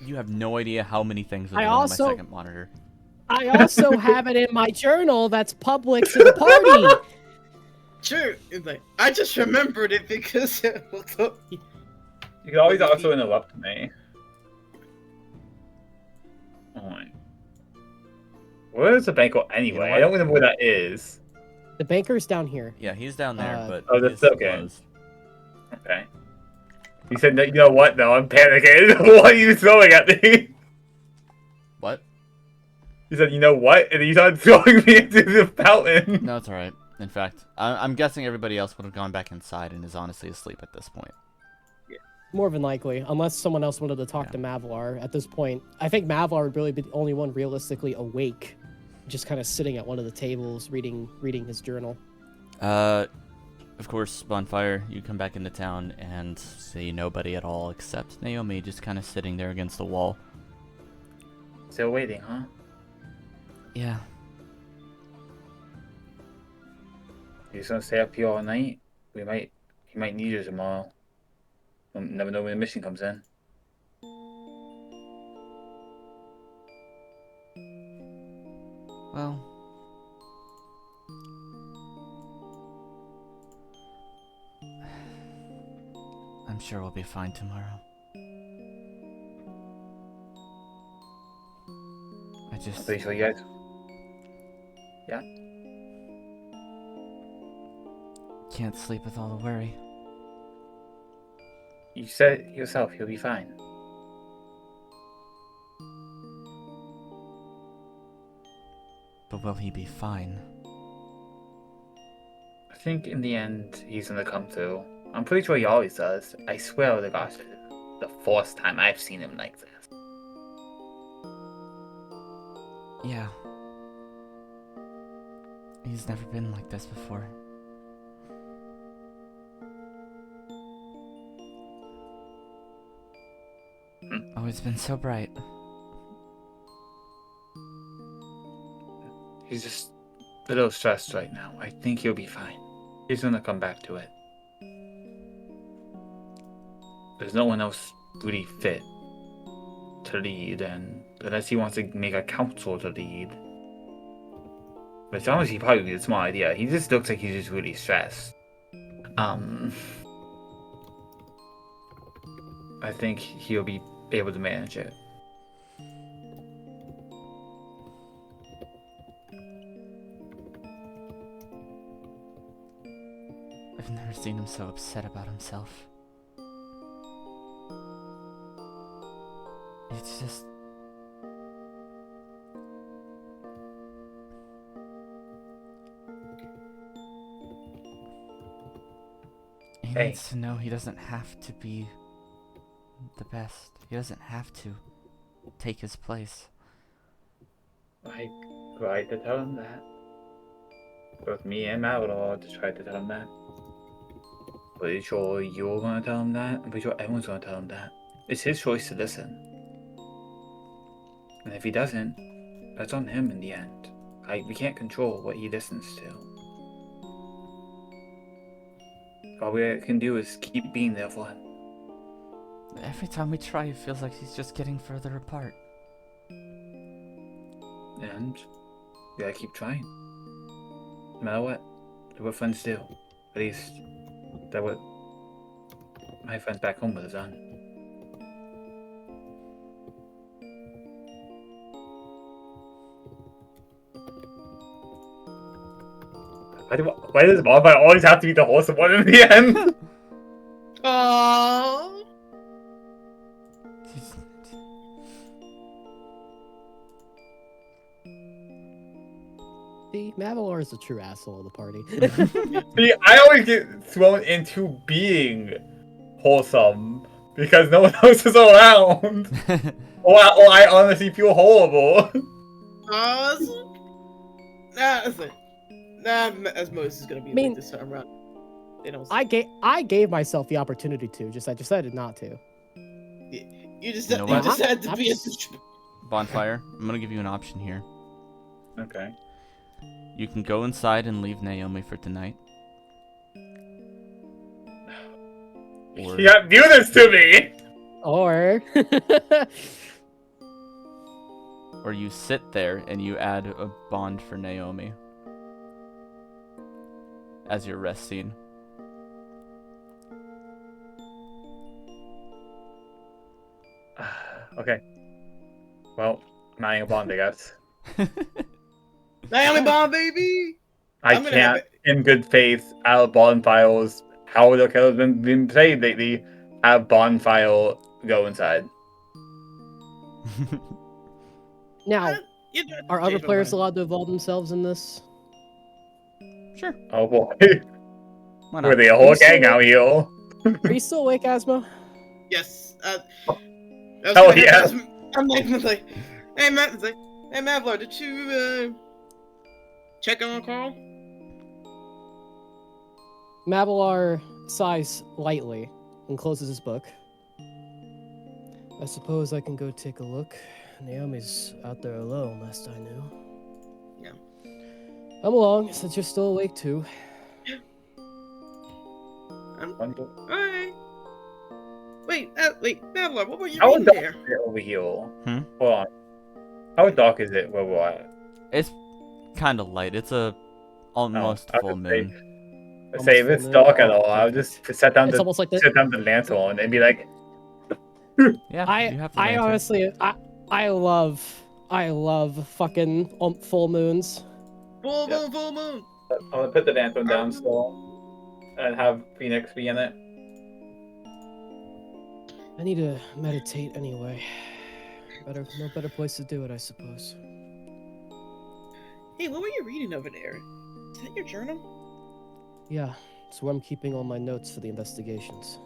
You have no idea how many things are I going on also- my second monitor. I also have it in my journal that's public to the party. True. It's like, I just remembered it because it will tell me. You can always also interrupt me. Alright. Where is the banquet anyway? what? I don't remember where that is. The banker's down here. Yeah, he's down there, but oh, that's he's okay. closed. Okay. You said, you know what? No, I'm panicking. What are you throwing at me? What? You said, you know what? And then you started throwing me into the fountain. No, it's alright. In fact, I'm guessing everybody else would have gone back inside and is honestly asleep at this point. More than likely, unless someone else wanted to talk to Mavalar at this point. I think Mavalar would really be the only one realistically awake, just kind of sitting at one of the tables reading his journal. Of course, Bonfyre, you come back into town and see nobody at all except Naomi just kind of sitting there against the wall. Still waiting, huh? Yeah. You just gonna stay up here all night? He might need you tomorrow. We'll never know when the mission comes in. Well. I'm sure we'll be fine tomorrow. I I'm just... pretty sure you guys. Yeah. can't sleep with all the worry. You said it yourself. You'll be fine. But will he be fine? I think in the end he's gonna come through. I'm pretty sure he always does. I swear to gosh, the first time I've seen him like this. Yeah. He's never been like this before. Always been so bright. He's just a little stressed right now. I think he'll be fine. He's gonna come back to it. There's no one else really fit to lead, and unless he wants to make a council to lead. Which honestly probably be a smart idea. He just looks like he's just really stressed. I think he'll be able to manage it. I've never seen him so upset about himself. It's just... He Hey. needs to know he doesn't have to be the best. He doesn't have to take his place. I tried to tell him that. Both me and Mavalar just tried to tell him that. Pretty sure you're gonna tell him that. I'm pretty sure everyone's gonna tell him that. It's his choice to listen. And if he doesn't, that's on him in the end. We can't control what he listens to. All we can do is keep being there for him. Every time we try, it feels like he's just getting further apart. And we gotta keep trying. No matter what. That's what friends do. At least that's what my friends back home would have done. Why does Bonfyre always have to be the wholesome one in the end? Oh. See, Mavalar is the true asshole of the party. See, I always get thrown into being wholesome because no one else is around. or I honestly feel horrible. Listen. Asmodeus is gonna be like this time around. They don't. I gave myself the opportunity to, I decided not to. You just You know you what? just had to be a Bonfyre, I'm gonna give you an option here. Okay. You can go inside and leave Naomi for tonight. Or, You can't do this to me! Or or you sit there and you add a bond for Naomi as your rest scene. Okay. Well, I'm adding a bond, I guess. Naomi Bond, baby. I I'm gonna have can't, in good faith, out of Bonfyre's how the kill has been played lately, have Bonfyre go inside. now, You don't have to are other change my players mind. allowed to involve themselves in this? Sure. Oh boy. Why Were not? they a whole You still- gang out here? Are you still awake, Asmo? Yes. Hell yeah. I'm like, hey Mavalar, did you check on Karl? Mavalar sighs lightly and closes his book. I suppose I can go take a look. Naomi's out there alone, last I knew. Yeah. Come along, since you're still awake too. Alright. Wait, Mavalar, what were you How reading dark there? is it over here? Hmm? Hold on. How dark is it where we're at? It's kind of light. It's a almost I full would say- moon. Say if it's Almost full dark at moon. all, I would just set down It's the almost like the. lantern and be like, Yeah, you have the I lantern. honestly, I love fucking full moons. Full Yeah. moon, full moon. I'm gonna put the lantern down still and have Phoenix be in it. I need to meditate anyway. No better place to do it, I suppose. Hey, what were you reading over there? Is that your journal? Yeah, it's where I'm keeping all my notes for the investigations.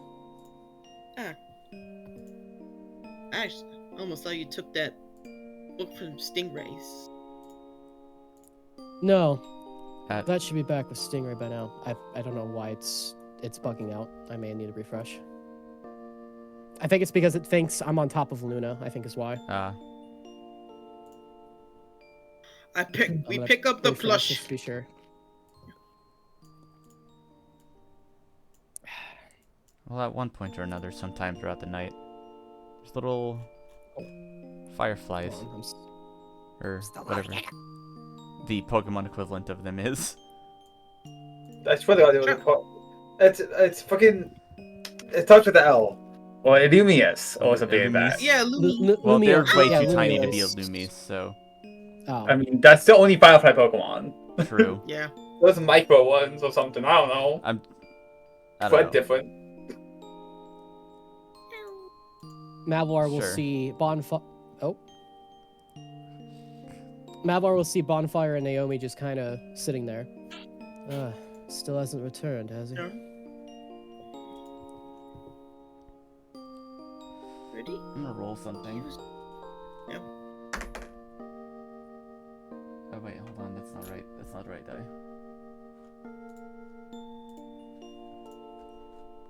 I almost thought you took that book from Stingrays. No, At- that should be back with Stingray by now. I don't know why it's bugging out. I may need a refresh. I think it's because it thinks I'm on top of Luna. I think is why. We gonna pick up the refresh plush. just to be sure. Well, at one point or another, sometime throughout the night, there's little fireflies, Hold on, I'm s- or whatever the Pokemon equivalent of them is. That's really what it was. It's fucking. It starts with the L. Or Illumius, or something like Illumise? that. Yeah, Lumi. Well, they're Lumia- way yeah, too tiny to be a Lumiose. Loomies, so Oh. I mean, that's the only Firefly Pokemon. true. Yeah. Those micro ones or something, I don't know. I don't Quite know. different. Mavalar will Sure. see Bonfyre. Oh. Mavalar will see Bonfyre and Naomi just kind of sitting there. Still hasn't returned, has he? No. Ready? I'm gonna roll something. Yep. Oh wait, hold on, that's not right. That's not the right die.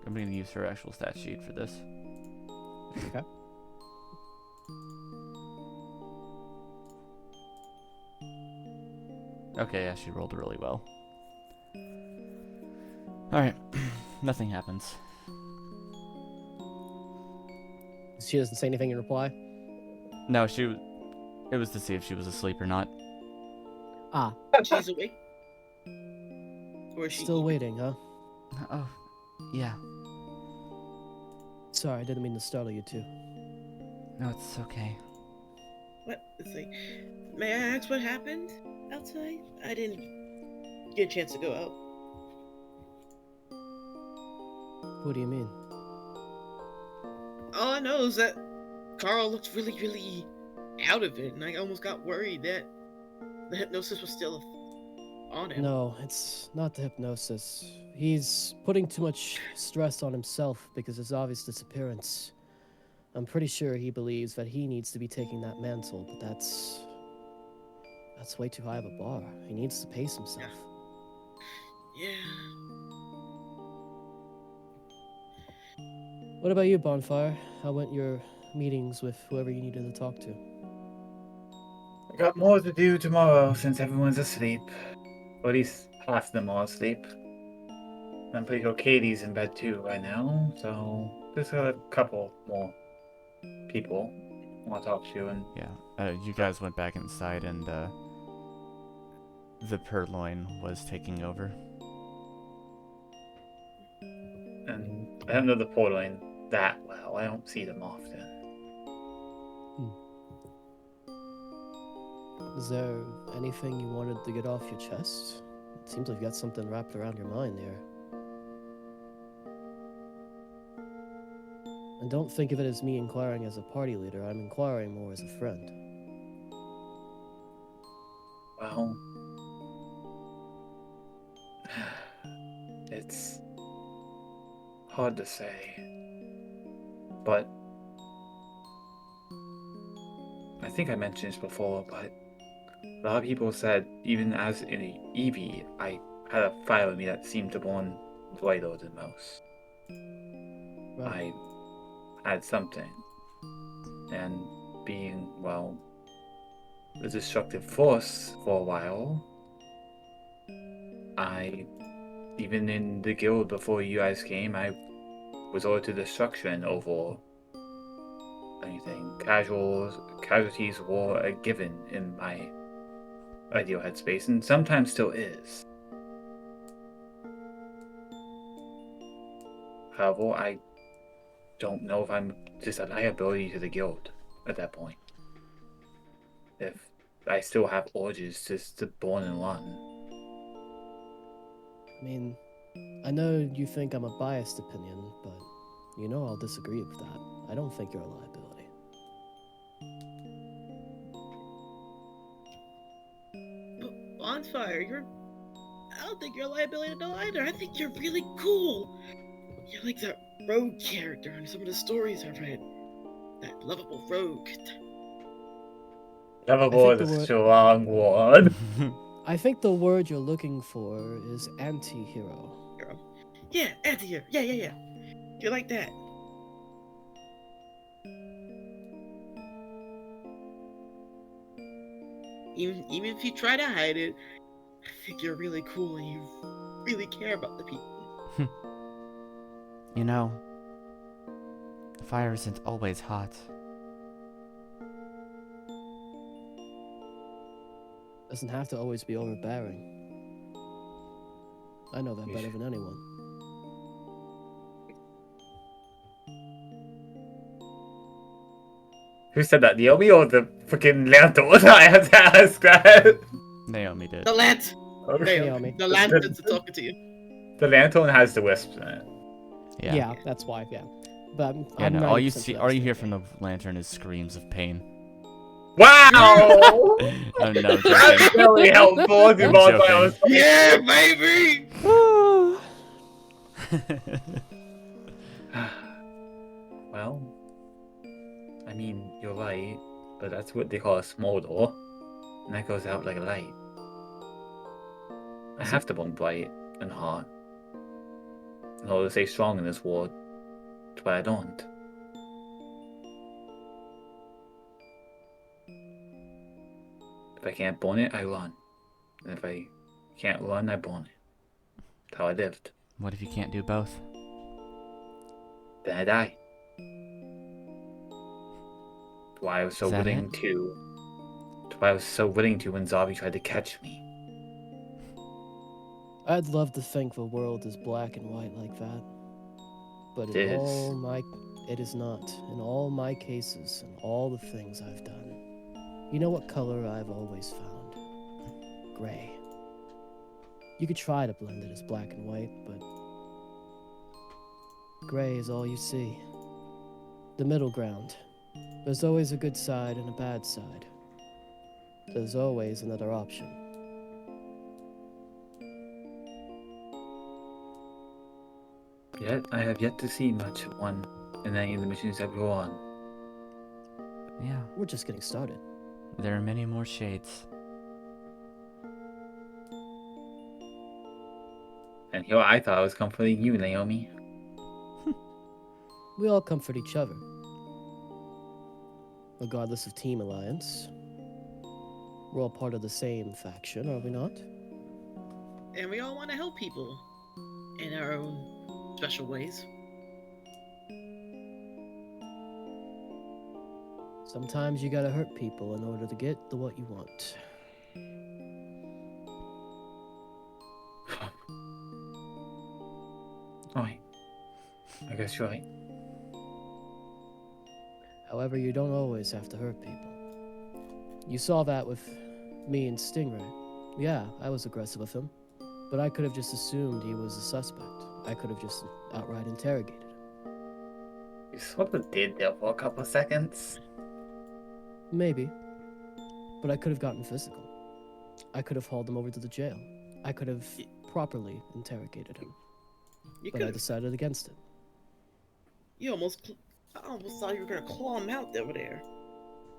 I'm gonna use her actual stat sheet for this. Okay. Okay, yeah, she rolled really well. Alright, nothing happens. She doesn't say anything in reply. No, it was to see if she was asleep or not. Ah, She's awake. Or is she still waiting, huh? Oh, yeah. Sorry, I didn't mean to startle you two. No, it's okay. What? It's like, may I ask what happened outside? I didn't get a chance to go out. What do you mean? All I know is that Karl looked really, really out of it, and I almost got worried that the hypnosis was still on him. No, it's not the hypnosis. He's putting too much stress on himself because of his obvious disappearance. I'm pretty sure he believes that he needs to be taking that mantle, but that's way too high of a bar. He needs to pace himself. Yeah. What about you, Bonfyre? How went your meetings with whoever you needed to talk to? I got more to do tomorrow since everyone's asleep. Or at least half of them are asleep. I'm pretty sure Katie's in bed too right now, so there's a couple more people I want to talk to. And Yeah, you guys went back inside and the purloin was taking over. I don't know the Portland that well. I don't see them often. Is there anything you wanted to get off your chest? It seems like you got something wrapped around your mind there. And don't think of it as me inquiring as a party leader. I'm inquiring more as a friend. Well, it's hard to say, but I think I mentioned this before, but a lot of people said even as in an Eevee, I had a fire in me that seemed to burn brighter than most. Right. I had something, and being, well, the destructive force for a while, even in the guild before you guys came, I was ordered to destruction over anything. Casualties were a given in my ideal headspace, and sometimes still is. However, I don't know if I'm just a liability to the guild at that point. If I still have urges just to burn and run. I mean, I know you think I'm a biased opinion, but you know I'll disagree with that. I don't think you're a liability. But Bonfyre, I don't think you're a liability to know either. I think you're really cool. You're like that rogue character in some of the stories I've read. That lovable rogue. Lovable think is the a word- strong word. I think the word you're looking for is anti-hero. Hero. Yeah, anti-hero. Yeah. You're like that. Even if you try to hide it, I think you're really cool and you really care about the people. You know, fire isn't always hot. Doesn't have to always be overbearing. I know that better than anyone. Who said that, Naomi or the freaking lantern? I had to ask that. Naomi did. The lantern. Okay. Naomi. The lanterns are talking to you. The lantern has the wisps in it. Yeah. That's why. Yeah, but Yeah, I'm no, all 90% you sure see, that all was you hear Naomi. from the lantern is screams of pain. Wow! Oh no, That's joking. really helpful. I'm joking. Yeah, baby. Well, I mean, you're right, but that's what they call a small door, and that goes out like a light. I have to burn bright and hot in order to stay strong in this world, but I don't. If I can't burn it, I run. And if I can't run, I burn it. That's how I lived. What if you can't do both? Then I die. That's why I was so Is that willing it? to. That's why I was so willing to when Zabi tried to catch me. I'd love to think the world is black and white like that, but It is. it is not. In all my cases and all the things I've done, you know what color I've always found? Gray. You could try to blend it as black and white, but gray is all you see. The middle ground. There's always a good side and a bad side. There's always another option. Yet I have yet to see much of one in any of the missions that go on. Yeah, We're just getting started. there are many more shades. And here I thought I was comforting you, Naomi. We all comfort each other. Regardless of team alliance. We're all part of the same faction, are we not? And we all want to help people in our own special ways. Sometimes you gotta hurt people in order to get what you want. Oh, I guess you're right. However, you don't always have to hurt people. You saw that with me and Stingray. Yeah, I was aggressive with him, but I could have just assumed he was a suspect. I could have just outright interrogated him. You sort of did there for a couple of seconds. Maybe. But I could have gotten physical. I could have hauled him over to the jail. I could have properly interrogated him. You But I could. decided against it. You almost. I almost thought you were gonna claw him out over there.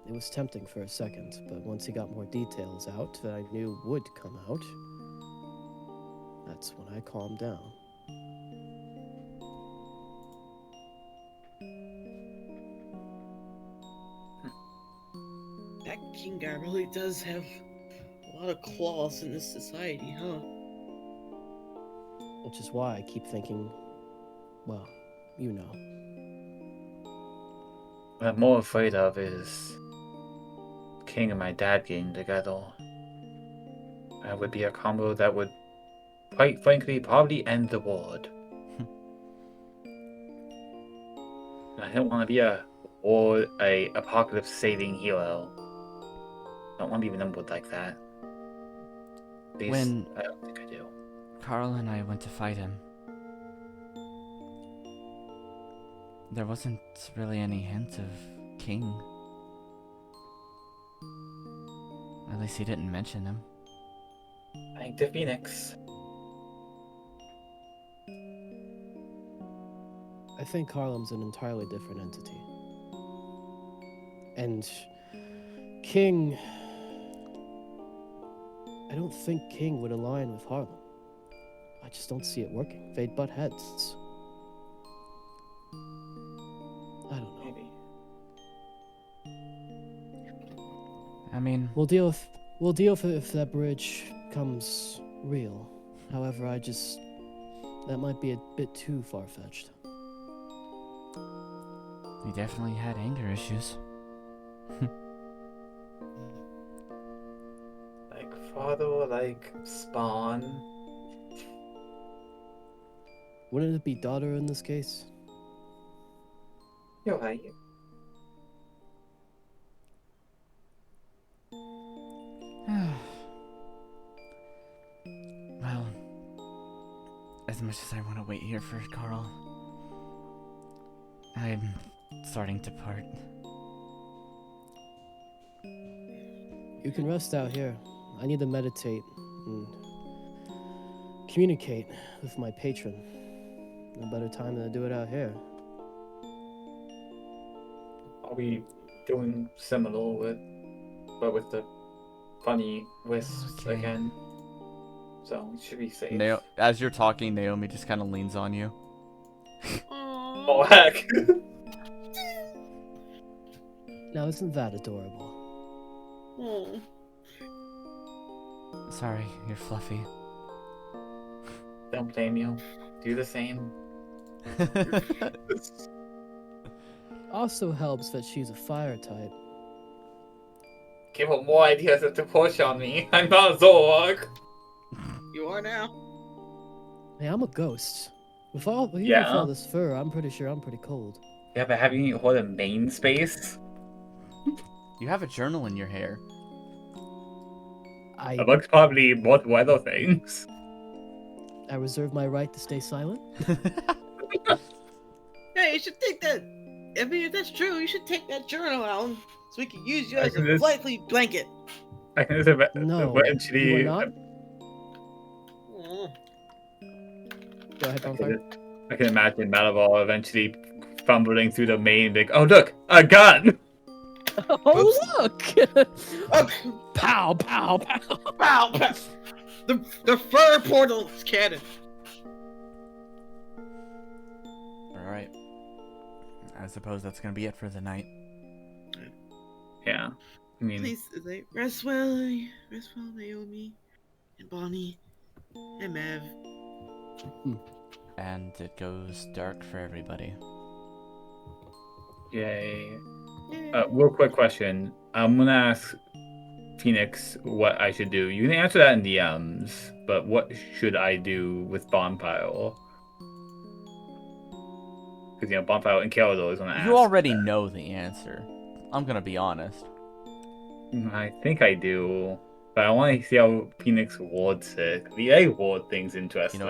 It was tempting for a second, but once he got more details out that I knew would come out, that's when I calmed down. That king guy really does have a lot of claws in this society, huh? Which is why I keep thinking, well, you know. What I'm more afraid of is King and my dad getting together. That would be a combo that would, quite frankly, probably end the world. I don't want to be a apocalypse saving hero. I don't want to be remembered like that. At least, When- I don't think I do. Karl and I went to fight him. There wasn't really any hint of King. At least he didn't mention him. Thank the Phoenix. I think Harlem's an entirely different entity. And King... I don't think King would align with Harlem. I just don't see it working. They'd butt heads. I don't know. Maybe. I mean, We'll deal with it if that bridge comes real. However, that might be a bit too far-fetched. he definitely had anger issues. Like father or like Spawn? Wouldn't it be daughter in this case? You're right. as much as I want to wait here for Karl, I'm starting to part. You can rest out here. I need to meditate and communicate with my patron. No better time than to do it out here. Are we doing similar but with the funny wisps Okay. again? So we should be safe. As you're talking, Naomi just kind of leans on you. Oh heck! Now, isn't that adorable? Oh. Sorry, you're fluffy. Don't blame you. Do the same. Also helps that she's a fire type. Give her more ideas to push on me. I'm not a Zolok. You are now. Hey, I'm a ghost. With all this fur, I'm pretty sure I'm pretty cold. Yeah, but having you hold a main space? You have a journal in your hair. Amongst probably both weather things. I reserve my right to stay silent. Hey, you should take that. I mean, if that's true, you should take that journal out so we can use you I as can a just- flightly blanket. I can just No, eventually. you are not. Oh. Go ahead, Bonfyre. I can imagine Malamar eventually fumbling through the main, like, oh look, a gun! Oh, look! Oh, Pow, pow, pow. wow, the fur portal is cannon. Alright. I suppose that's gonna be it for the night. Yeah. I mean, Please, like, rest well, Naomi, and Bonnie, and Mav. And it goes dark for everybody. yay. Yeah. Real quick question. I'm gonna ask Phoenix what I should do. You can answer that in DMs, but what should I do with Bonfyre? Because, you know, Bonfyre and Karl is gonna ask. You already know the answer. I'm gonna be honest. I think I do. But I want to see how Phoenix wards it. The A ward thing's You interesting. know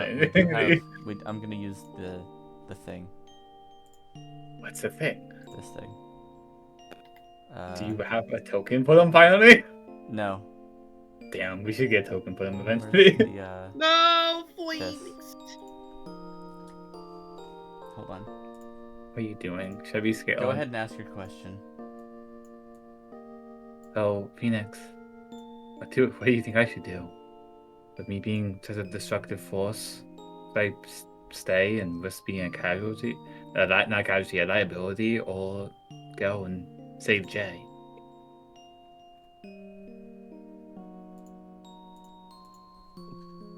what? I'm gonna use the thing. What's the thing? This thing. Do you have a token for them finally? No. Damn, we should get a token for them Where's eventually. the, No, please. Hold on. What are you doing? Should I be scared? Go ahead and ask your question. So, Phoenix, what do you think I should do? With me being such a destructive force? Should I stay and risk being a casualty? Not casualty, a liability, or go and save Jay?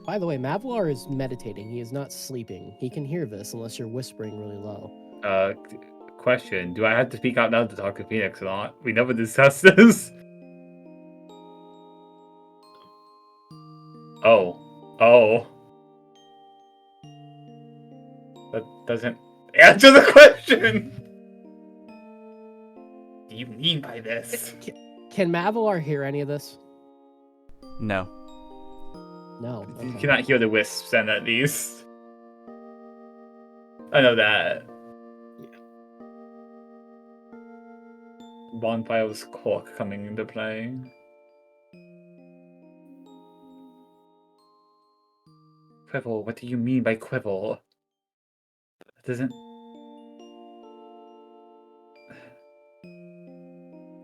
By the way, Mavalar is meditating. He is not sleeping. He can hear this unless you're whispering really low. Question. Do I have to speak out loud to talk to Phoenix or not? We never discussed this. Oh. That doesn't answer the question! What do you mean by this? Can Mavalar hear any of this? No. No. You okay. cannot hear the wisps, then, at least. I know that. Bonfire's cork coming into play. Quivel, what do you mean by Quivel? That doesn't...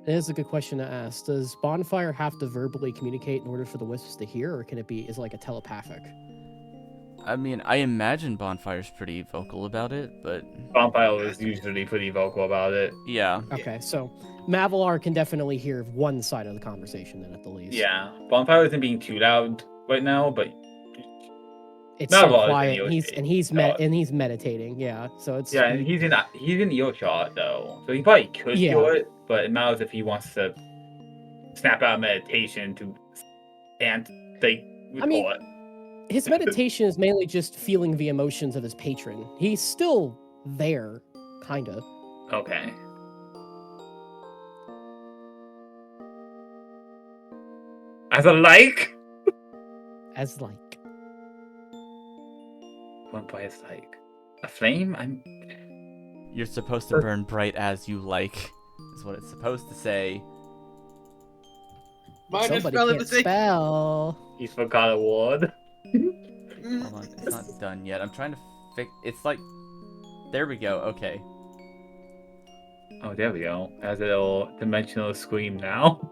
It is a good question to ask. Does Bonfire have to verbally communicate in order for the wisps to hear, or can it be is it like a telepathic? I mean, I imagine Bonfire's pretty vocal about it, but Bonfire is usually pretty vocal about it. yeah. Okay, so Mavalar can definitely hear one side of the conversation then at the least. Yeah, Bonfire isn't being too loud right now, but It's Mavalar so is quiet. in He's earshot. he's meditating. Yeah, so it's yeah, and he's in earshot though, so he probably could Yeah. hear it, but it matters if he wants to snap out of meditation to and like I mean, report. his meditation is mainly just feeling the emotions of his patron. He's still there, kinda. Okay. As a like? As like going by as like a flame? You're supposed to burn bright as you like, is what it's supposed to say. Minus Somebody spell can't at the same. spell. He forgot a word. Hold on, it's not done yet. I'm trying to fix. It's like, there we go. Okay. Oh, there we go. Has a little dimensional scream now.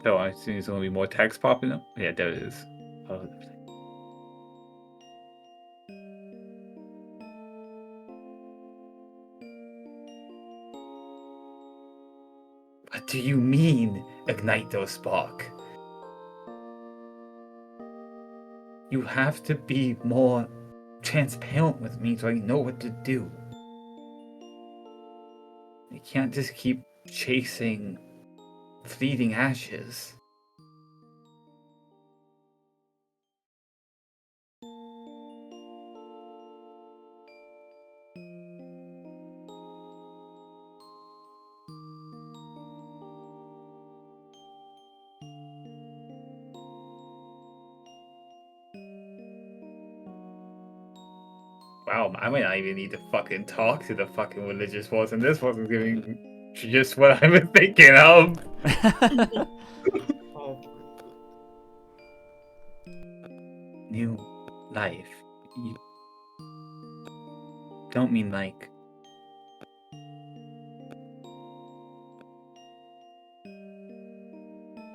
So I assume there's going to be more text popping up. Yeah, there it is. Oh, what do you mean, ignite those spark? You have to be more transparent with me so I know what to do. You can't just keep chasing fleeting ashes. Wow, I might not even need to fucking talk to the fucking religious person. This wasn't giving just what I was thinking of. Oh, New life. You don't mean like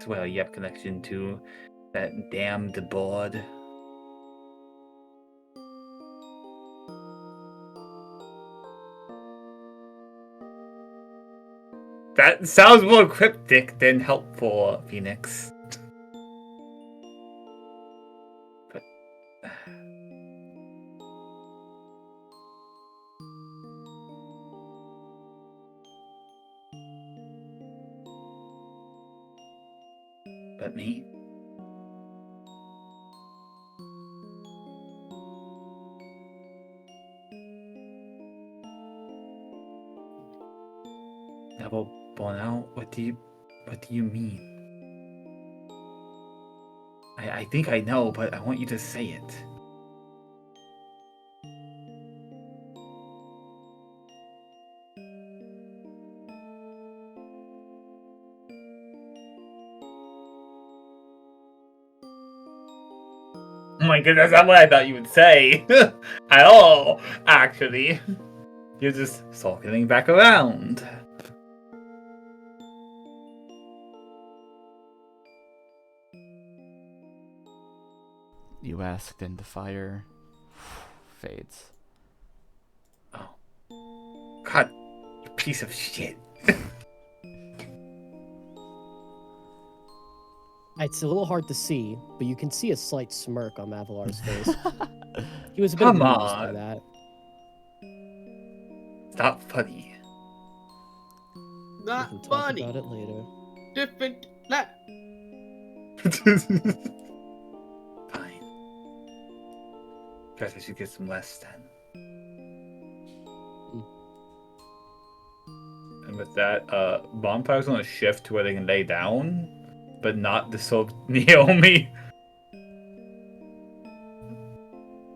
well, you have connection to that damned board. That sounds more cryptic than helpful, Phoenix. But but me? Never born out? What do you mean? I think I know, but I want you to say it. Oh my goodness, that's not what I thought you would say. At all, actually. You're just circling back around. You asked and the fire fades. Oh. God, you piece of shit. It's a little hard to see, but you can see a slight smirk on Mavalar's face. He was a bit Come amused by on. that. Stop funny. We not can talk funny. about it later. Different. Not. Fine. Guess I should get some rest then. And with that, Bonfire's gonna shift to where they can lay down, but not disturb Naomi.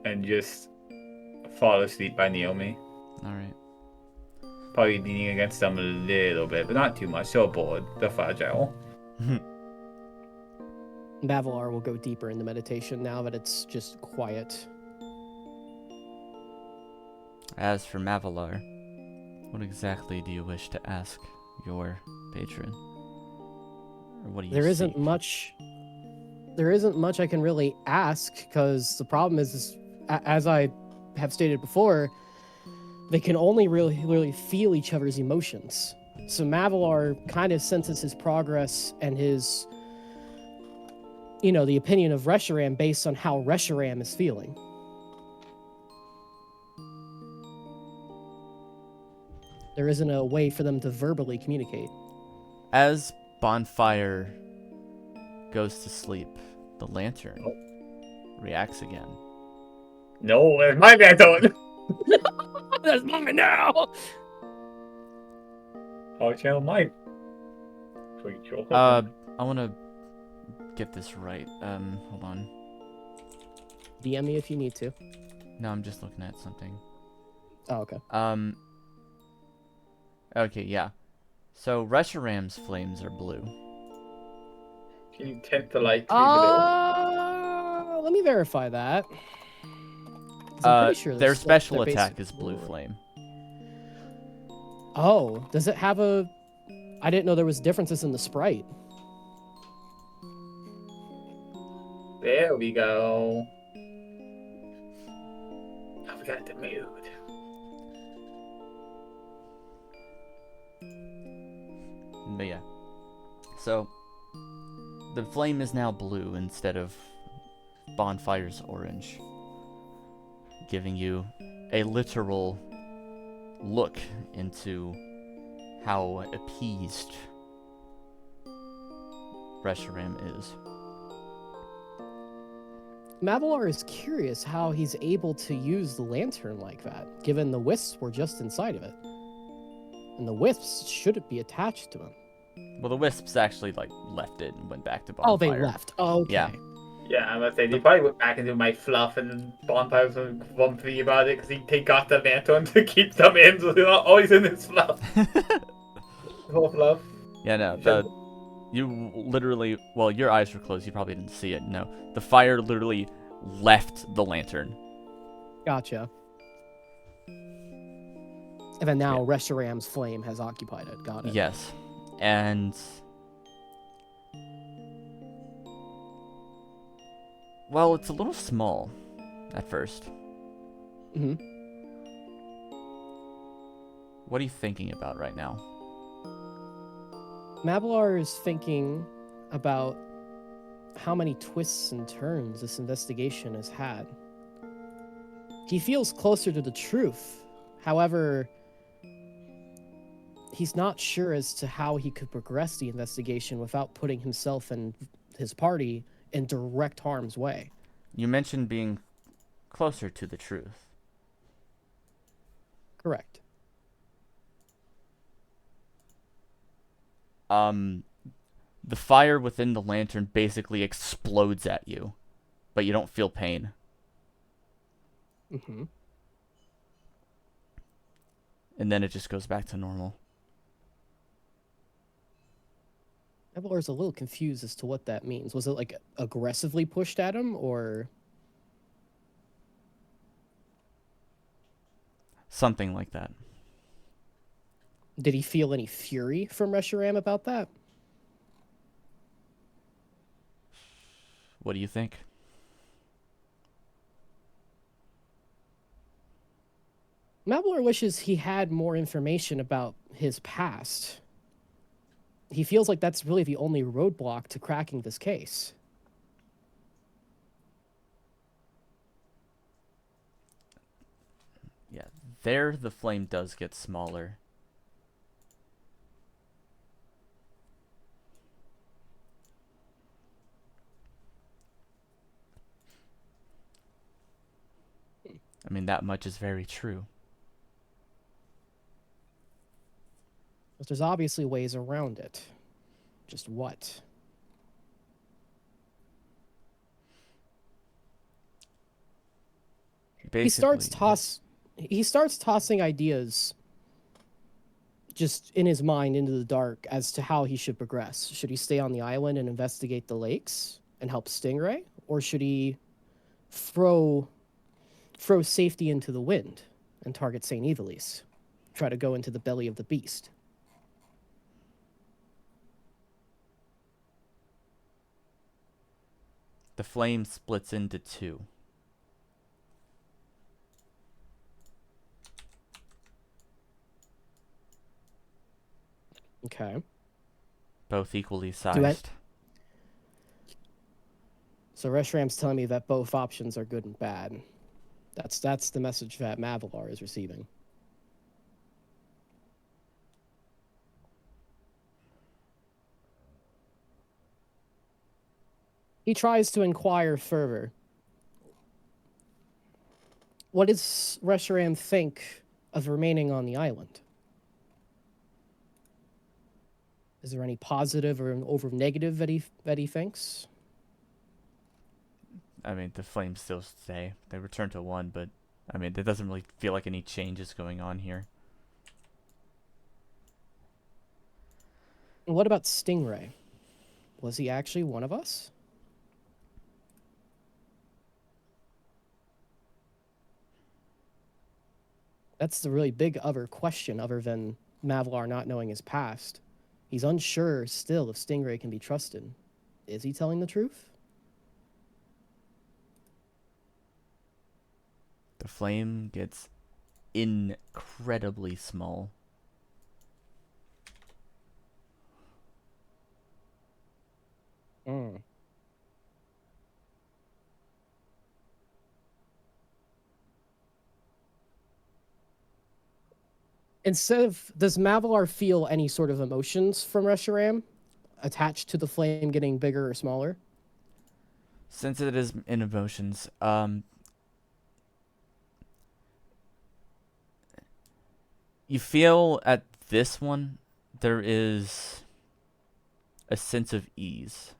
And just fall asleep by Naomi. Alright. Probably leaning against them a little bit, but not too much. They're bored. They're fragile. Mavalar will go deeper into meditation now that it's just quiet. As for Mavalar, what exactly do you wish to ask your patron? Or what do you There isn't seek? much. There isn't much I can really ask because the problem is, as I have stated before, they can only really feel each other's emotions. So Mavalar kind of senses his progress and his, the opinion of Reshiram based on how Reshiram is feeling. There isn't a way for them to verbally communicate. As Bonfire goes to sleep, the lantern reacts again. No, it's my baton! That's mine now! Oh, channel Mike. creature. I want to get this right. Hold on. DM me if you need to. No, I'm just looking at something. Oh, okay. Okay, yeah. So Reshiram's flames are blue. Can you tint the light to be blue? Let me verify that. 'Cause I'm pretty sure Their they're special basic- attack is blue flame. Oh, does it have a? I didn't know there was differences in the sprite. There we go. I forgot the mood. But yeah. So the flame is now blue instead of Bonfyre's orange, giving you a literal look into how appeased Reshiram is. Mavalar is curious how he's able to use the lantern like that, given the wisps were just inside of it. And the wisps shouldn't be attached to him. Well, the wisps actually like left it and went back to Bonfyre. Oh, they left. Oh, okay. Yeah. Yeah, I'm gonna say they probably went back into my fluff, and Bonfire was grumpy about it because he got the lantern to keep them in, so they're not always in his fluff. Whole fluff. Yeah, no, you literally, well, your eyes were closed, you probably didn't see it, no. The fire literally left the lantern. Gotcha. And then now Reshiram's flame has occupied it. Got it. Yes. And well, it's a little small at first. hmm What are you thinking about right now? Mavalar is thinking about how many twists and turns this investigation has had. He feels closer to the truth. However, he's not sure as to how he could progress the investigation without putting himself and his party in direct harm's way. You mentioned being closer to the truth. Correct. The fire within the lantern basically explodes at you, but you don't feel pain. Mm-hmm. And then it just goes back to normal. Mavalar's a little confused as to what that means. Was it like aggressively pushed at him, or Something like that. did he feel any fury from Reshiram about that? What do you think? Mavalar wishes he had more information about his past. He feels like that's really the only roadblock to cracking this case. Yeah, there the flame does get smaller. I mean, that much is very true. But there's obviously ways around it. Just what? Basically, He starts tossing ideas just in his mind into the dark as to how he should progress. Should he stay on the island and investigate the lakes and help Stingray, or should he throw safety into the wind and target St. Evelise? Try to go into the belly of the beast. the flame splits into two. Okay. Both equally I- sized. So Reshiram's telling me that both options are good and bad. That's the message that Mavalar is receiving. He tries to inquire further. What does Reshiram think of remaining on the island? Is there any positive or over negative that he thinks? I mean, the flames still stay. They return to 1, but I mean, there doesn't really feel like any changes going on here. And what about Stingray? Was he actually one of us? That's the really big other question, other than Mavalar not knowing his past. He's unsure still if Stingray can be trusted. Is he telling the truth? The flame gets incredibly small. Mm. Does Mavalar feel any sort of emotions from Reshiram attached to the flame getting bigger or smaller? Since it is in emotions, you feel at this one there is a sense of ease.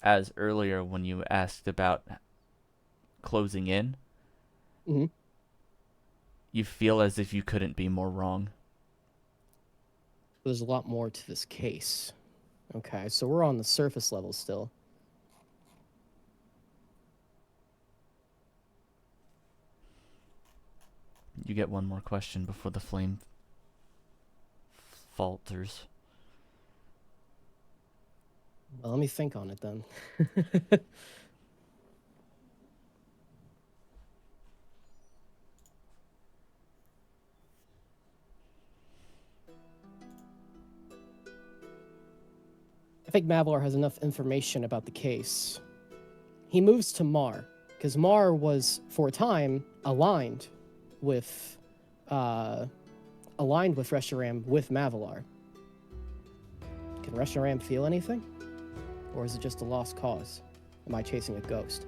As earlier when you asked about closing in, Mm-hmm. you feel as if you couldn't be more wrong. There's a lot more to this case. Okay, so we're on the surface level still. You get one more question before the flame falters. Well, let me think on it then. I think Mavalar has enough information about the case. He moves to Mar, because Mar was, for a time, aligned with Reshiram with Mavalar. Can Reshiram feel anything? Or is it just a lost cause? Am I chasing a ghost?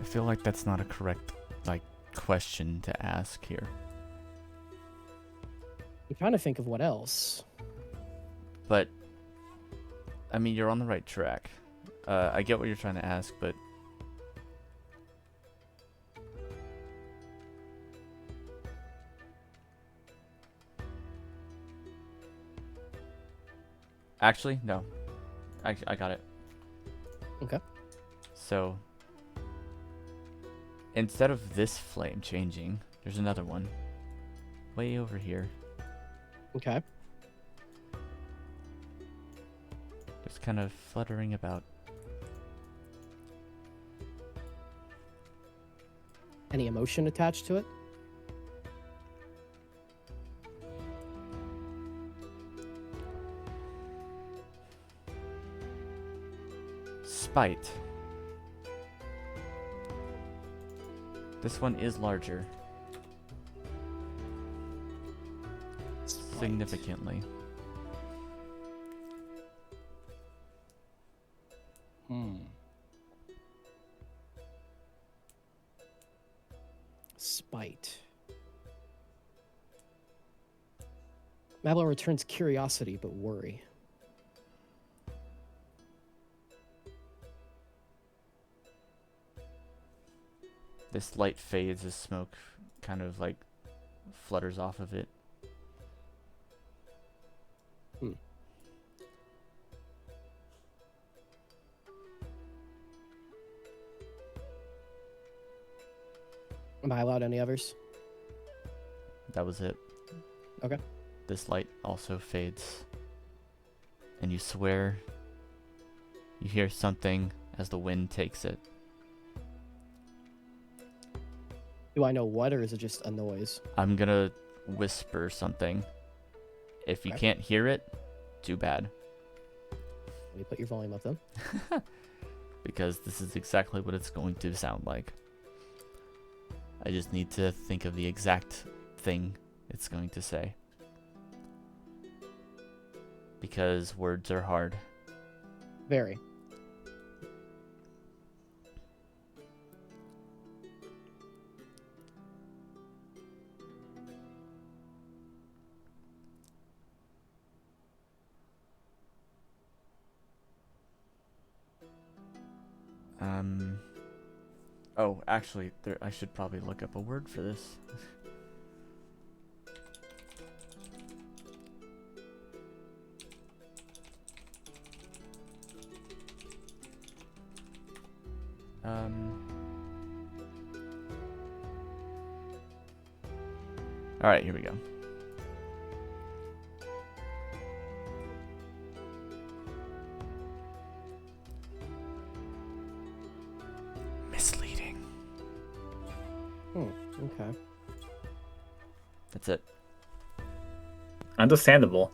I feel like that's not a correct, question to ask here. I'm trying to think of what else. But, I mean, you're on the right track. I get what you're trying to ask, but... Actually, no. I got it. Okay. So, instead of this flame changing, there's another one. Way over here. Okay. Just kind of fluttering about. Any emotion attached to it? Spite. This one is larger. Spite. Significantly. Spite. Mavalar returns curiosity but worry. This light fades as smoke kind of flutters off of it. Am I allowed any others? That was it. Okay. This light also fades. And you swear you hear something as the wind takes it. Do I know what, or is it just a noise? I'm gonna whisper something. If you Okay. can't hear it, too bad. Let me put your volume up then. Because this is exactly what it's going to sound like. I just need to think of the exact thing it's going to say. Because words are hard. Very. Oh, actually, I should probably look up a word for this. All right, here we go. Misleading. Okay. That's it. Understandable.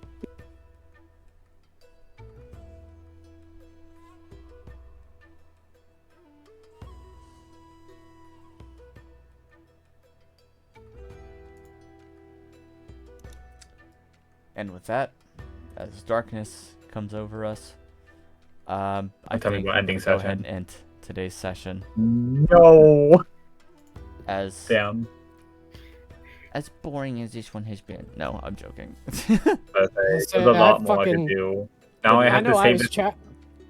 And with that, as darkness comes over us, I Tell me think about we're ending gonna go ahead session. and end today's session. No. As Damn. as boring as this one has been. No, I'm joking. Okay, there's a lot more I could do. Now I I have know to I save was this. chat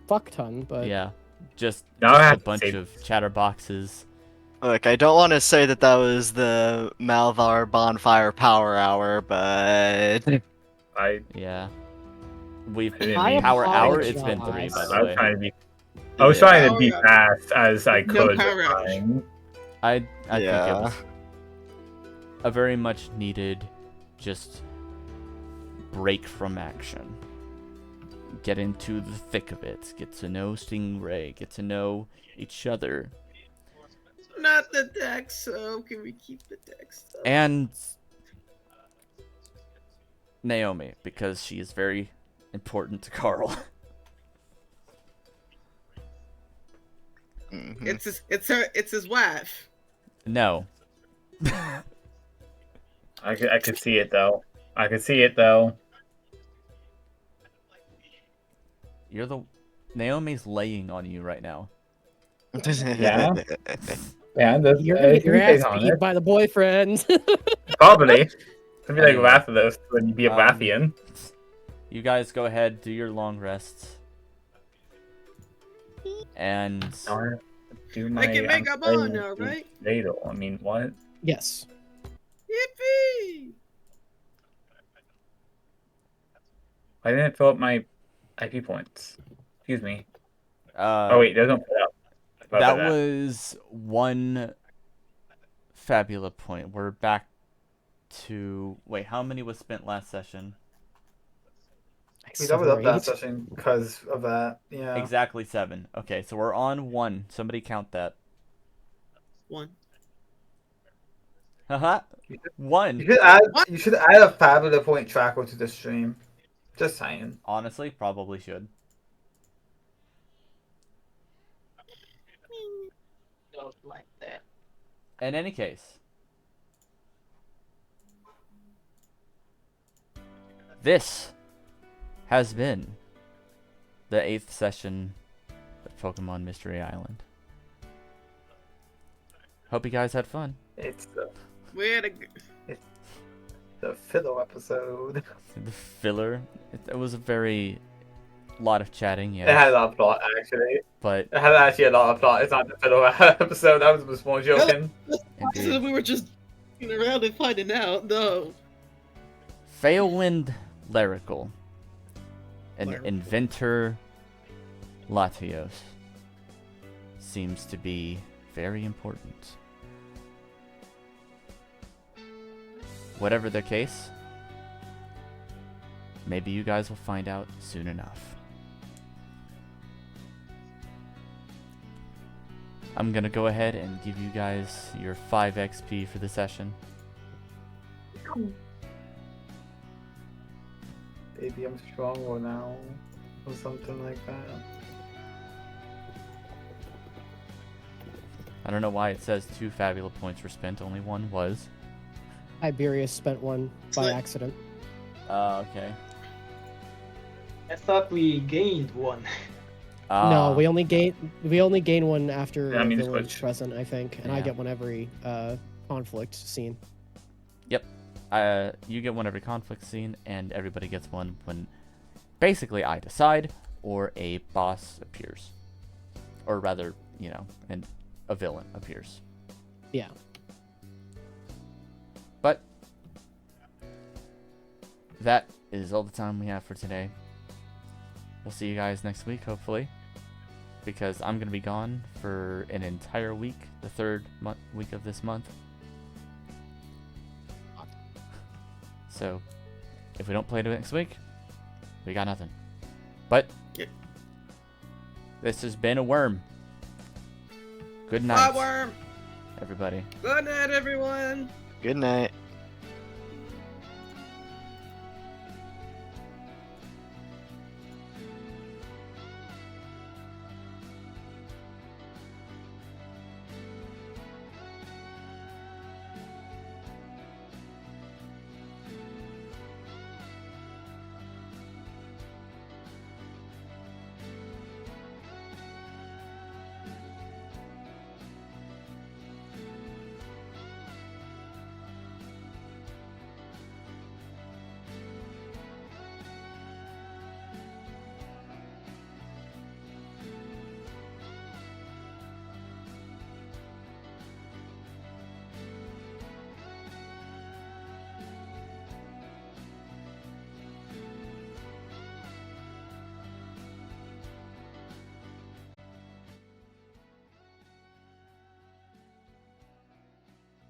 fuck ton, but Yeah, just Now I a have to bunch save of chatterboxes. Look, I don't want to say that that was the Malvar Bonfire Power Hour, but Yeah, we've didn't I mean power to hour. say It's been 3, by apologize. the I was way. trying to be. I was trying to be Power fast as I No could. power this hours. time. I think it Yeah. was a very much needed, just break from action. Get into the thick of it. Get to know Stingray. Get to know each other. Not the deck, so can we keep the deck stuff? And Naomi, because she is very important to Karl. Mhm. It's his wife. No. I could see it though. I could see it though. You're the Naomi's laying on you right now. Yeah. Yeah, that's, You're gonna get your ass on beat it. by the boyfriend. Probably. It's gonna be like Anyway. Rathalos when you be a Rathian. You guys go ahead, do your long rests. And Now I have to do my. I can make I'm a bond playing now, with right? Fatal. I mean, what? Yes. Yippee! I didn't fill up my IP points. Excuse me. uh Oh wait, there's no fill up. that was one fabula point. We're back to wait, how many was spent last session? We doubled up that session because of that. Yeah. Exactly 7. Okay, so we're on 1. Somebody count that. 1. Haha. 1. You should add a fabula point tracker to the stream. Just saying. Honestly, probably should. Don't like that. In any case, this has been the 8th session of Pokemon Mystery Island. Hope you guys had fun. It's We had a the filler episode. The filler, it was a very lot of chatting, It had a yes, lot of plot actually. but It had actually a lot of plot. It's not the filler episode. I was more joking. indeed. we were just around and finding out. No. Failwind Lyrical, an Lyrical. inventor Latios, seems to be very important. Whatever the case, maybe you guys will find out soon enough. I'm gonna go ahead and give you guys your 5 XP for the session. Maybe I'm stronger now, or something like that. I don't know why it says 2 fabula points were spent, only 1 was. Tiberius spent one by Slick. accident. Okay. I thought we gained one. No, we only gain one after Yeah, I mean, a it's village good. present, I think, and I Yeah. get one every conflict scene. You get one every conflict scene, and everybody gets one when basically I decide or a boss appears. Or rather, and a villain appears. Yeah. But that is all the time we have for today. We'll see you guys next week, hopefully, because I'm going to be gone for an entire week, the third week of this month. So, if we don't play next week, we got nothing. But, this has been a worm. Good night, Worm. everybody. Good night, everyone. Good night.